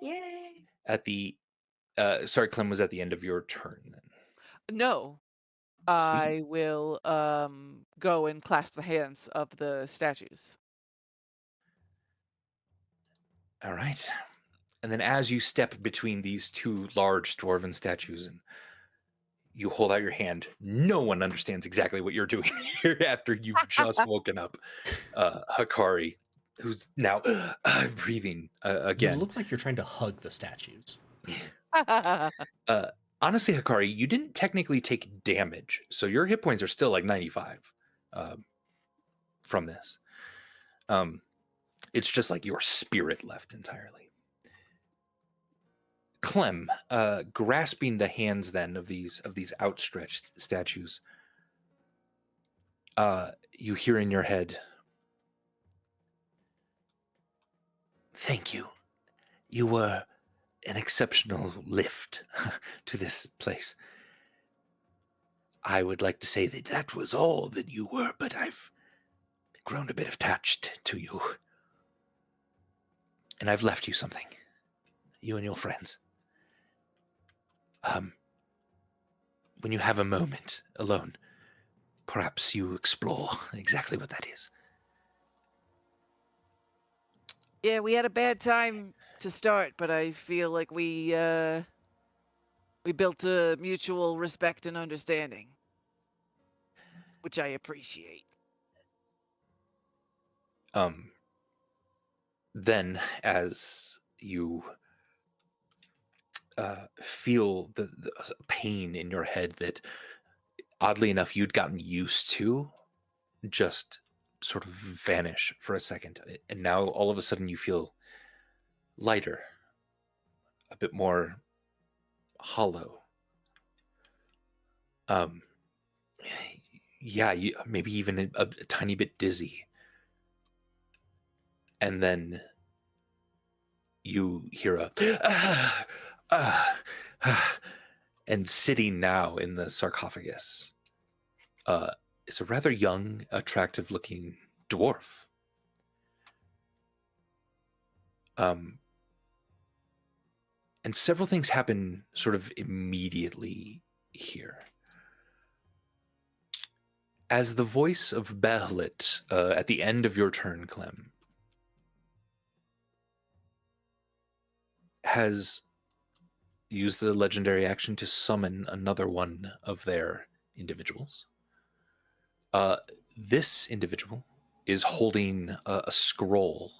Yay! At the sorry, Clem, was at the end of your turn then? No. I will go and clasp the hands of the statues. All right. And then as you step between these two large dwarven statues and you hold out your hand, no one understands exactly what you're doing here after you've just woken up. Hikari, who's now breathing again. You look like you're trying to hug the statues. Honestly, Hikari, you didn't technically take damage, so your hit points are still like 95 from this. It's just like your spirit left entirely. Clem, grasping the hands then of these outstretched statues, you hear in your head, "Thank you. You were an exceptional lift to this place. I would like to say that that was all that you were, but I've grown a bit attached to you. And I've left you something. You and your friends. When you have a moment alone, perhaps you explore exactly what that is." Yeah, we had a bad time to start, but I feel like we built a mutual respect and understanding, which I appreciate. Then, as you feel the pain in your head that, oddly enough, you'd gotten used to, just sort of vanish for a second. And now, all of a sudden, you feel lighter, a bit more hollow. Yeah, maybe even a tiny bit dizzy. And then you hear and sitting now in the sarcophagus is a rather young, attractive-looking dwarf. And several things happen sort of immediately here. As the voice of Behelit at the end of your turn, Clem, has used the legendary action to summon another one of their individuals. This individual is holding a scroll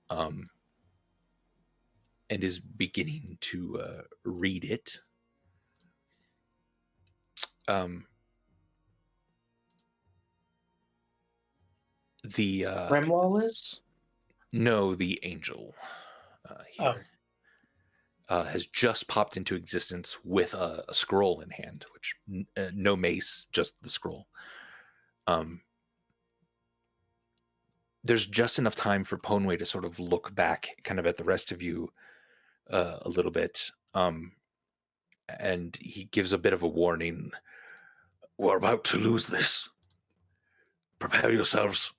and is beginning to read it. The Grimoire is? No, the angel here has just popped into existence with a scroll in hand, which no mace, just the scroll. There's just enough time for Ponway to sort of look back kind of at the rest of you a little bit. And he gives a bit of a warning. "We're about to lose this. Prepare yourselves."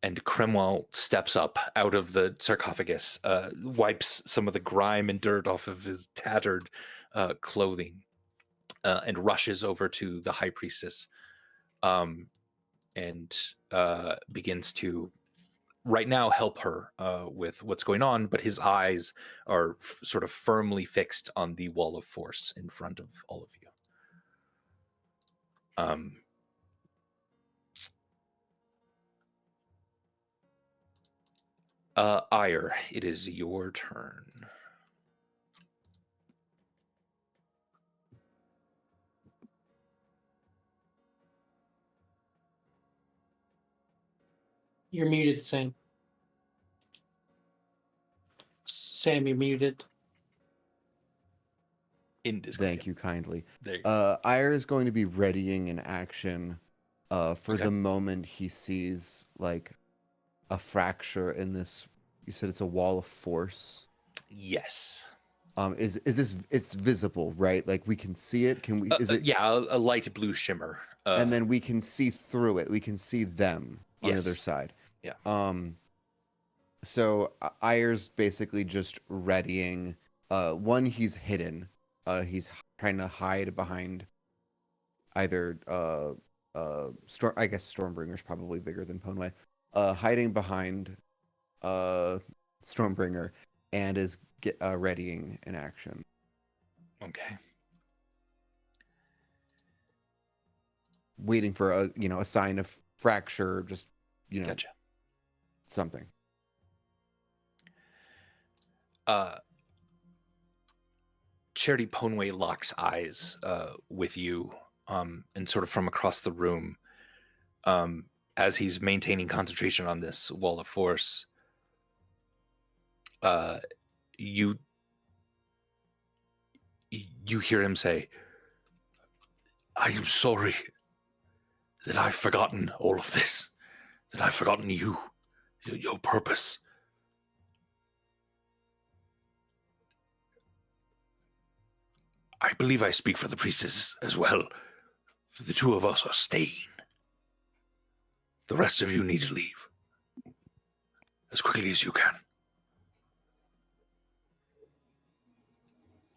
And Cremwell steps up out of the sarcophagus, wipes some of the grime and dirt off of his tattered clothing, and rushes over to the high priestess, and begins to right now help her with what's going on, but his eyes are sort of firmly fixed on the wall of force in front of all of you. Ire, it is your turn. You're muted, Sam. Sam, you're muted. Thank you kindly. There you go. Ire is going to be readying an action for the moment he sees like a fracture in this. You said it's a wall of force. Yes. Is this? It's visible, right? Like we can see it. Can we? Is it? Yeah, a light blue shimmer. And then we can see through it. We can see them on the other side. Yeah. So Ire's basically just readying. One, he's hidden. He's trying to hide behind either Storm. I guess Stormbringer's probably bigger than Ponway. Hiding behind Stormbringer, and is readying an action. Okay. Waiting for a sign of fracture, just Gotcha. Something. Charity Ponway locks eyes with you, and sort of from across the room, as he's maintaining concentration on this wall of force. You hear him say, "I am sorry that I've forgotten all of this, that I've forgotten you, your purpose. I believe I speak for the priestess as well. The two of us are staying. The rest of you need to leave as quickly as you can."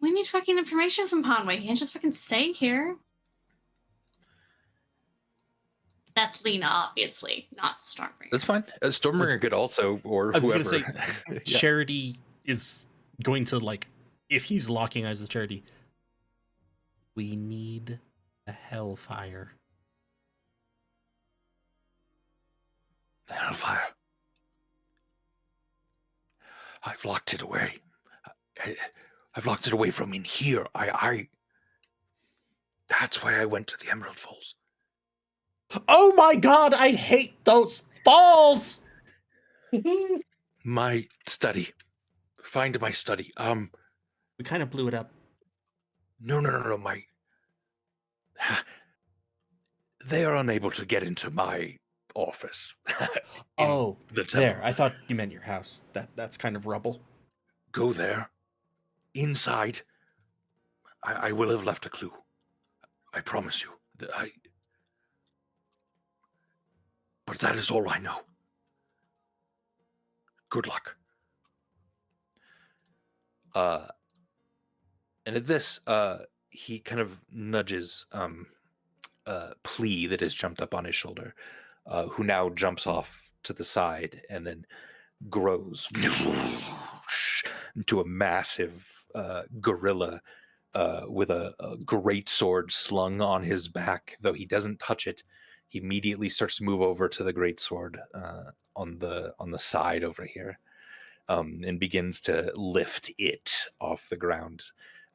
We need fucking information from Conway. He can't just fucking stay here. That's Lena, obviously, not Stormbringer. That's fine. Stormbringer could also, or whoever. I was going to say, Charity is going to, like, if he's locking eyes with Charity, we need a Hellfire. The Hellfire. I've locked it away. I've locked it away from in here. That's why I went to the Emerald Falls. Oh my god, I hate those falls! My study. Find my study. We kind of blew it up. No. They are unable to get into my office. Oh, the temple. There. I thought you meant your house. That's kind of rubble. Go there. Inside. I will have left a clue. I promise you. But that is all I know. Good luck. And at this, he kind of nudges Plea that has jumped up on his shoulder, who now jumps off to the side and then grows into a massive gorilla with a great sword slung on his back. Though he doesn't touch it, he immediately starts to move over to the great sword on the side over here, and begins to lift it off the ground.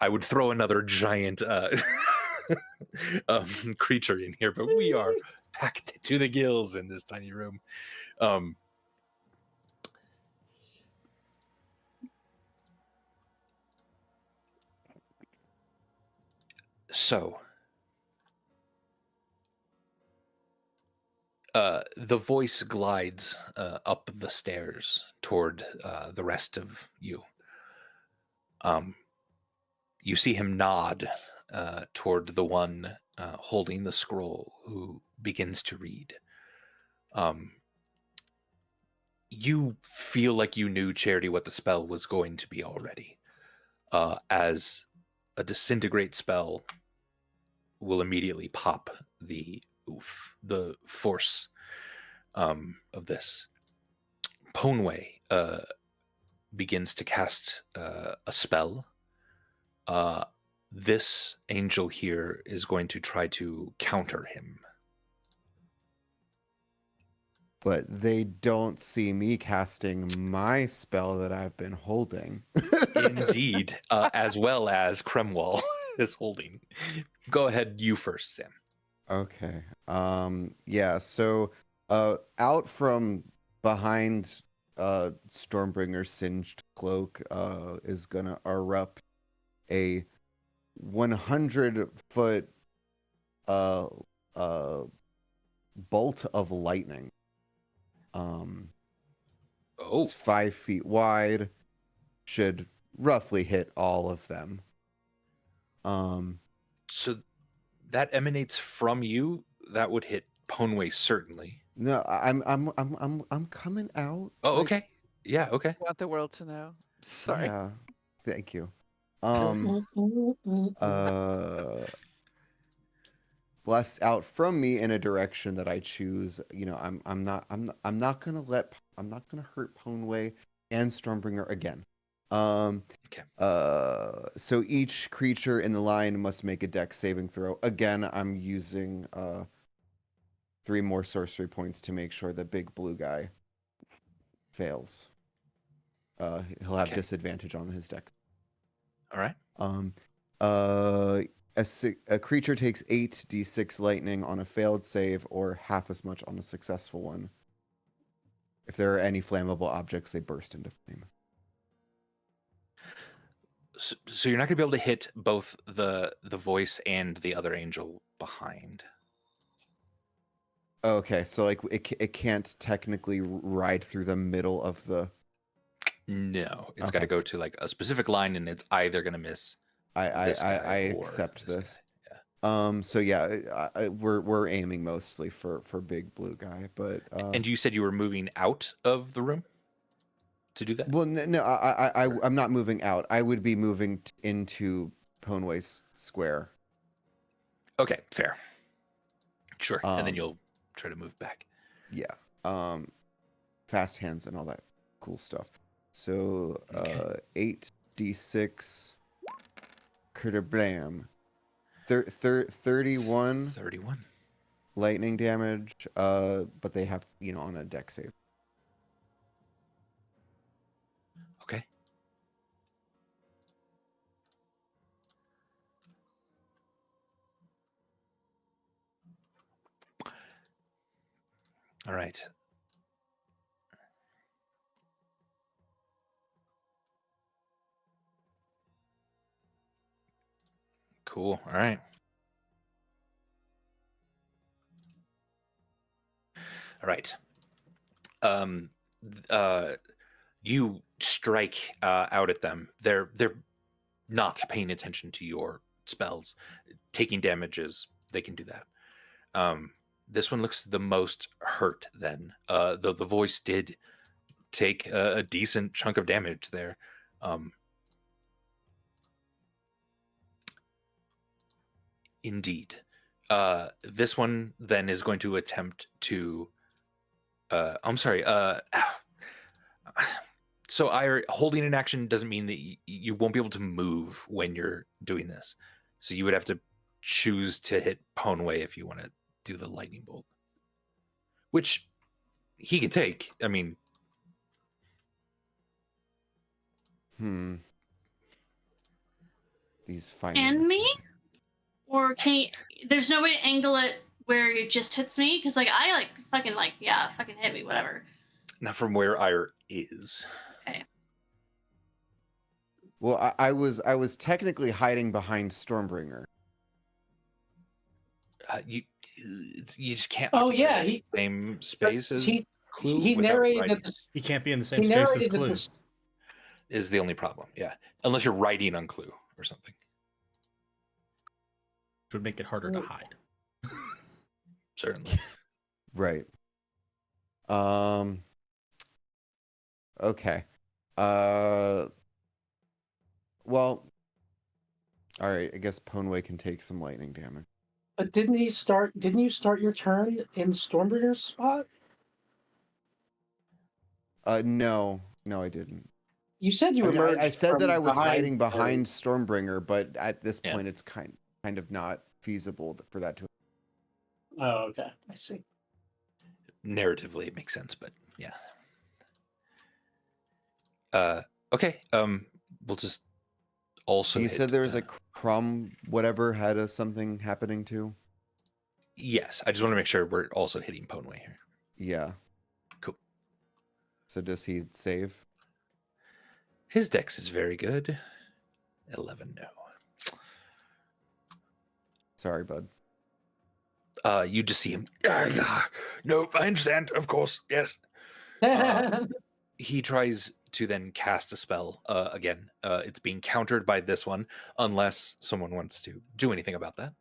I would throw another giant creature in here, but we are packed to the gills in this tiny room. So, the voice glides up the stairs toward the rest of you. You see him nod toward the one holding the scroll, who begins to read. you feel like you knew, Charity, what the spell was going to be already. As a disintegrate spell will immediately pop the force of this. Ponway begins to cast a spell. This angel here is going to try to counter him. But they don't see me casting my spell that I've been holding. Indeed, as well as Kremwall is holding. Go ahead, you first, Sam. Okay. Yeah, so out from behind Stormbringer's singed cloak is gonna erupt a 100-foot bolt of lightning. It's 5 feet wide, should roughly hit all of them. So that emanates from you. That would hit Ponway certainly. No, I'm coming out. Oh, okay. Yeah, okay. I want the world to know. Sorry. Yeah. Thank you. Bless out from me in a direction that I choose. You know, I'm not gonna hurt Ponway and Stormbringer again. Okay. So each creature in the line must make a dex saving throw. Again, I'm using 3 more sorcery points to make sure the big blue guy fails. He'll have disadvantage on his dex. All right. A creature takes 8d6 lightning on a failed save, or half as much on a successful one. If there are any flammable objects, they burst into flame. So you're not going to be able to hit both the voice and the other angel behind. Okay, so like it can't technically ride through the middle of the. No, it's got to go to like a specific line, and it's either going to miss. I accept this. Yeah. So yeah, we're aiming mostly for big blue guy, but. And you said you were moving out of the room to do that? Well, no, I'm not moving out. I would be moving into Ponway's square. Okay, fair. Sure, and then you'll try to move back. Yeah. Fast hands and all that cool stuff. So 8d6 Blam. 31 lightning damage, but they have, on a dex save. Okay. All right. Cool. All right. All right. You strike out at them. They're not paying attention to your spells. Taking damages, they can do that. This one looks the most hurt then. Though the voice did take a decent chunk of damage there. Indeed. This one then is going to attempt to I'm sorry. So holding an action doesn't mean that you won't be able to move when you're doing this. So you would have to choose to hit Ponway if you want to do the lightning bolt, which he could take. I mean, These fine. And me? Or can you, there's no way to angle it where it just hits me? Because I fucking hit me, whatever. Not from where Ire is. Okay. Well, I was technically hiding behind Stormbringer. You just can't. Oh yeah, same space as Clue. He narrated that he can't be in the same space as Clue. Is the only problem. Yeah, unless you're writing on Clue or something. Which would make it harder to hide. Certainly. Right. Okay. Well, all right. I guess Ponway can take some lightning damage. But didn't you start your turn in Stormbringer's spot? No, I didn't. You said you emerged. I said that I was hiding behind Stormbringer, but at this point, it's kind of not feasible for that to. Oh, okay. I see. Narratively, it makes sense, but yeah. Okay. We'll just also. You said there was a crumb, whatever had something happening too. Yes, I just want to make sure we're also hitting Ponway here. Yeah. Cool. So does he save? His dex is very good. 11, no. Sorry, bud. You just see him. Nope, I understand. Of course, yes. He tries to then cast a spell again. It's being countered by this one, unless someone wants to do anything about that.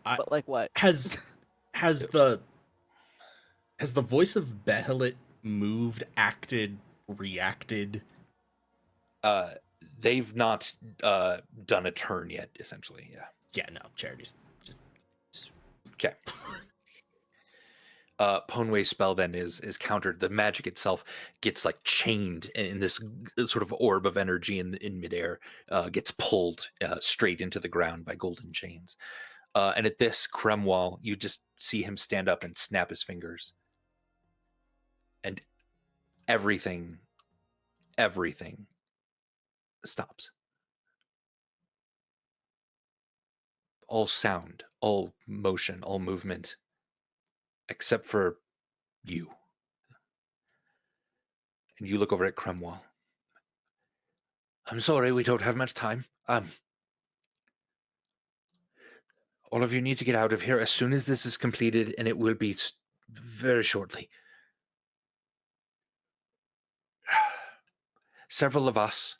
But like what? Has the Voice of Behelit moved, acted, reacted? They've not done a turn yet, essentially. Yeah. Yeah, no, Charity's just okay. Ponway's spell then is countered. The magic itself gets like chained in this sort of orb of energy in midair, gets pulled straight into the ground by golden chains. And at this, Kremwall, you just see him stand up and snap his fingers. And everything stops. All sound, all motion, all movement, except for you. And you look over at Kremwall. I'm sorry, we don't have much time. All of you need to get out of here as soon as this is completed, and it will be very shortly. Several of us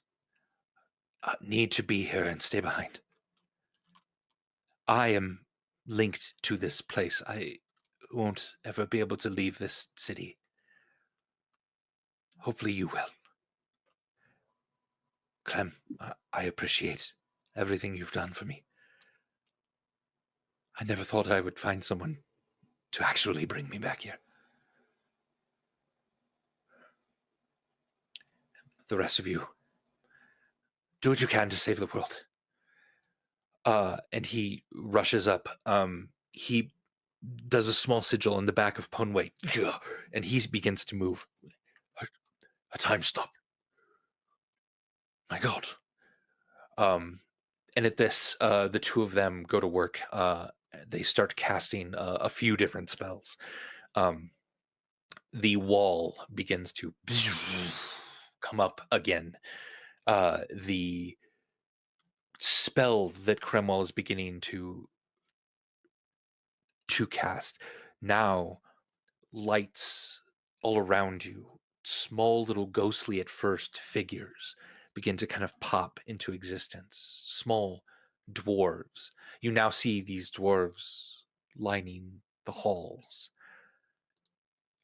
need to be here and stay behind. I am linked to this place. I won't ever be able to leave this city. Hopefully you will. Clem, I appreciate everything you've done for me. I never thought I would find someone to actually bring me back here. The rest of you, do what you can to save the world. And he rushes up. He does a small sigil in the back of Ponway, and he begins to move. A time stop. My God. And at this, the two of them go to work. They start casting a few different spells. The wall begins to come up again. The spell that Kremwall is beginning to cast now lights all around you. Small little ghostly at first figures begin to kind of pop into existence. Small dwarves. You now see these dwarves lining the halls.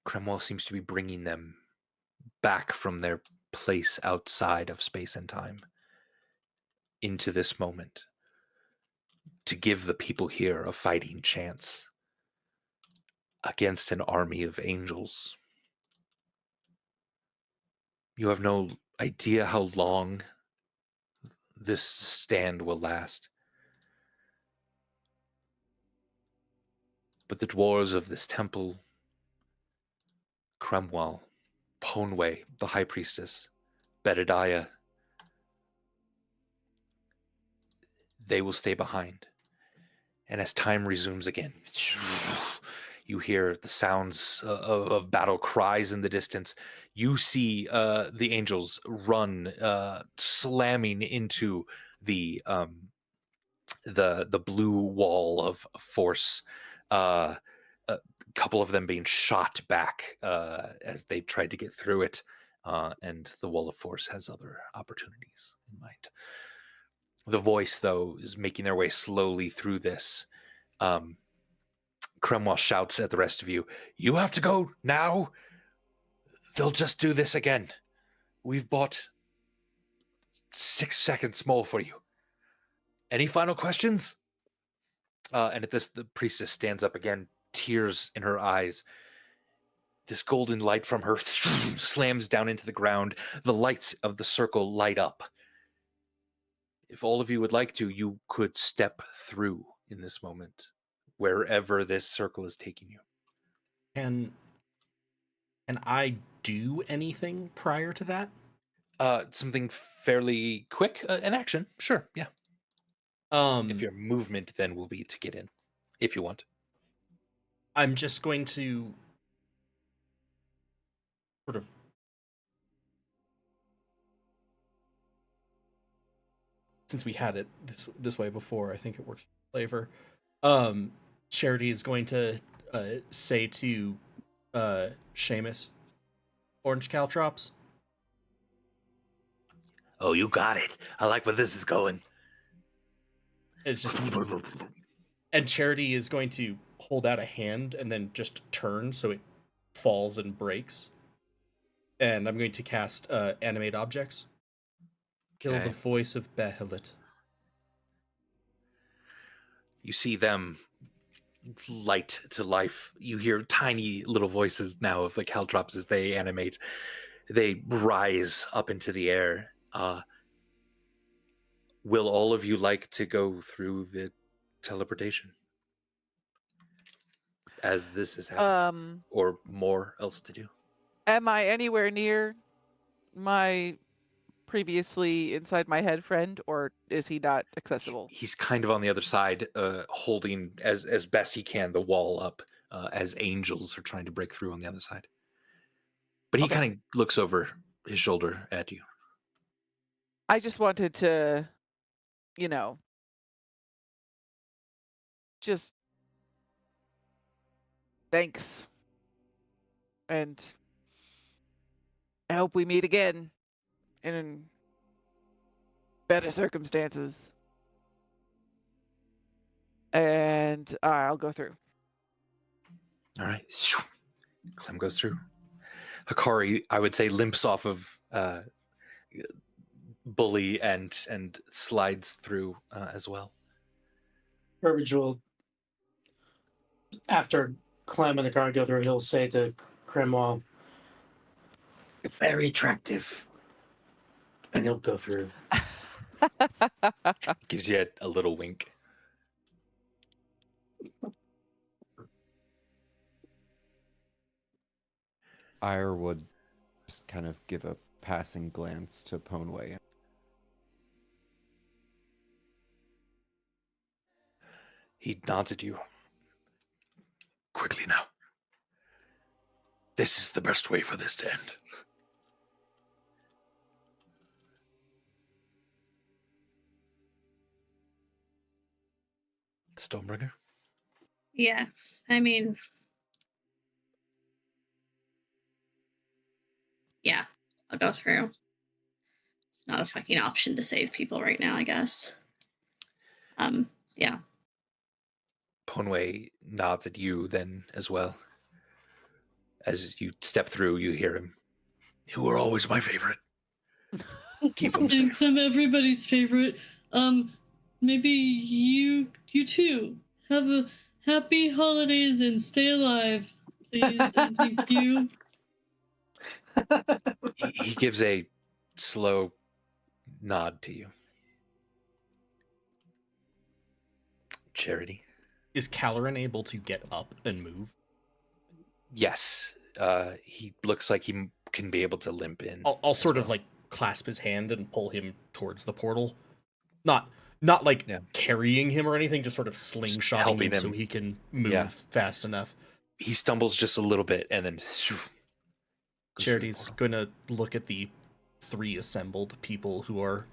Kremwall seems to be bringing them back from their place outside of space and time into this moment to give the people here a fighting chance against an army of angels. You have no idea how long this stand will last. But the dwarves of this temple, Kremwall, Ponway, the High Priestess, Bedediah, they will stay behind. And as time resumes again, you hear the sounds of battle cries in the distance. You see the angels run, slamming into the blue wall of force. A couple of them being shot back as they tried to get through it, and the wall of force has other opportunities in mind. The voice, though, is making their way slowly through this. Cromwell shouts at the rest of you, "You have to go now. They'll just do this again. We've bought 6 seconds more for you. Any final questions?" And at this, the priestess stands up again, tears in her eyes. This golden light from her slams down into the ground. The lights of the circle light up. If all of you would like to, you could step through in this moment, wherever this circle is taking you. Can I do anything prior to that? Something fairly quick, an action. Sure, yeah. If your movement then will be to get in, if you want. I'm just going to sort of since we had it this way before, I think it works for flavor. Charity is going to say to Seamus, orange caltrops. Oh, you got it. I like where this is going. It's just and Charity is going to hold out a hand and then just turn so it falls and breaks. And I'm going to cast animate objects. Kill the Voice of Behelit. You see them light to life. You hear tiny little voices now of the caltrops as they animate. They rise up into the air. Will all of you like to go through the teleportation as this is happening, or more else to do? Am I anywhere near my previously inside my head friend, or is he not accessible? He's kind of on the other side, holding as best he can the wall up, as angels are trying to break through on the other side. But he kind of looks over his shoulder at you. I just wanted to, just thanks. And I hope we meet again in better circumstances. And I'll go through. All right. Clem goes through. Hikari, I would say, limps off of Bully and slides through as well. Burbage will, after Clem and Hikari go through, he'll say to Cromwell, "You're very attractive." And he'll go through. Gives you a little wink. Ire would just kind of give a passing glance to Ponway. He nods at you. Quickly now. This is the best way for this to end. Stormbringer? Yeah, I mean, yeah, I'll go through. It's not a fucking option to save people right now, I guess. Yeah. Ponway nods at you then as well. As you step through, you hear him. You were always my favorite. Keep him safe. I'm everybody's favorite. Maybe you too. Have a happy holidays and stay alive, please. And thank you. He gives a slow nod to you. Charity. Is Caloran able to get up and move? Yes. He looks like he can be able to limp in. I'll sort of like clasp his hand and pull him towards the portal. Not like carrying him or anything, just sort of slingshotting him so he can move fast enough. He stumbles just a little bit and then Charity's gonna look at the 3 assembled people who are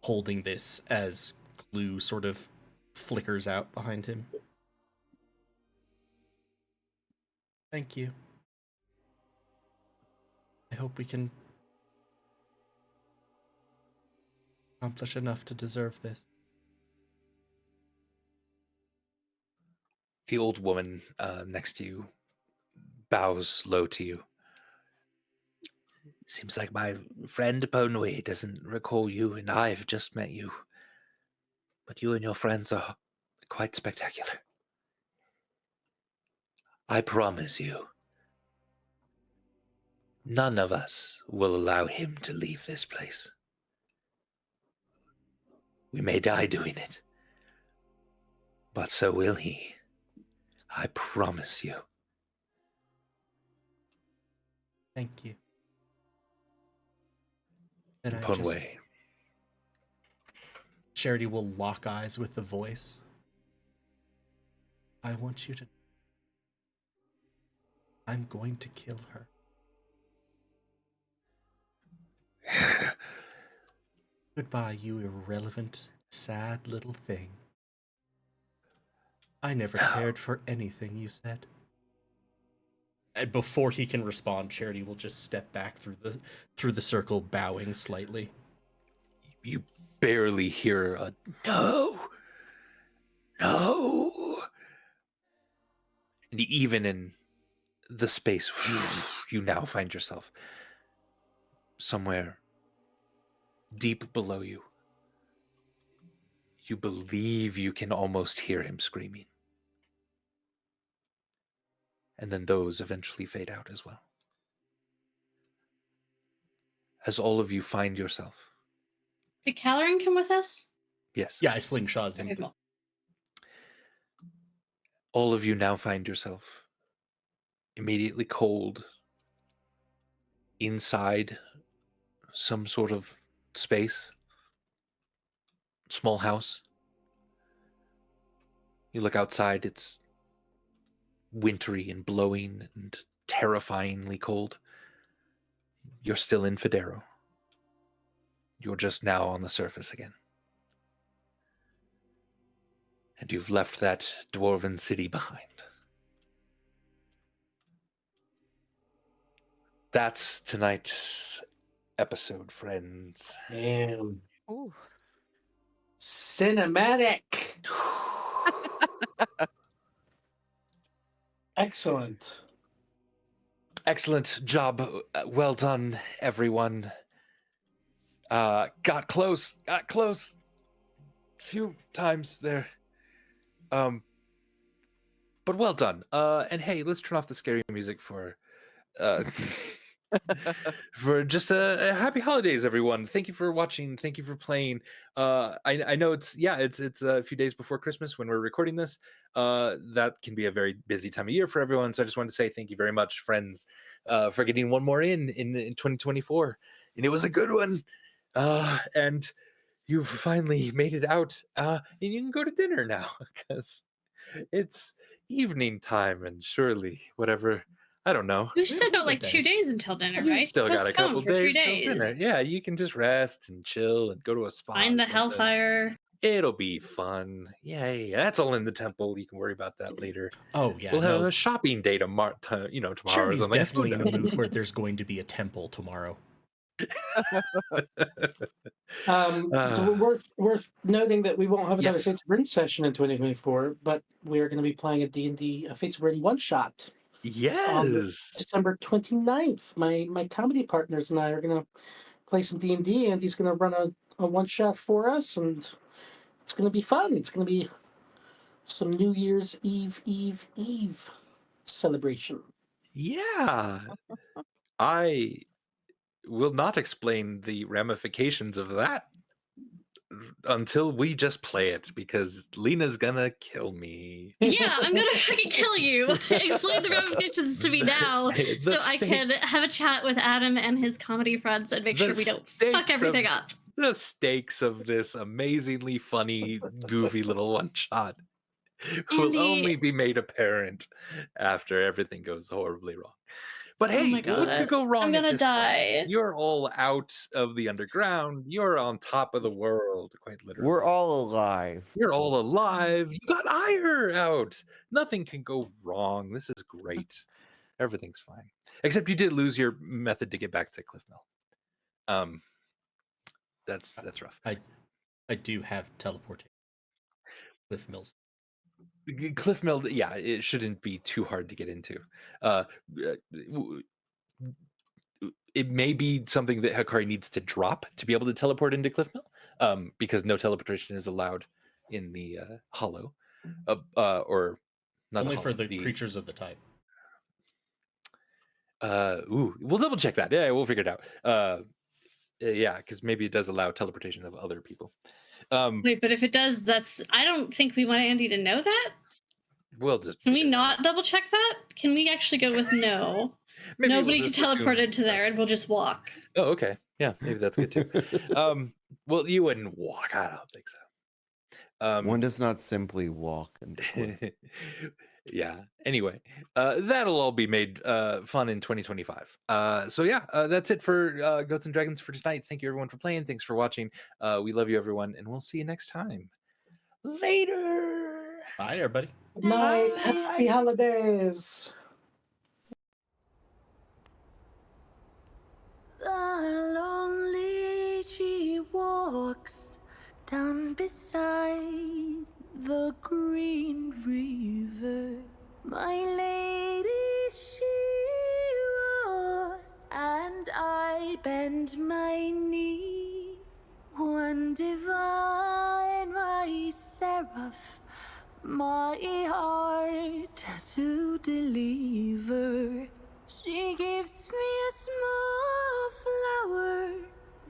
holding this as glue sort of flickers out behind him. Thank you. I hope we can accomplish enough to deserve this. The old woman next to you bows low to you. Seems like my friend Ponway doesn't recall you, and I've just met you. But you and your friends are quite spectacular. I promise you, none of us will allow him to leave this place. We may die doing it, but so will he. I promise you. Thank you. And Ponway. Charity will lock eyes with the voice. I want you to. I'm going to kill her. Goodbye, you irrelevant, sad little thing. I never cared for anything you said. And before he can respond, Charity will just step back through the circle, bowing slightly. You barely hear a no. And even in the space, you now find yourself somewhere deep below you. You believe you can almost hear him screaming. And then those eventually fade out as well. As all of you find yourself. Did Caloran come with us? Yes. Yeah, I slingshot him. Okay, cool. All of you now find yourself immediately cold inside some sort of space, small house. You look outside, it's wintry and blowing and terrifyingly cold. You're still in Phidero. You're just now on the surface again. And you've left that dwarven city behind. That's tonight's episode, friends. Damn. Ooh. Cinematic. Excellent. Excellent job. Well done, everyone. Got close. Few times there. But well done. And hey, let's turn off the scary music for for just a happy holidays, everyone. Thank you for watching. Thank you for playing. I know it's a few days before Christmas when we're recording this. That can be a very busy time of year for everyone. So I just wanted to say thank you very much, friends, for getting one more in 2024, and it was a good one. And you've finally made it out, and you can go to dinner now because it's evening time, and surely whatever. I don't know. We've still got like day. 2 days until dinner, You right? still got a couple Postponed for 3 days till dinner. days. Yeah, you can just rest and chill and go to a spa. Find or the something. Hellfire. It'll be fun. Yay. That's all in the temple. You can worry about that later. Oh yeah, We'll have a shopping day tomorrow or Charity's something. definitely in a mood where there's going to be a temple tomorrow. So worth noting that we won't have another Yes. Fates of Ryn session in 2024, but we are going to be playing a D&D Fates of Ryn one-shot on Yes. December 29th. My comedy partners and I are going to play some D&D, and he's going to run a one-shot for us, and it's going to be fun. It's going to be some New Year's Eve celebration. Yeah. I will not explain the ramifications of that until we just play it, because Lena's gonna kill me. Yeah, I'm gonna fucking kill you. Explain the ramifications to me now, The so I can stakes- have a chat with Adam and his comedy friends and make The sure we don't stakes fuck everything of- up. The stakes of this amazingly funny, goofy little one shot will Andy- only be made apparent after everything goes horribly wrong. But Oh hey, my what could God. go wrong? I'm at gonna this point? die. You're all out of the underground. You're on top of the world, quite literally. We're all alive. You're all alive. You got ire out. Nothing can go wrong. This is great. Everything's fine. Except you did lose your method to get back to Cliff Mill. That's rough. I do have teleportation with Mills. Cliff Mill, yeah, it shouldn't be too hard to get into. Uh, it may be something that Hikari needs to drop to be able to teleport into Cliff Mill, because no teleportation is allowed in the Hollow, or not Only the for Hollow, the creatures of the type. We'll double check that. Yeah, we'll figure it out. Yeah, because maybe it does allow teleportation of other people. Wait, but if it does, I don't think we want Andy to know that. We'll just. Can we not double check that? Can we actually go with no? Maybe Nobody we'll can just teleport assume into so. there, and we'll just walk. Oh, okay. Yeah, maybe that's good too. Well, you wouldn't walk. I don't think so. One does not simply walk into Cliff. Yeah. Anyway, that'll all be made fun in 2025. So yeah, that's it for Goats and Dragons for tonight. Thank you everyone for playing. Thanks for watching. We love you everyone, and we'll see you next time. Later. Bye, everybody. Good night. Happy holidays. The lonely she walks down beside the green river. My lady she was, and I bend my knee. One divine, my seraph, my heart to deliver. She gives me a small flower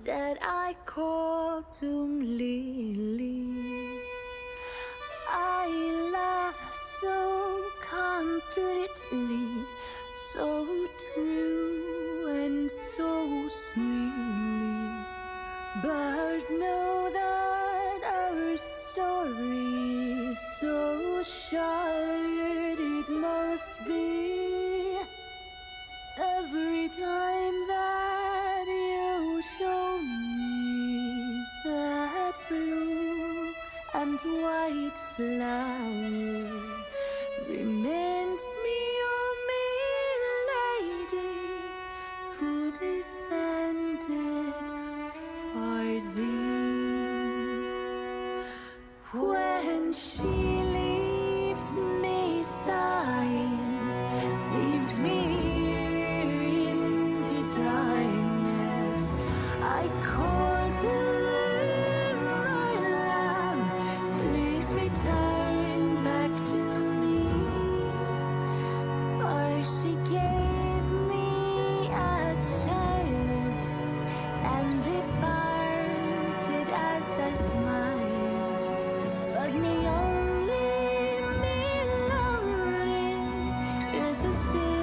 that I call Doom Lily. I love so completely, so true and so sweetly. But know that our story is so short it must be. Every time that you show me that blue and white flower, reminds me of me, lady, who descended for thee. When she leaves me sighing, leaves me darkness, I call to my lamb, please return back to me. For she gave me a child and departed as I smiled, but me only, me lonely is a sin.